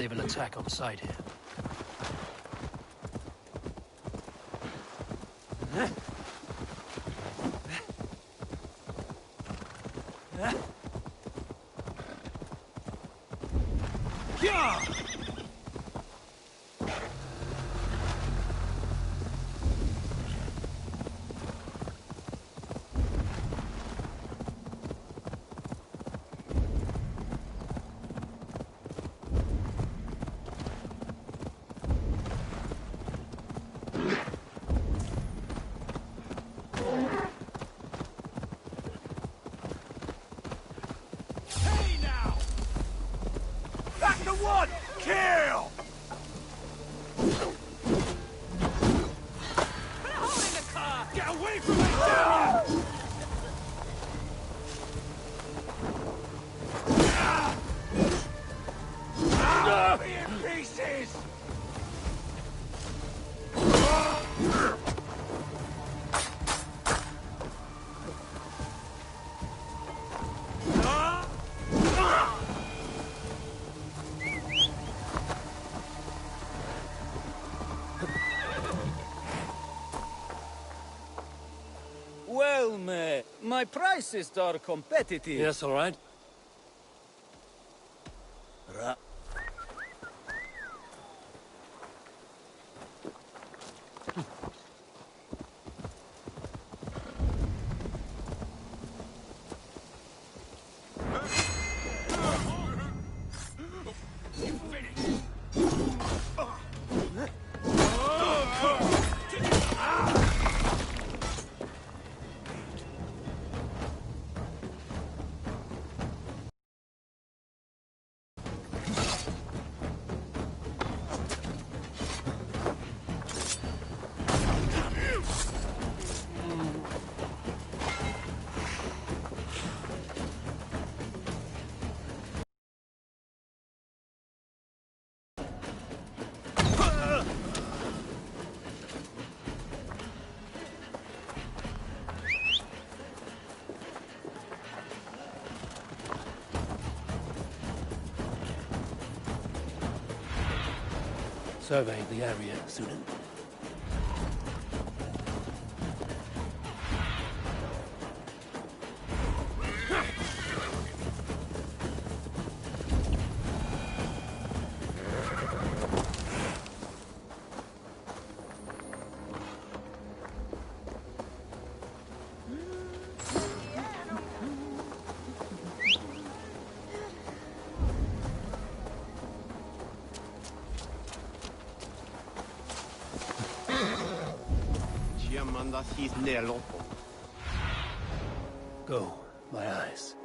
They will attack on sight here. Well, my prices are competitive. Yes, all right. Survey the area, student. Go, my eyes.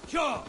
Sure.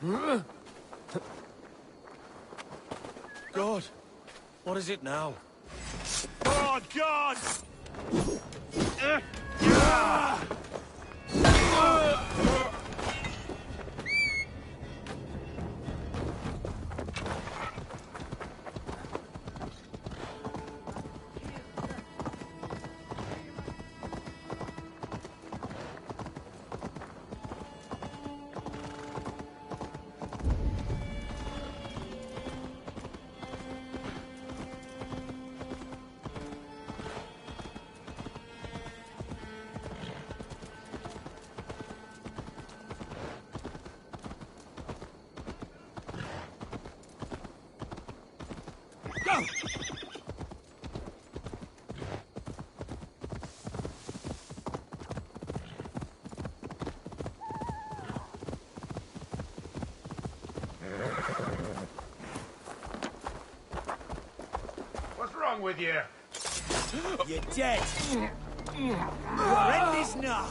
God, what is it now? Oh, God! What's wrong with you? You're dead. Your end is nigh.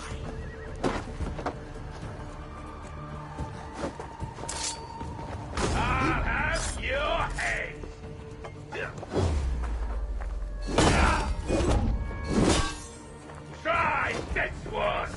I'll have your head. Try this one.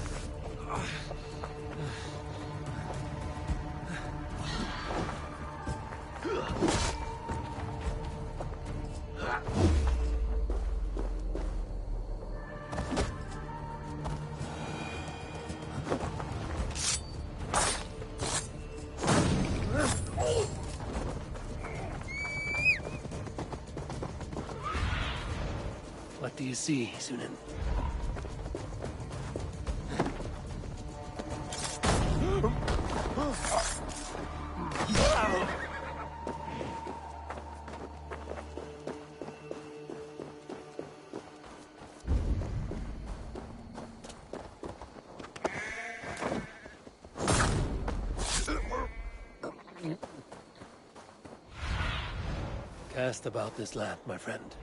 What do you see, Sunan? Cast about this land, my friend.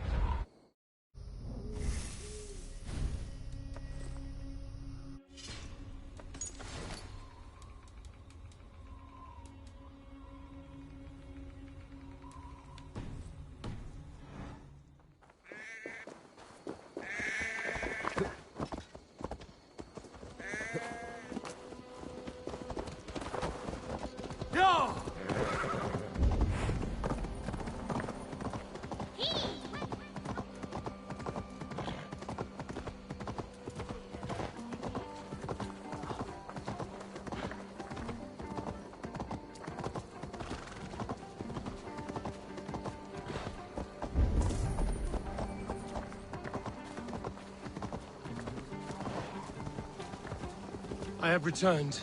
I have returned.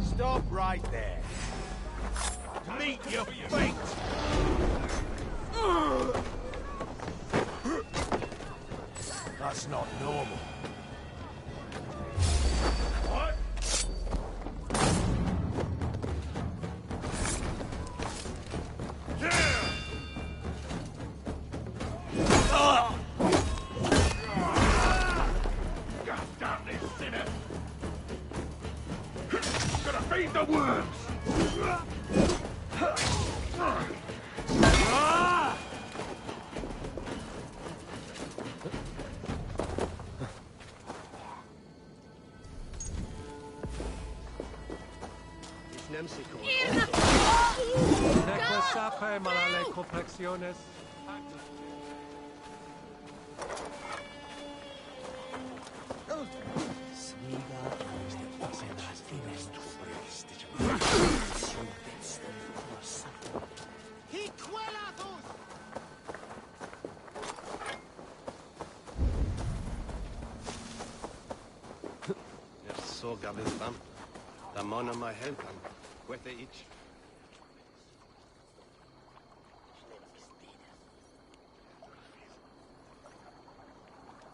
Stop right there. Meet your fate. That's not normal. What? Feed the worms!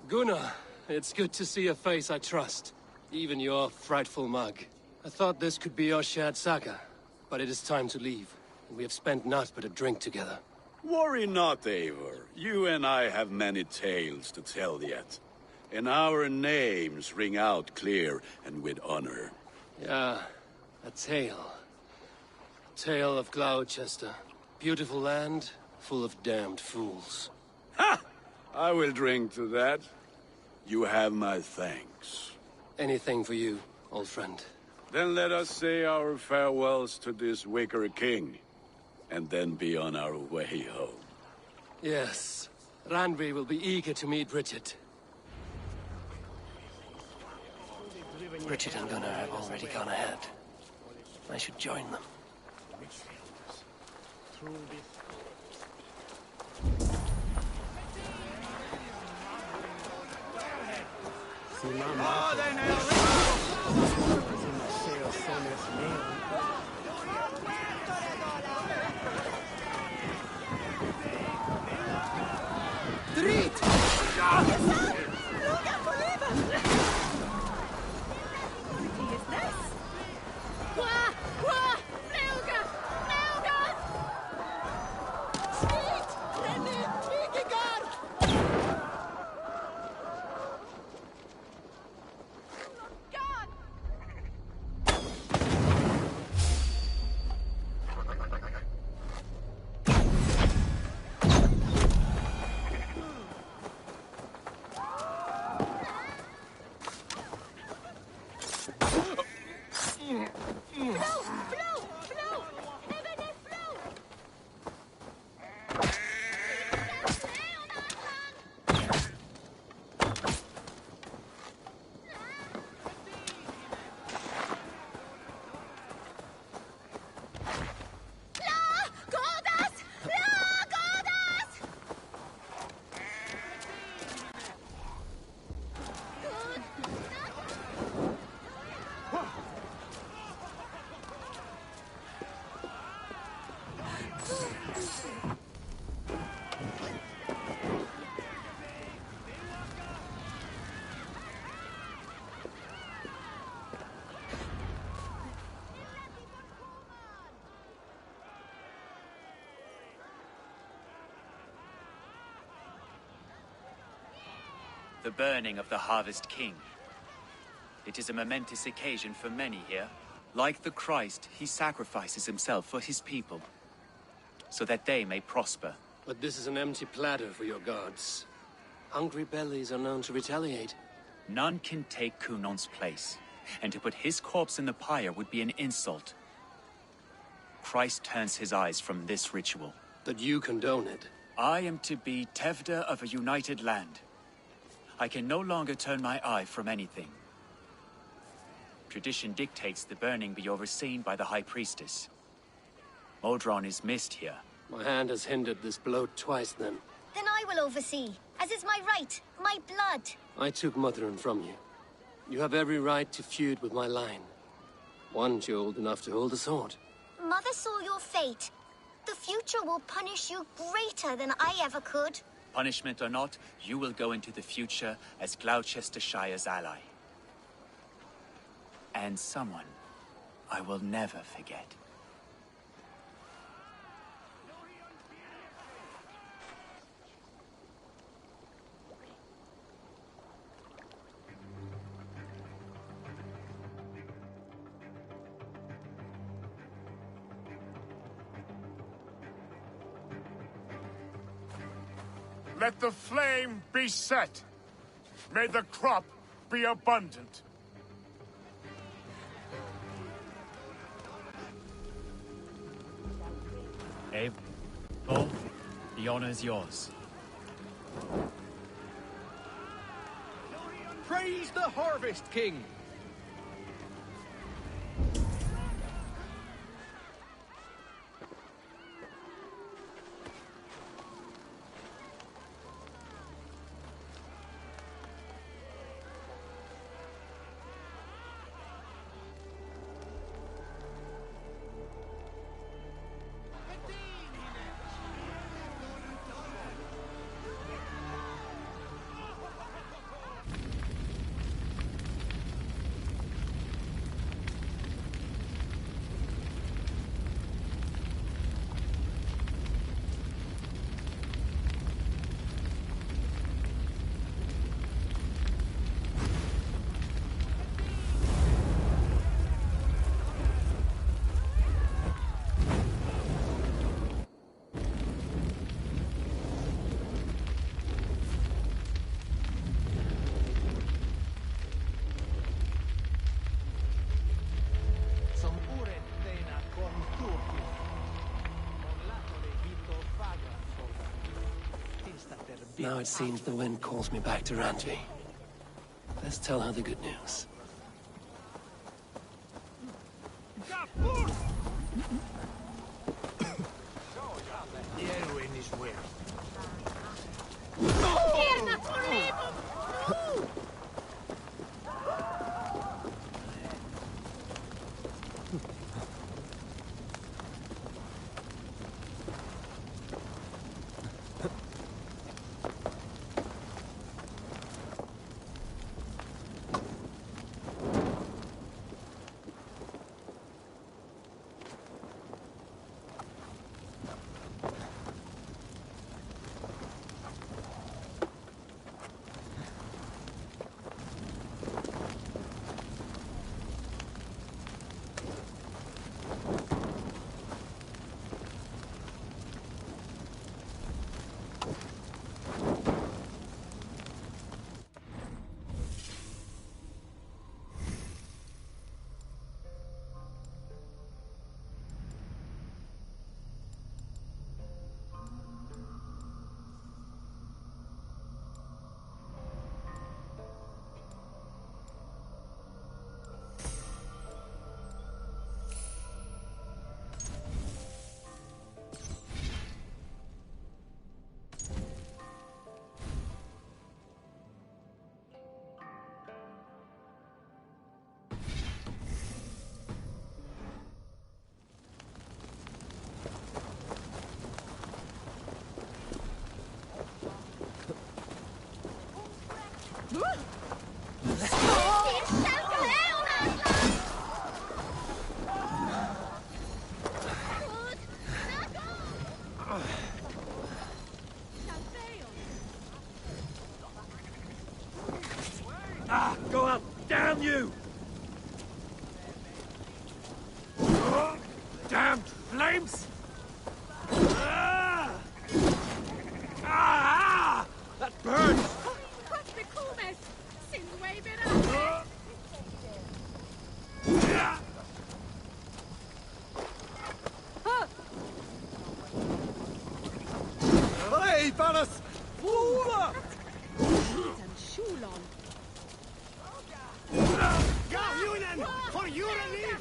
Gunnar, it's good to see a face I trust. Even your frightful mug. I thought this could be our shared saga, but it is time to leave. We have spent naught but a drink together. Worry not, Eivor. You and I have many tales to tell yet. and our names ring out clear and with honor. Yeah, a tale. A tale of Gloucester. Beautiful land, full of damned fools. Ha! I will drink to that. You have my thanks. Anything for you, old friend. Then let us say our farewells to this wicker king, and then be on our way home. Yes, Randvi will be eager to meet Bridget. Bridget and Gunnar have already gone ahead. I should join them. The burning of the Harvest King. It is a momentous occasion for many here. Like the Christ, he sacrifices himself for his people, so that they may prosper. But this is an empty platter for your gods. Hungry bellies are known to retaliate. None can take Kunon's place, and to put his corpse in the pyre would be an insult. Christ turns his eyes from this ritual. That you condone it. I am to be Tevda of a united land. I can no longer turn my eye from anything. Tradition dictates the burning be overseen by the High Priestess. Modron is missed here. My hand has hindered this blow twice, then. Then I will oversee, as is my right, my blood. I took Mother'n from you. You have every right to feud with my line. Once you're old enough to hold a sword. Mother saw your fate. The future will punish you greater than I ever could. Punishment or not, you will go into the future as Gloucestershire's ally. And someone I will never forget. Let the flame be set. May the crop be abundant. Abe, oh, the honor is yours. Praise the Harvest King! Now it seems the wind calls me back to Randvi. Let's tell her the good news. Eowyn is where? Go up! Damn you! Damn flames! That burns! Hey, Vanas! Fula! Gahunen, for your relief!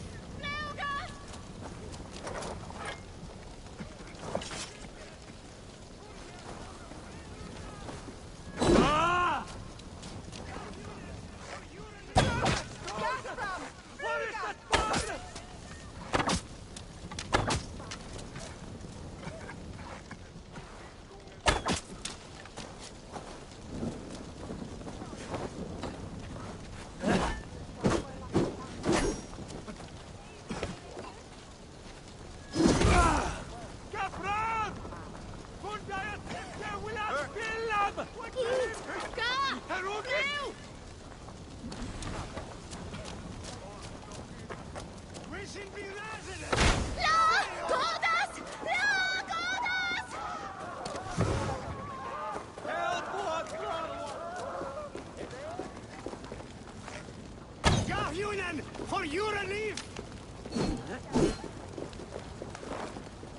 For your relief!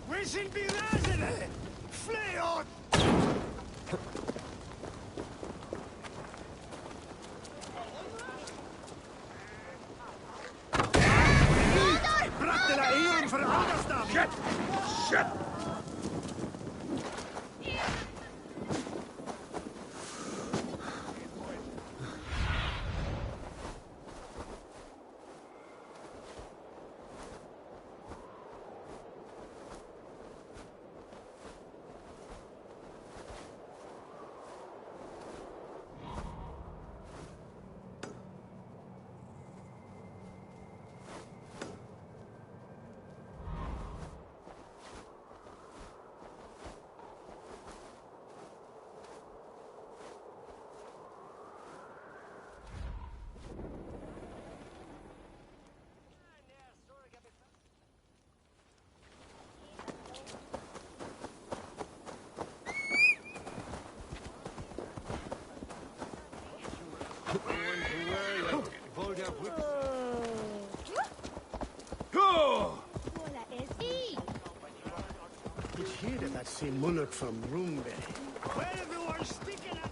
We should be resident! Flee out! Brachte la Ehren für Alderstam! Shit! Shit! It's here that I've seen Munich from Rumbe. Where everyone's sticking at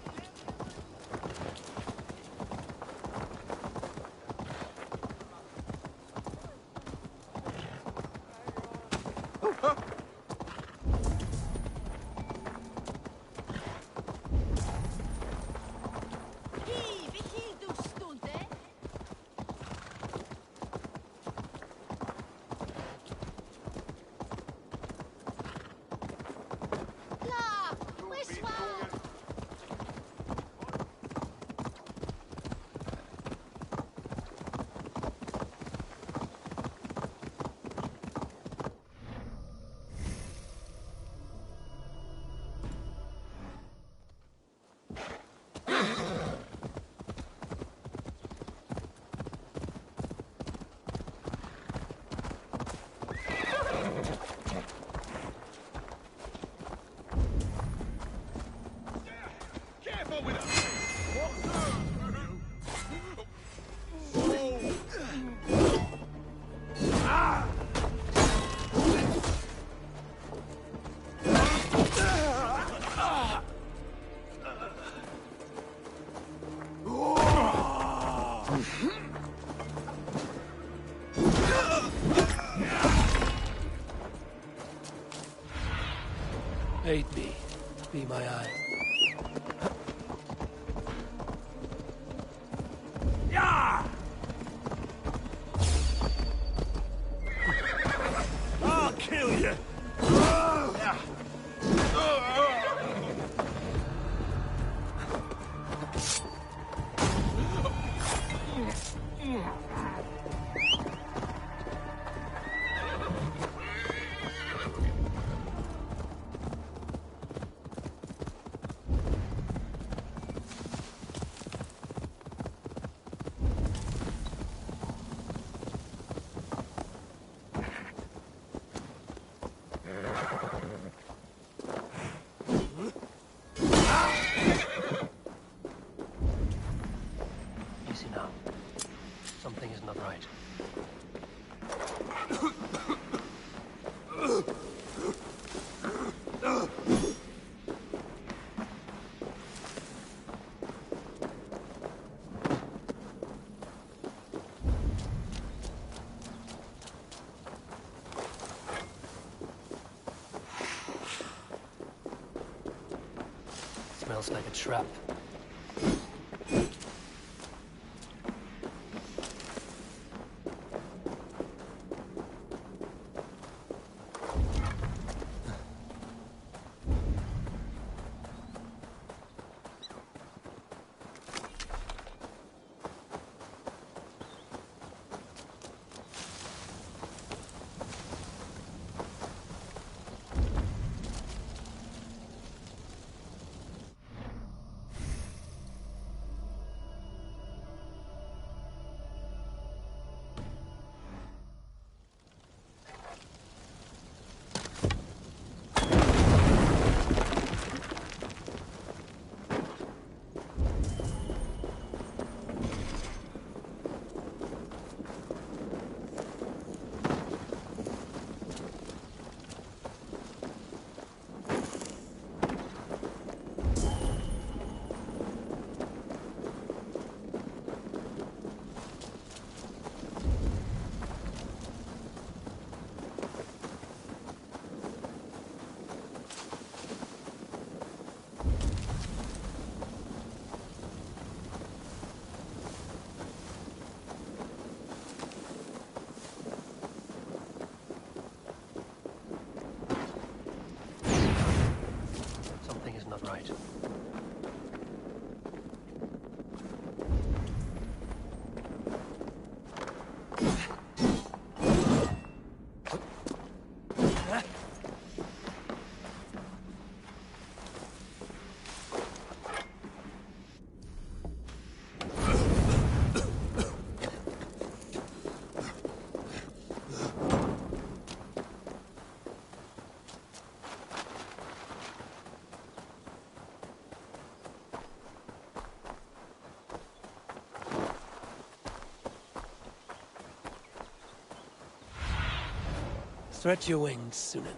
Aid me. Be my eye. Yeah! I'll kill you! You see now, something is not right. Smells like a trap. Something is not right. Stretch your wings, Sunan.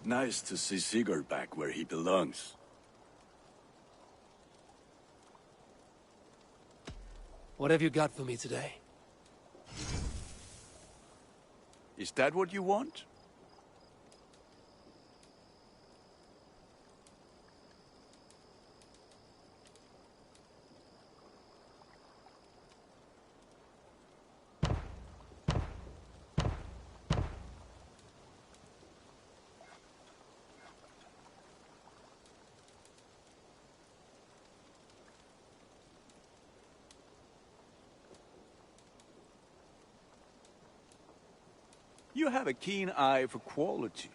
Nice to see Sigurd back where he belongs. What have you got for me today? Is that what you want? You have a keen eye for quality.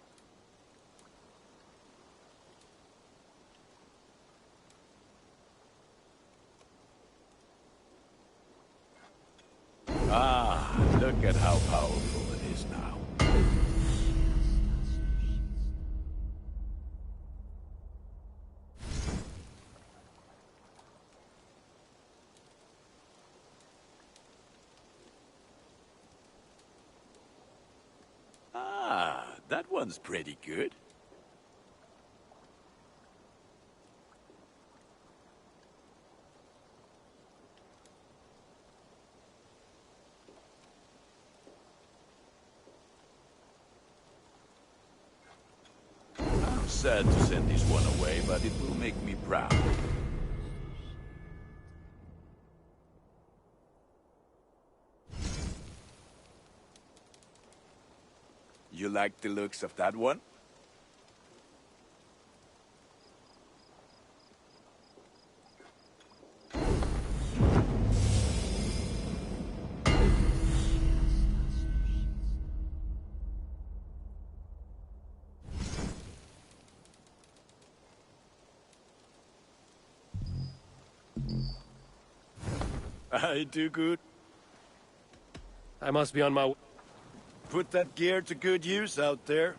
Ah, look at how powerful it is now. Ah, that one's pretty good. I'm sad to send this one away, but it will make me proud. You like the looks of that one? I do good. I must be on my... Put that gear to good use out there.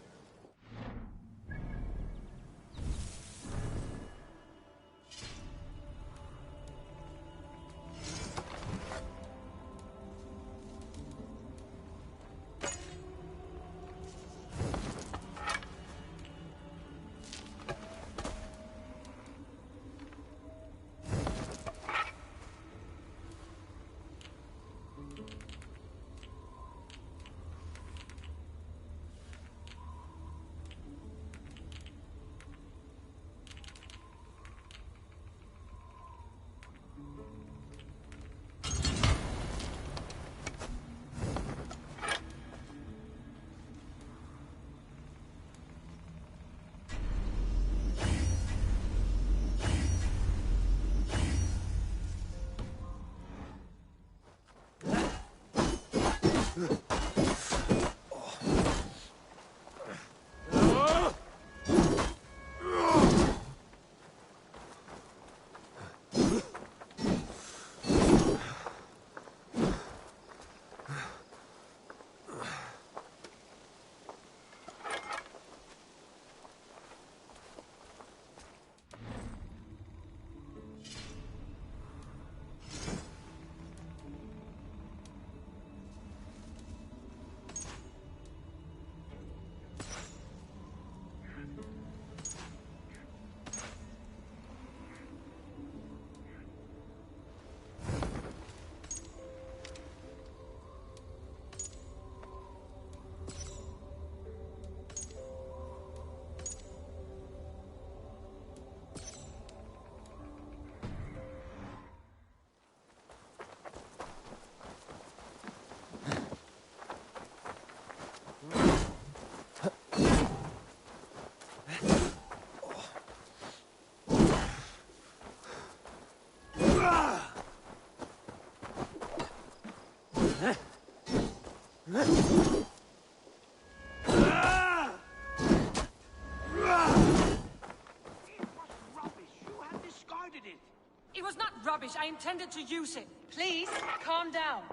It was not rubbish. I intended to use it. Please, calm down.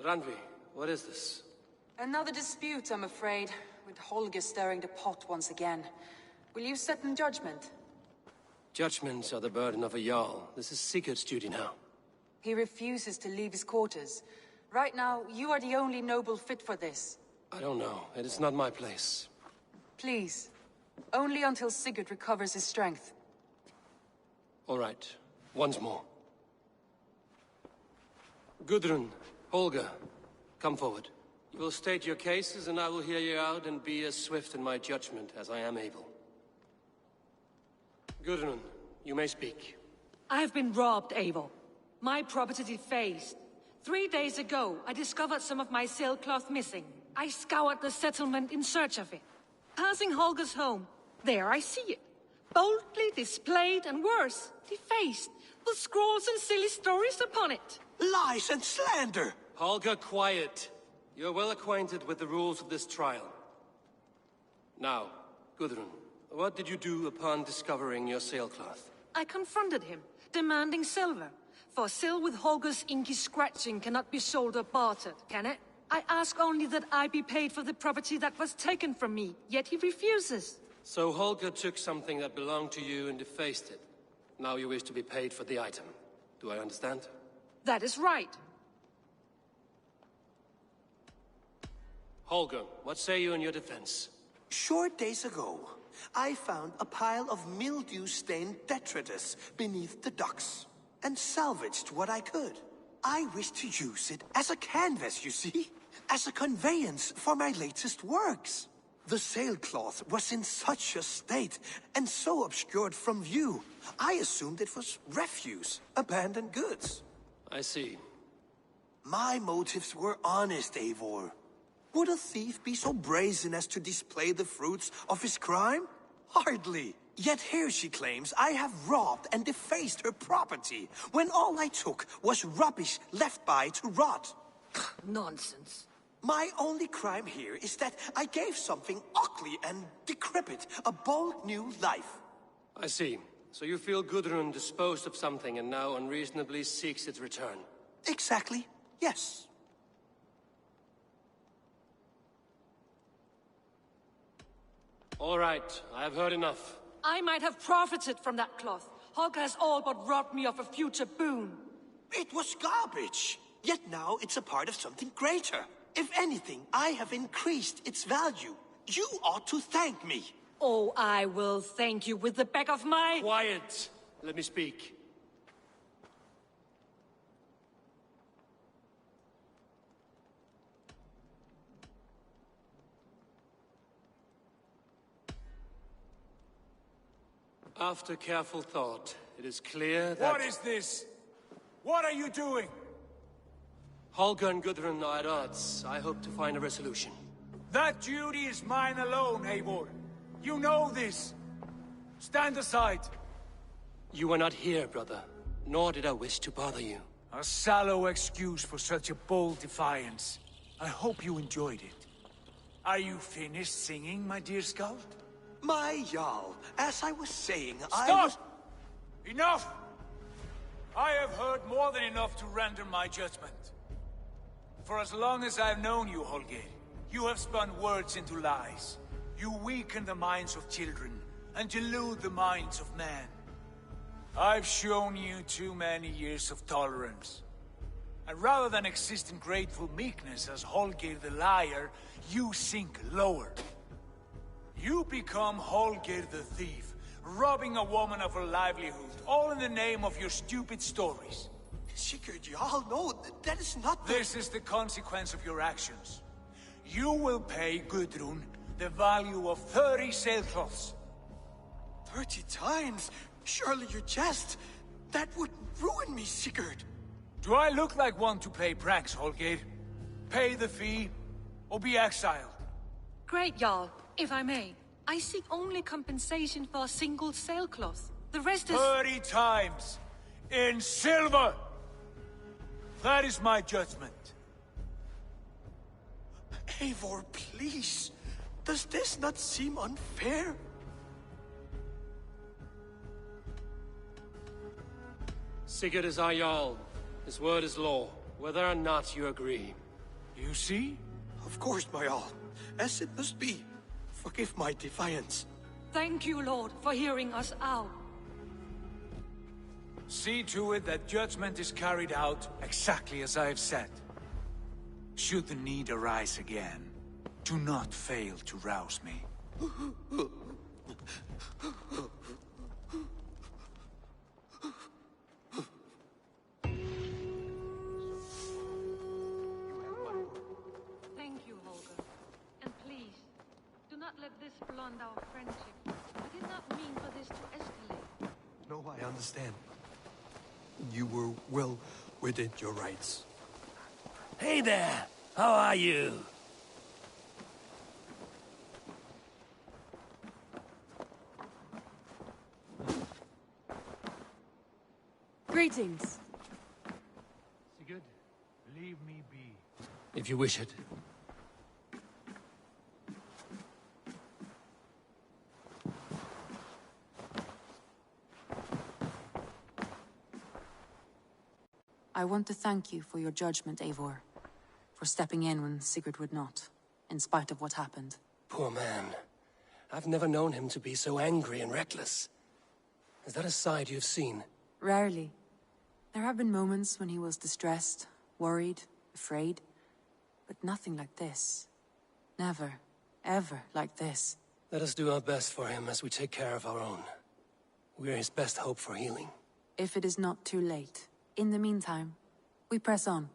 Randvi, what is this? Another dispute, I'm afraid, with Holger stirring the pot once again. Will you sit in judgment? Judgments are the burden of a Jarl. This is Sigurd's duty now. He refuses to leave his quarters. Right now, you are the only noble fit for this. I don't know. It is not my place. Please. Only until Sigurd recovers his strength. All right. Once more. Gudrun, Holger, come forward. You will state your cases, and I will hear you out and be as swift in my judgment as I am able. Gudrun, you may speak. I've been robbed, Eivor. My property defaced. 3 days ago, I discovered some of my sailcloth missing. I scoured the settlement in search of it. Passing Holger's home, there I see it. Boldly displayed and worse, defaced, with scrawls and silly stories upon it. Lies and slander! Holger, quiet. You're well acquainted with the rules of this trial. Now, Gudrun, what did you do upon discovering your sailcloth? I confronted him, demanding silver. For sil with Holger's inky scratching cannot be sold or bartered, can it? I ask only that I be paid for the property that was taken from me, yet he refuses. So Holger took something that belonged to you and defaced it. Now you wish to be paid for the item. Do I understand? That is right. Holger, what say you in your defense? Short days ago, I found a pile of mildew-stained detritus beneath the docks, and salvaged what I could. I wish to use it as a canvas, you see? As a conveyance for my latest works. The sailcloth was in such a state, and so obscured from view, I assumed it was refuse, abandoned goods. I see. My motives were honest, Eivor. Would a thief be so brazen as to display the fruits of his crime? Hardly. Yet here she claims I have robbed and defaced her property, when all I took was rubbish left by to rot. Nonsense. My only crime here is that I gave something ugly and decrepit a bold new life. I see. So you feel Gudrun disposed of something and now unreasonably seeks its return? Exactly, yes. All right, I have heard enough. I might have profited from that cloth. Holger has all but robbed me of a future boon. It was garbage. Yet now it's a part of something greater. If anything, I have increased its value. You ought to thank me. Oh, I will thank you with the back of my... Quiet! Let me speak. After careful thought, it is clear that... What is this? What are you doing? Holger and Gudrun are at odds. I hope to find a resolution. That duty is mine alone, Eivor. You know this. Stand aside. You were not here, brother. Nor did I wish to bother you. A sallow excuse for such a bold defiance. I hope you enjoyed it. Are you finished singing, my dear Skald? My Jarl, as I was saying, Stop! Enough! I have heard more than enough to render my judgment. For as long as I've known you, Holger, you have spun words into lies. You weaken the minds of children, and delude the minds of men. I've shown you too many years of tolerance. And rather than exist in grateful meekness as Holger the liar, you sink lower. You become Holger the thief, robbing a woman of her livelihood, all in the name of your stupid stories. Sigurd, Jarl, no, that is not the... This is the consequence of your actions. You will pay Gudrun the value of 30 sailcloths. 30 times? Surely you jest. That would ruin me, Sigurd. Do I look like one to play pranks, Holger? Pay the fee, or be exiled. Great, Jarl. If I may, I seek only compensation for a single sailcloth. The rest is... 30 times! In silver! That is my judgment. Eivor, please. Does this not seem unfair? Sigurd is our Jarl. His word is law, whether or not you agree. You see? Of course, my Jarl. As it must be. Forgive my defiance. Thank you, Lord, for hearing us out. See to it that judgment is carried out exactly as I have said. Should the need arise again, do not fail to rouse me. Thank you, Holger. And please, do not let this blunt our friendship. I did not mean for this to escalate. No, I understand. You were well within your rights. Hey there! How are you? Greetings. Sigurd, leave me be. If you wish it. I want to thank you for your judgment, Eivor. For stepping in when Sigurd would not, in spite of what happened. Poor man. I've never known him to be so angry and reckless. Is that a side you've seen? Rarely. There have been moments when he was distressed, worried, afraid. But nothing like this. Never, ever like this. Let us do our best for him as we take care of our own. We're his best hope for healing. If it is not too late. In the meantime, we press on.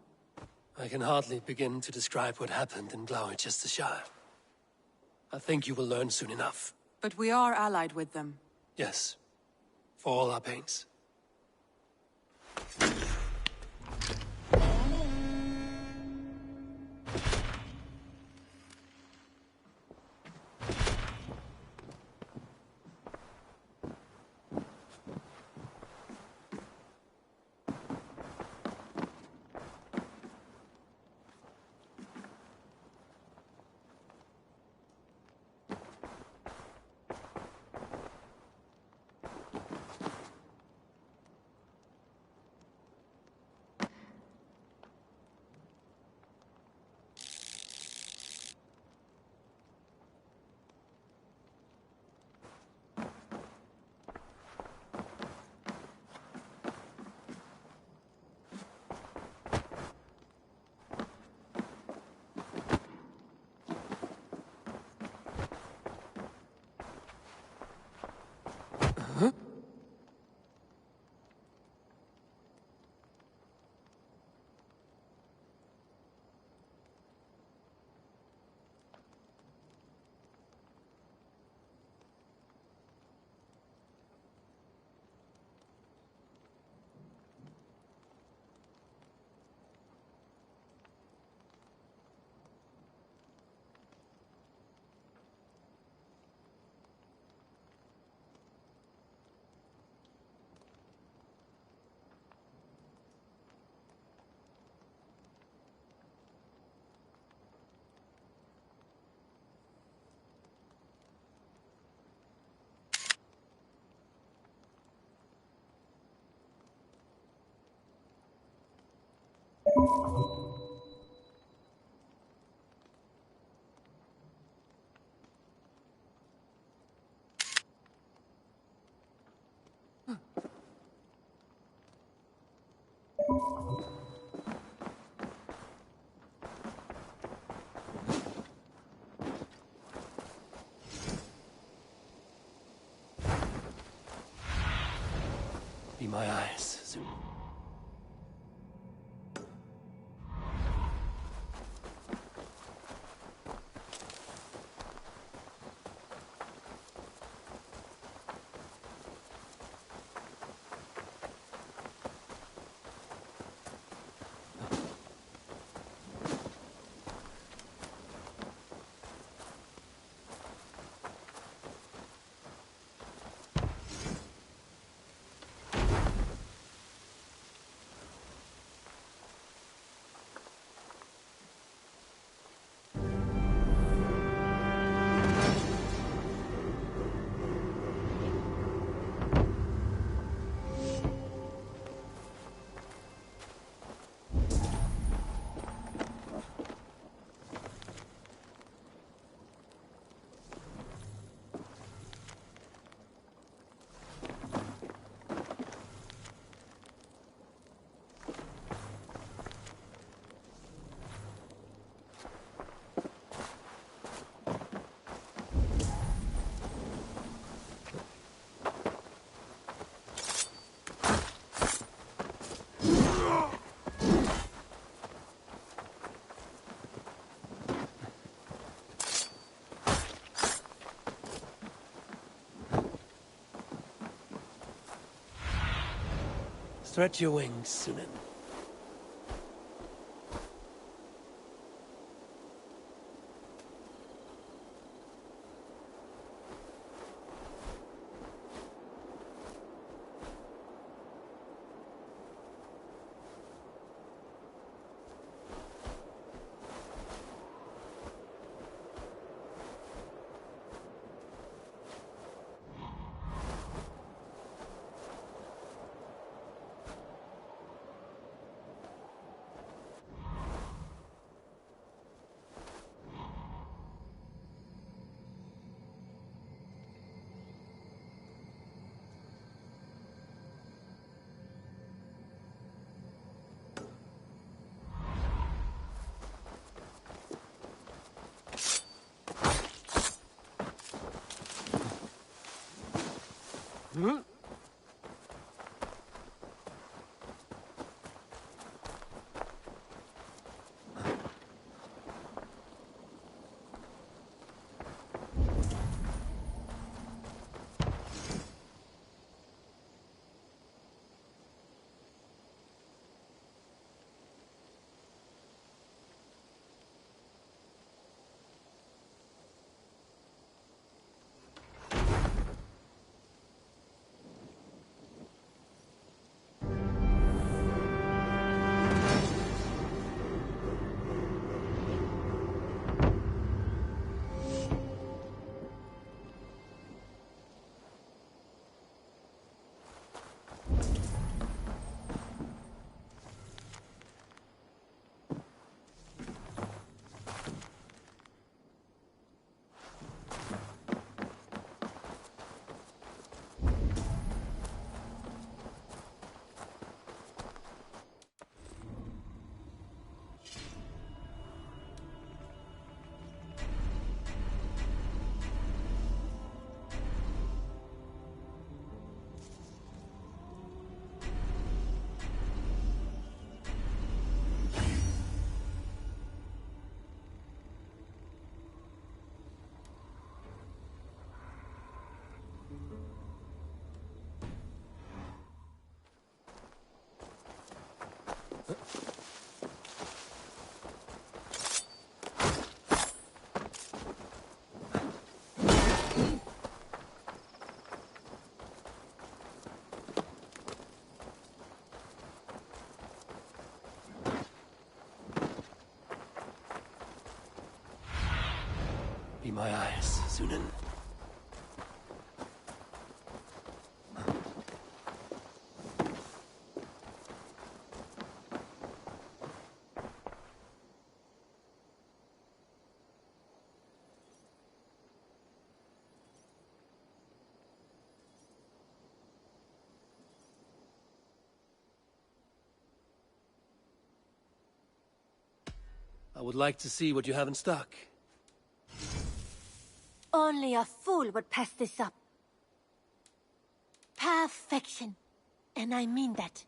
I can hardly begin to describe what happened in Gloucestershire. I think you will learn soon enough. But we are allied with them. Yes. For all our pains. Be my eyes soon. Stretch your wings, Sunan. Hmm? Be my eyes, Sunan. I would like to see what you have in stock. Only a fool would pass this up. Perfection. And I mean that.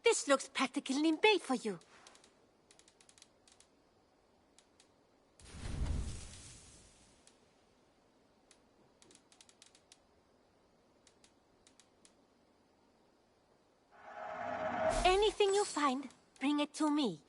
This looks practically made for you. Anything you find, bring it to me.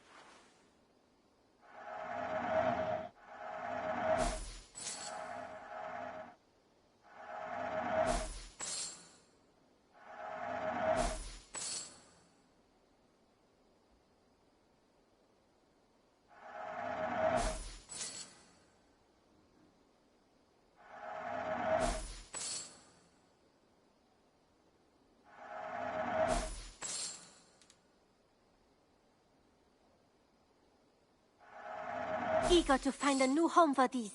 Eager to find a new home for these.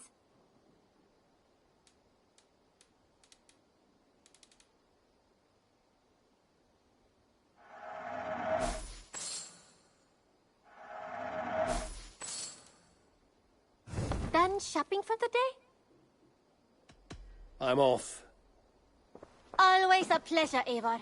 Done shopping for the day? I'm off. Always a pleasure, Eivor.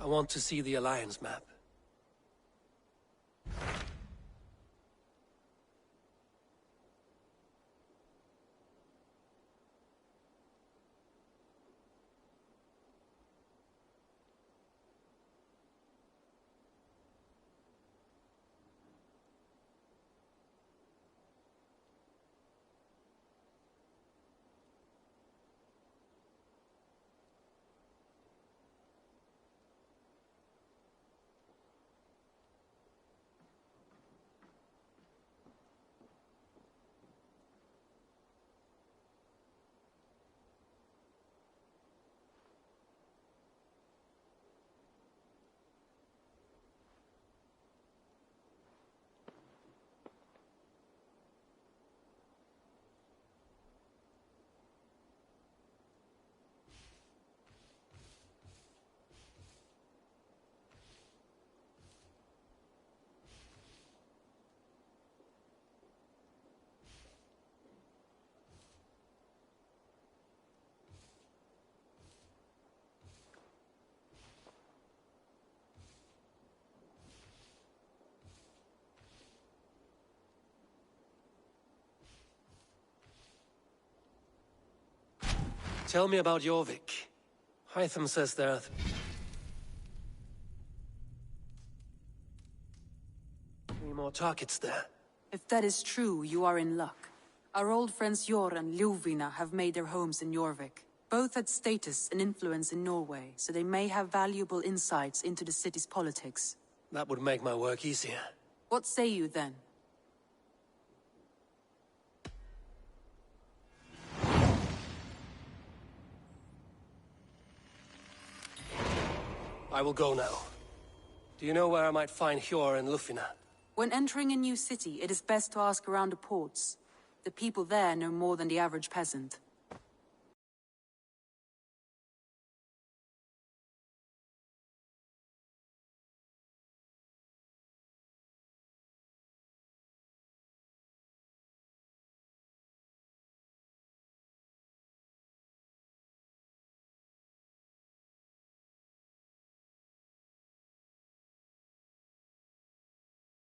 I want to see the Alliance map. Tell me about Jorvik. Hytham says there are... three more targets there. If that is true, you are in luck. Our old friends Jor and Ljuvina have made their homes in Jorvik. Both had status and influence in Norway, so they may have valuable insights into the city's politics. That would make my work easier. What say you then? I will go now. Do you know where I might find Hjor and Lufina? When entering a new city, it is best to ask around the ports. The people there know more than the average peasant.